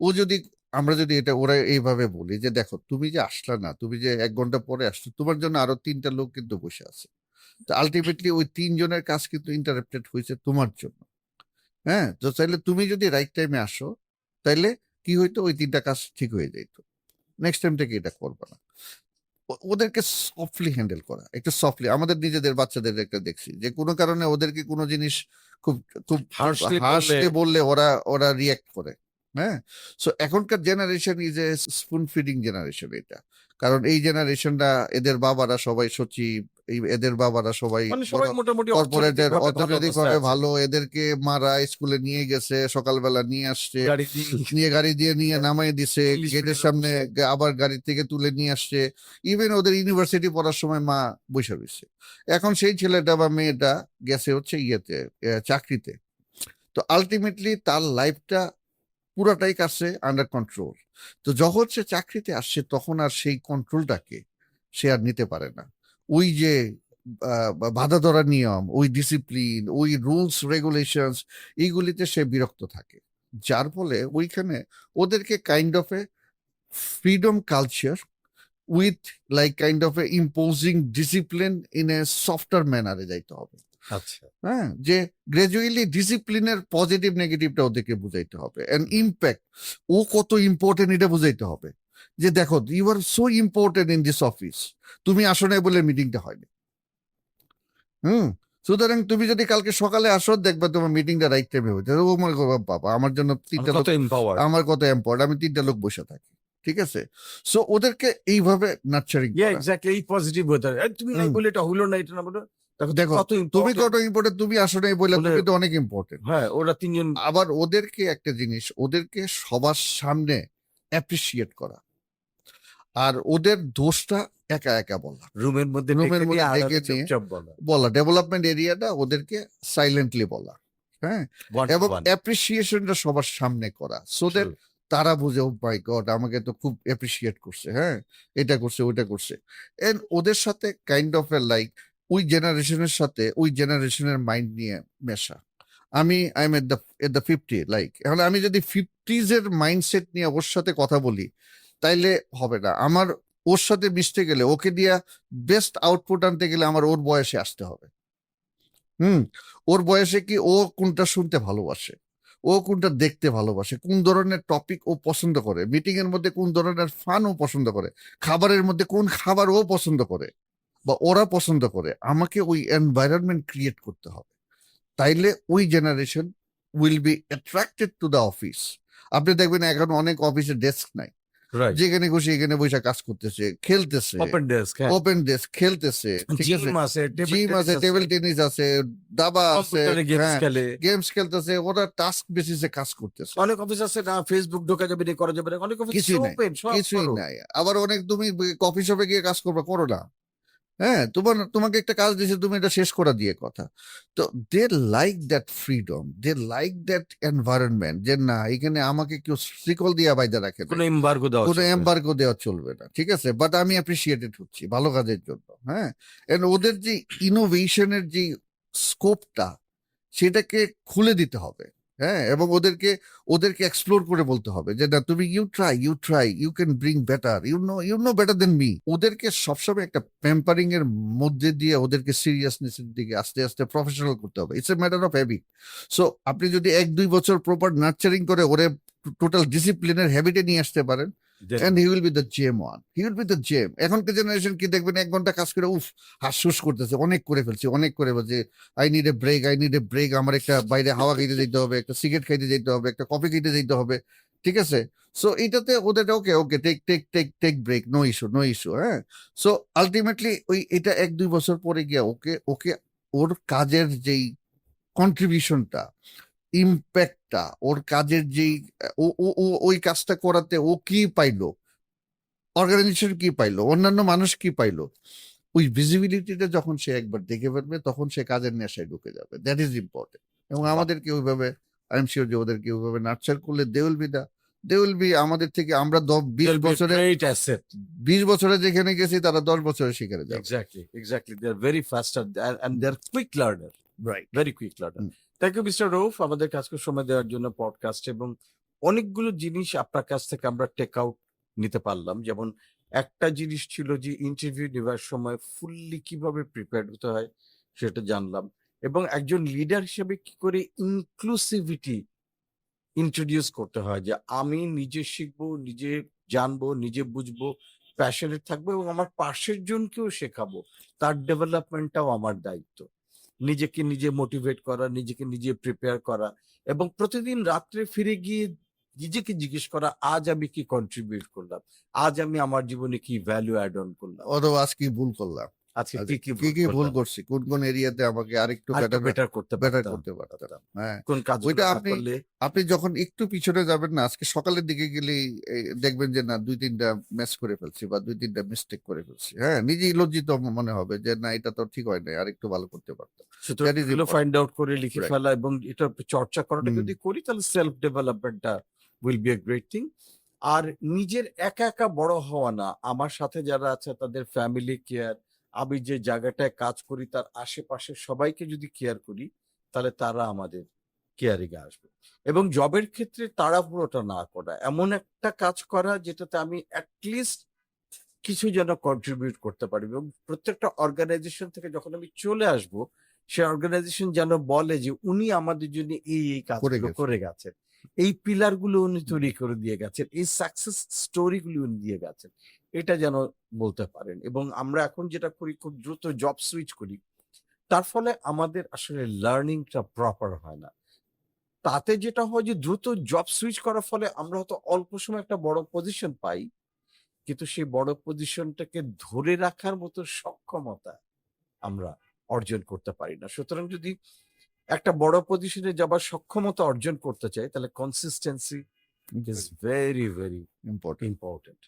S1: ও যদি, আমরা যদি এটা ওরা এইভাবে বলি যে দেখো তুমি যে আসলা না, তুমি যে 1 ঘন্টা পরে আসছো, তোমার জন্য আরো 3টা লোক কিন্তু বসে আছে। তো আলটিমেটলি ওই 3 জনের কাজ কিন্তু ইন্টারাপ্টেড হয়েছে তোমার জন্য। হ্যাঁ, তো চাইলে তুমি যদি রাইট টাইমে আসো, তাইলে কি হইতো, ওই 3টা কাজ ঠিক হয়ে যেত। নেক্সট টাইম থেকে এটা করবে না। ওদেরকে সফটলি হ্যান্ডেল করা, একটু সফটলি। আমাদের নিজেদের বাচ্চাদের একটা দেখছি যে কোনো কারণে ওদেরকে কোনো জিনিস খুব খুব খুব
S2: হার্শলি বললে
S1: হাসতে বললে ওরা ওরা রিয়াক্ট করে। হ্যাঁ, সো এখনকার generation is a spoon feeding generation এটা। কারণ এই জেনারেশনটা, এদের বাবারা সবাই সচিব, এদের বাবারা সবাই
S2: মানে সবাই মোটামুটি
S1: কর্পোরেটের
S2: অর্থনৈতিক ভাবে ভালো
S1: অর্থনৈতিক
S2: অবস্থায়
S1: ভাবে
S2: আছে,
S1: ভালো, এদেরকে মারা স্কুলে নিয়ে গেছে, সকালবেলা নিয়ে আসছে,
S2: গাড়ি দিয়ে
S1: নিয়ে গাড়ি দিয়ে নিয়ে নামাই দিছে,
S2: ইংলিশ
S1: গেটের সামনে আবার গাড়ি থেকে তুলে নিয়ে আসছে। ইভেন ওদের ইউনিভার্সিটি পড়ার সময় মা বসে রয়েছে। এখন সেই ছেলেটা বা মেয়েটা গেছে হচ্ছে ইয়েতে, চাকরিতে। তো আলটিমেটলি তার লাইফটা পুরাটাই কাছে আন্ডার কন্ট্রোল। তো যখন সে চাকরিতে আসছে তখন আর সেই কন্ট্রোলটাকে সে আর নিতে পারে না। ওই যে বাধা ধরা নিয়ম, ওই ডিসিপ্লিন, ওই রুলস রেগুলেশনস, এইগুলিতে সে বিরক্ত থাকে। যার ফলে ওইখানে ওদেরকে kind of a freedom culture with like kind of a imposing discipline in a softer ম্যানারে যাইতে হবে।
S2: আচ্ছা,
S1: হ্যাঁ, যে গ্রাজুয়ালি ডিসিপ্লিনের পজিটিভ নেগেটিভটা ওদেরকে বুঝাইতে হবে, এন্ড ইম্প্যাক্ট, ও কত ইম্পর্টেন্ট এটা বুঝাইতে হবে। যে দেখো, you are so important in this office, তুমি আসো নাই বলে মিটিংটা হয়নি। হুম, সুতরাং তুমি যদি কালকে সকালে আসো, দেখবা তোমার মিটিংটা রাইট টাইমে হইতে, ও মনে করবো বাবা আমার জন্য 3টা লোক,
S2: কত এম্পাওয়ার্ড।
S1: আমার কত ইম্পর্টেন্ট, আমি 3টা লোক বসে থাকি। ঠিক আছে, সো ওদেরকে এইভাবে নার্চারিং
S2: ইয়া,
S1: করা।
S2: এক্স্যাক্টলি, এই পজিটিভ ওয়েদার, তুমি নাই
S1: হুম,
S2: বলে এটা হইলো না, এটা না বলে দেখো
S1: দেখো
S2: কত
S1: তুমি
S2: ইম্পর্টেন্ট
S1: কত ইম্পর্টেন্ট, তুমি আসো নাই বলে
S2: বলে।
S1: তুমি তো অনেক ইম্পর্টেন্ট।
S2: হ্যাঁ, ওরা 3জন।
S1: আবার ওদেরকে একটা জিনিস, ওদেরকে সবার সামনে অ্যাপ্রিসিয়েট করা, আর ওদের দোষটা একা একা বলা,
S2: রুমের মধ্যে
S1: রুমের
S2: ডেকে নিয়ে
S1: মধ্যে ডেকে
S2: আড়ালে
S1: নিয়ে
S2: চুপচাপ বলা,
S1: বলা, ডেভেলপমেন্ট এরিয়াটা ওদেরকে সাইলেন্টলি বলা। হ্যাঁ,
S2: ওয়ান টু
S1: এবং
S2: ওয়ান।
S1: অ্যাপ্রিসিয়েশনটা সবার সামনে করা, সো দ্যাট তারা বুঝে, ও মাই গড আমাকে তো খুব অ্যাপ্রিসিয়েট করছে, হ্যাঁ এটা করছে ওইটা করছে। এন্ড ওদের সাথে কাইন্ড অফ এ লাইক ওই জেনারেশনের সাথে ওই জেনারেশনের মাইন্ড নিয়ে মেশা। I am at the 50, like এখন আমি যদি 50s এর মাইন্ডসেট নিয়ে ওর সাথে কথা বলি, তাইলে হবে না। আমার ওর সাথে মিশতে গেলে, ওকে দিয়া বেস্ট আউটপুট আনতে গেলে আমার ওর বয়সে আসতে হবে। হুম, ওর বয়সে কি ও কোনটা শুনতে ভালোবাসে, ও কোনটা দেখতে ভালোবাসে, কোন ধরনের টপিক ও পছন্দ করে, মিটিং এর মধ্যে কোন ধরনের ফান ও পছন্দ করে, খাবারের মধ্যে কোন খাবার ও পছন্দ করে বা ওরা পছন্দ করে, আমাকে ওই এনভায়রনমেন্ট ক্রিয়েট করতে হবে। তাইলে ওই generation will be attracted to the office. আপনি দেখবেন এখন অনেক অফিসে ডেস্ক নাই,
S2: রাইট,
S1: যেখানে খুশি এখানে বসে কাজ করতেছে, খেলতেছে,
S2: ওপেন ডেস্ক, হ্যাঁ,
S1: ওপেন ডেস্ক খেলতেছে। ঠিক আছে,
S2: জিম আছে, টেবিল
S1: জিম আছে,
S2: টেনিস আছে,
S1: টেবিল টেনিস আছে, দাবা আছে,
S2: কম্পিউটারে গেমস
S1: হ্যাঁ
S2: খেলে।
S1: গেমস খেলতেছে, ওরা টাস্ক বেসিসে কাজ করতেছে।
S2: অনেক অফিস আছে না, ফেসবুক ঢোকা যাবে না, করা যাবে না, অনেক অফিস
S1: কিছুই নাই,
S2: ওপেন, সব
S1: কিছুই
S2: করো।
S1: নাই। আবার অনেক, তুমি কফি শপে গিয়ে কাজ করবে, করো না। হ্যাঁ, তোমাকে একটা কাজ দিয়েছে, তুমি এটা শেষ করা দিয়ে কথা। তো they like that freedom, they like that environment, যে না এখানে আমাকে কেউ শিকল দিয়ে বাইদা রাখে
S2: কোনো
S1: নাই,
S2: এম্বার্গো দেওয়া
S1: কোনো
S2: চলবে না।
S1: এম্বার্গো দেওয়া চলবে না। ঠিক আছে, বাট আমি অ্যাপ্রিসিয়েটেড হচ্ছি ভালো কাজের জন্য। হ্যাঁ, এন্ড ওদের যে ইনোভেশনের যে স্কোপটা, সেটাকে খুলে দিতে হবে। হ্যাঁ, এবং ওদেরকে ওদেরকে এক্সপ্লোর করে বলতে হবে যে না তুমি you try you can bring better, you know better than me. ওদেরকে সবসময় একটা প্যাম্পারিং এর মধ্যে দিয়ে ওদেরকে সিরিয়াসনেসের দিকে আস্তে আস্তে প্রফেশনাল করতে হবে। It's a matter of habit. So আপনি যদি 1-2 বছর প্রপার নার্চারিং করে ওরে টোটাল ডিসিপ্লিনের হ্যাবিটে নিয়ে আসতে পারেন,
S2: Then
S1: and he will be the gem one, he will be the gem। এখনকার জেনারেশন কি দেখবেন, 1 ঘন্টা কাজ করে উফ হাসুস করতেছে, অনেক করে ফেলছি, অনেক করে ফেলছি, আই নিড এ ব্রেক, আমার একটা বাইরে হাওয়া খাইতে যেতে হবে, একটা সিগারেট খাইতে যেতে হবে, একটা কফি খেতে যেতে হবে। ঠিক আছে, সো এটাতে ওদের okay okay take take take take break, no issue no issue. হ্যাঁ, সো আলটিমেটলি ওই এটা 1-2 বছর পরে গিয়া ওকে ওকে ওর কাজের যেই কন্ট্রিবিউশনটা, ইম্প্যাক্টটা, ওর কাজের যেই ও ও ও ওই কাজটা করাতে ও কি পাইলো, অর্গানাইজেশন কি পাইলো, অন্যান্য মানুষ কি পাইলো, ওই ভিজিবিলিটিটা যখন সে একবার দেখে ফেলবে তখন সে কাজের নেশায় ঢুকে যাবে। That is important. এবং
S2: বাহ!
S1: আমাদেরকে ওইভাবে, আই এম শিওর যে ওদেরকে ওইভাবে নার্চার করলে দে উইল বি আমাদের থেকে, আমরা 20
S2: They'll be a
S1: বছরে
S2: great asset.
S1: 20 বছরে যেখানে গেছি তারা 10 বছরে শিখে যাবে।
S2: Exactly, exactly. They're very fast and they're quick learner.
S1: Right.
S2: Very quick learner. Thank you mister Rauf আমাদের কাজকে সময় দেওয়ার জন্য পডকাস্ট, এবং অনেকগুলো জিনিস আপনার কাছ থেকে আমরা টেক আউট নিতে পারলাম। যেমন একটা জিনিস ছিল যে ইন্টারভিউ নেওয়ার সময় ফুললি কিভাবে প্রিপেয়ার হতে হয় সেটা জানলাম, এবং একজন লিডার হিসেবে কি করে ইনক্লুসিভিটি ইন্ট্রোডিউস করতে হয়, যে আমি নিজে শিখবো, নিজে জানবো, নিজে বুঝবো, প্যাশনেট থাকবো এবং আমার পাশের জনকেও শেখাবো, তার ডেভেলপমেন্টটাও আমার দায়িত্ব। নিজেকে নিজে মোটিভেট করা, নিজেকে নিজে প্রিপেয়ার করা, এবং প্রতিদিন রাত্রে ফিরে গিয়ে নিজেকে জিজ্ঞেস করা, আজ আমি কি কন্ট্রিবিউট করলাম, আজ আমি আমার জীবনে কি ভ্যালু অ্যাড অন করলাম,
S1: অথবা আজ কি ভুল করলাম,
S2: আজকে
S1: আজ
S2: কি কি
S1: কি কি ভুল
S2: করলাম,
S1: করছি, কোন কোন এরিয়াতে আমাকে আরেকটু
S2: আরেকটু বেটার করতে পারতাম,
S1: করতে পারতাম। হ্যাঁ,
S2: কোন কাজগুলো
S1: ওইটা
S2: না
S1: আপনি
S2: করলে।
S1: আপনি যখন একটু পিছনে যাবেন না, আজকে সকালের দিকে গেলেই দেখবেন যে না 2-3টা ম্যাচ করে ফেলছি বা 2-3টা মিস্টেক করে ফেলছি। হ্যাঁ, নিজেই লজ্জিত মনে হবে যে না এটা তো ঠিক হয় নাই, আর একটু ভালো করতে পারতাম।
S2: সুতরাং
S1: দ্যাট ইজ
S2: এগুলো ফাইন্ড
S1: ইম্পর্টেন্ট।
S2: আউট করে লিখে
S1: রাইট।
S2: ফেলা এবং এটা চর্চা করাটা যদি করি তাহলে সেলফ ডেভেলপমেন্টটা will be a great thing. আর নিজের একা একা বড় হওয়া না, আমার সাথে যারা আছে তাদের ফ্যামিলি কেয়ার, আমি যে জায়গাটায় কাজ করি তার আশেপাশে সবাইকে যদি কেয়ার করি তাহলে তারা আমাদের কেয়ারিং এ আসবে। এবং জবের ক্ষেত্রে তাড়াহুড়োটা না করা, এমন একটা কাজ করা যেটাতে আমি অ্যাটলিস্ট কিছু যেন কন্ট্রিবিউট করতে পারি, এবং প্রত্যেকটা অর্গানাইজেশন থেকে যখন আমি চলে আসব সে অর্গানাইজেশন যেন বলে যে উনি আমাদের জন্য এই এই
S1: করে
S2: কাজগুলো
S1: গেছে।
S2: করে গেছেন, এই পিলার গুলো উনি তৈরি করে দিয়ে গেছেন, এই সাকসেস স্টোরি গুলো উনি দিয়ে গেছেন, এটা যেন বলতে পারেন। এবং আমরা এখন যেটা করি, খুব দ্রুত জব সুইচ করি, তার ফলে আমাদের আসলে লার্নিংটা প্রপার হয় না। তাতে যেটা হয় যে দ্রুত জব সুইচ করার ফলে আমরা হয়তো অল্প সময় একটা বড় পজিশন পাই, কিন্তু সেই বড় পজিশনটাকে ধরে রাখার মতো সক্ষমতা আমরা অর্জন করতে পারি না। সুতরাং যদি একটা বড় পজিশনে যাবার সক্ষমতা অর্জন করতে চাই তাহলে consistency is very very
S1: important.
S2: Important.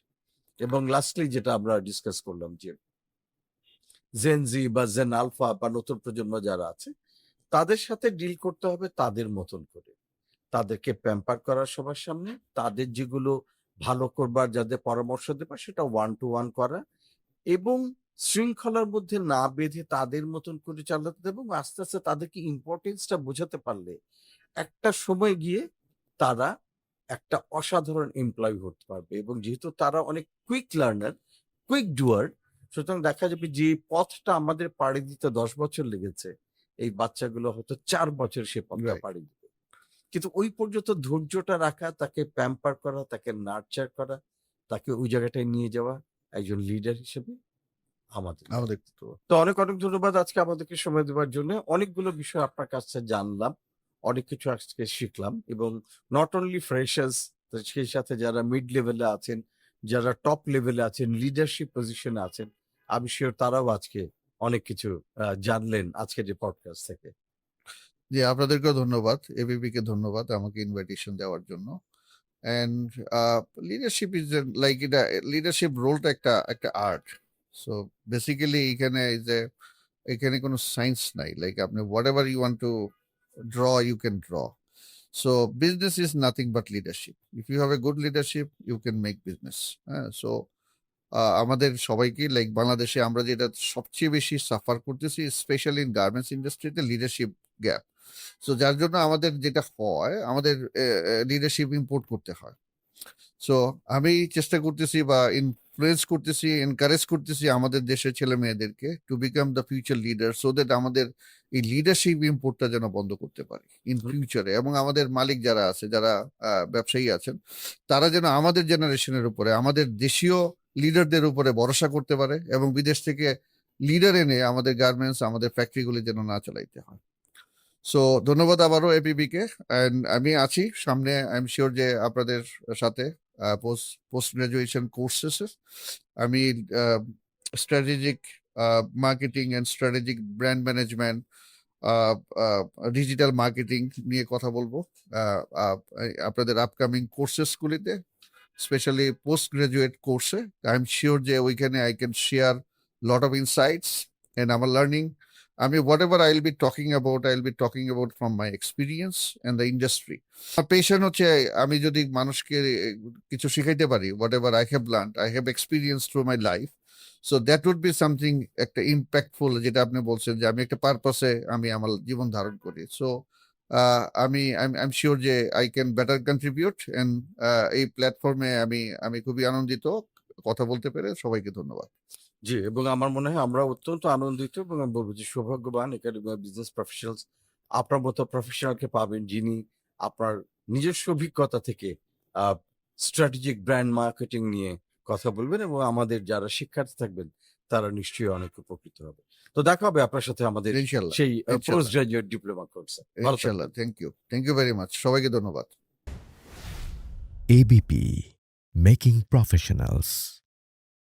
S2: এবং লাস্টলি যেটা আমরা ডিসকাস করলাম যে জেন জি বা জেন আলফা বা নতুন প্রজন্ম যারা আছে তাদের সাথে ডিল করতে হবে তাদের মতন করে, তাদেরকে প্যাম্পার করার সবার সামনে, তাদের যেগুলো ভালো করবার যাদের পরামর্শ দেবা সেটা ওয়ান টু ওয়ান করা, এবং শৃঙ্খলার মধ্যে না বেঁধে তাদের মতন করে চালাতে দেবো, এবং আস্তে আস্তে তাদেরকে ইম্পর্টেন্সটা বোঝাতে পারলে একটা সময় গিয়ে তারা একটা অসাধারণ এমপ্লয়ি হতে পারবে। এবং যেহেতু তারা অনেক কুইক লার্নার, কুইক ডুয়ার, সুতরাং দেখা যাবে যে পথটা আমাদের পাড়ি দিতে 10 বছর লেগেছে, এই বাচ্চাগুলো হয়তো 4 বছর সে পথটা
S1: রাইট।
S2: পাড়ি দিবে। কিন্তু ওই পর্যন্ত ধৈর্যটা রাখা, তাকে প্যাম্পার করা, তাকে নার্চার করা, তাকে ওই জায়গাটায় নিয়ে যাওয়া একজন লিডার হিসেবে আমাদের
S1: আমাদের
S2: দায়িত্ব। তো অনেক অনেক ধন্যবাদ আজকে আমাদেরকে সময় দেওয়ার জন্য। অনেকগুলো বিষয় আপনার কাছ থেকে জানলাম, অনেক কিছু আজকে শিখলাম, এবং নট অনলি ফ্রেশার্স, সেই সাথে যারা মিড লেভেলে আছেন, যারা টপ লেভেলে আছেন, লিডারশিপ পজিশনে আছেন, আমি শিওর তারাও আজকে অনেক কিছু জানলেন আজকের যে পডকাস্ট থেকে।
S1: জি, আপনাদেরকেও ধন্যবাদ, এবিপি কে ধন্যবাদ আমাকে ইনভাইটেশন দেওয়ার জন্য। এন্ড লিডারশিপ ইজ লাইক, এটা লিডারশিপ রোলটা একটা একটা আর্ট। সো বেসিক্যালি এখানে কোনো সায়েন্স নাই, লাইক আপনি whatever you want to draw you can draw. So business is nothing but leadership. If you have a good leadership you can make business. হ্যাঁ, সো আমাদের সবাইকে, লাইক বাংলাদেশে আমরা যেটা সবচেয়ে বেশি সাফার করতেছি স্পেশালি ইন গার্মেন্টস ইন্ডাস্ট্রিতে, লিডারশিপ গ্যাপ। সো যার জন্য আমাদের যেটা হয়, আমাদের লিডারশিপ ইম্পোর্ট করতে হয়। সো আমি চেষ্টা করতেছি বা ইনফ্লুয়েন্স করতেছি, এনকারেজ করতেছি আমাদের দেশের ছেলে মেয়েদেরকে to become the future leader, so that আমাদের এই লিডারশিপ ইম্পোর্টটা যেন বন্ধ করতে পারি ইন ফিউচারে। এবং আমাদের মালিক যারা আছে, যারা ব্যবসায়ী আছেন, তারা যেন আমাদের জেনারেশনের উপরে, আমাদের দেশীয় লিডারদের উপরে ভরসা করতে পারে, এবং বিদেশ থেকে লিডার এনে আমাদের গার্মেন্টস, আমাদের ফ্যাক্টরিগুলি যেন না চালাইতে হয়। সো ধন্যবাদ আবারও এপিবি কে। আমি আছি সামনে, আই এম শিওর যে আপনাদের সাথে পোস্ট গ্রাজুয়েশন কোর্সেস, আমি strategic marketing and strategic brand management, digital marketing নিয়ে কথা বলবো আপনাদের আপকামিং কোর্সেসগুলিতে, স্পেশালি পোস্ট গ্রাজুয়েট কোর্সে। আই এম শিওর যে ওইখানে I can share lot of insights and আমার লার্নিং। আমি what ever I will B talking about from my experience and the industry. আমার পেশন হচ্ছে আমি যদি মানুষকে কিছু শিখাইতে পারি, what ever I have learn, I have experience through my life, so that would be something একটা ইম্প্যাক্টফুল, যেটা আপনি বলছেন যে আমি একটা পারপাসে আমি আমার জীবন ধারণ করি। সো আমি আইম শিওর যে I can better contribute, and এই প্ল্যাটফর্মে আমি খুবই আনন্দিত কথা বলতে পেরে। সবাইকে ধন্যবাদ।
S2: জি, এবং আমার মনে হয় আমরা অত্যন্ত আনন্দিত এবং আমি বলবো যে সৌভাগ্যবান এখানে বিজনেস প্রফেশনালস আপনার মতো প্রফেশনালকে পাবেন যিনি আপনার নিজস্ব অভিজ্ঞতা থেকে স্ট্র্যাটেজিক ব্র্যান্ড মার্কেটিং নিয়ে কথা বলবেন এবং আমাদের যারা শিক্ষার্থী থাকবেন তারা নিশ্চয়ই অনেক উপকৃত হবে। তো দেখা হবে আপনার সাথে আমাদের
S1: ইনশাল্লাহ,
S2: সেই পোস্ট
S1: ইনশাল্লাহ,
S2: গ্রাজুয়েট ডিপ্লোমা কোর্সে। ভালো
S1: ইনশাল্লাহ।
S2: থাকবেন।
S1: Thank you very much. সবাইকে ধন্যবাদ।
S3: ABP, Making Professionals.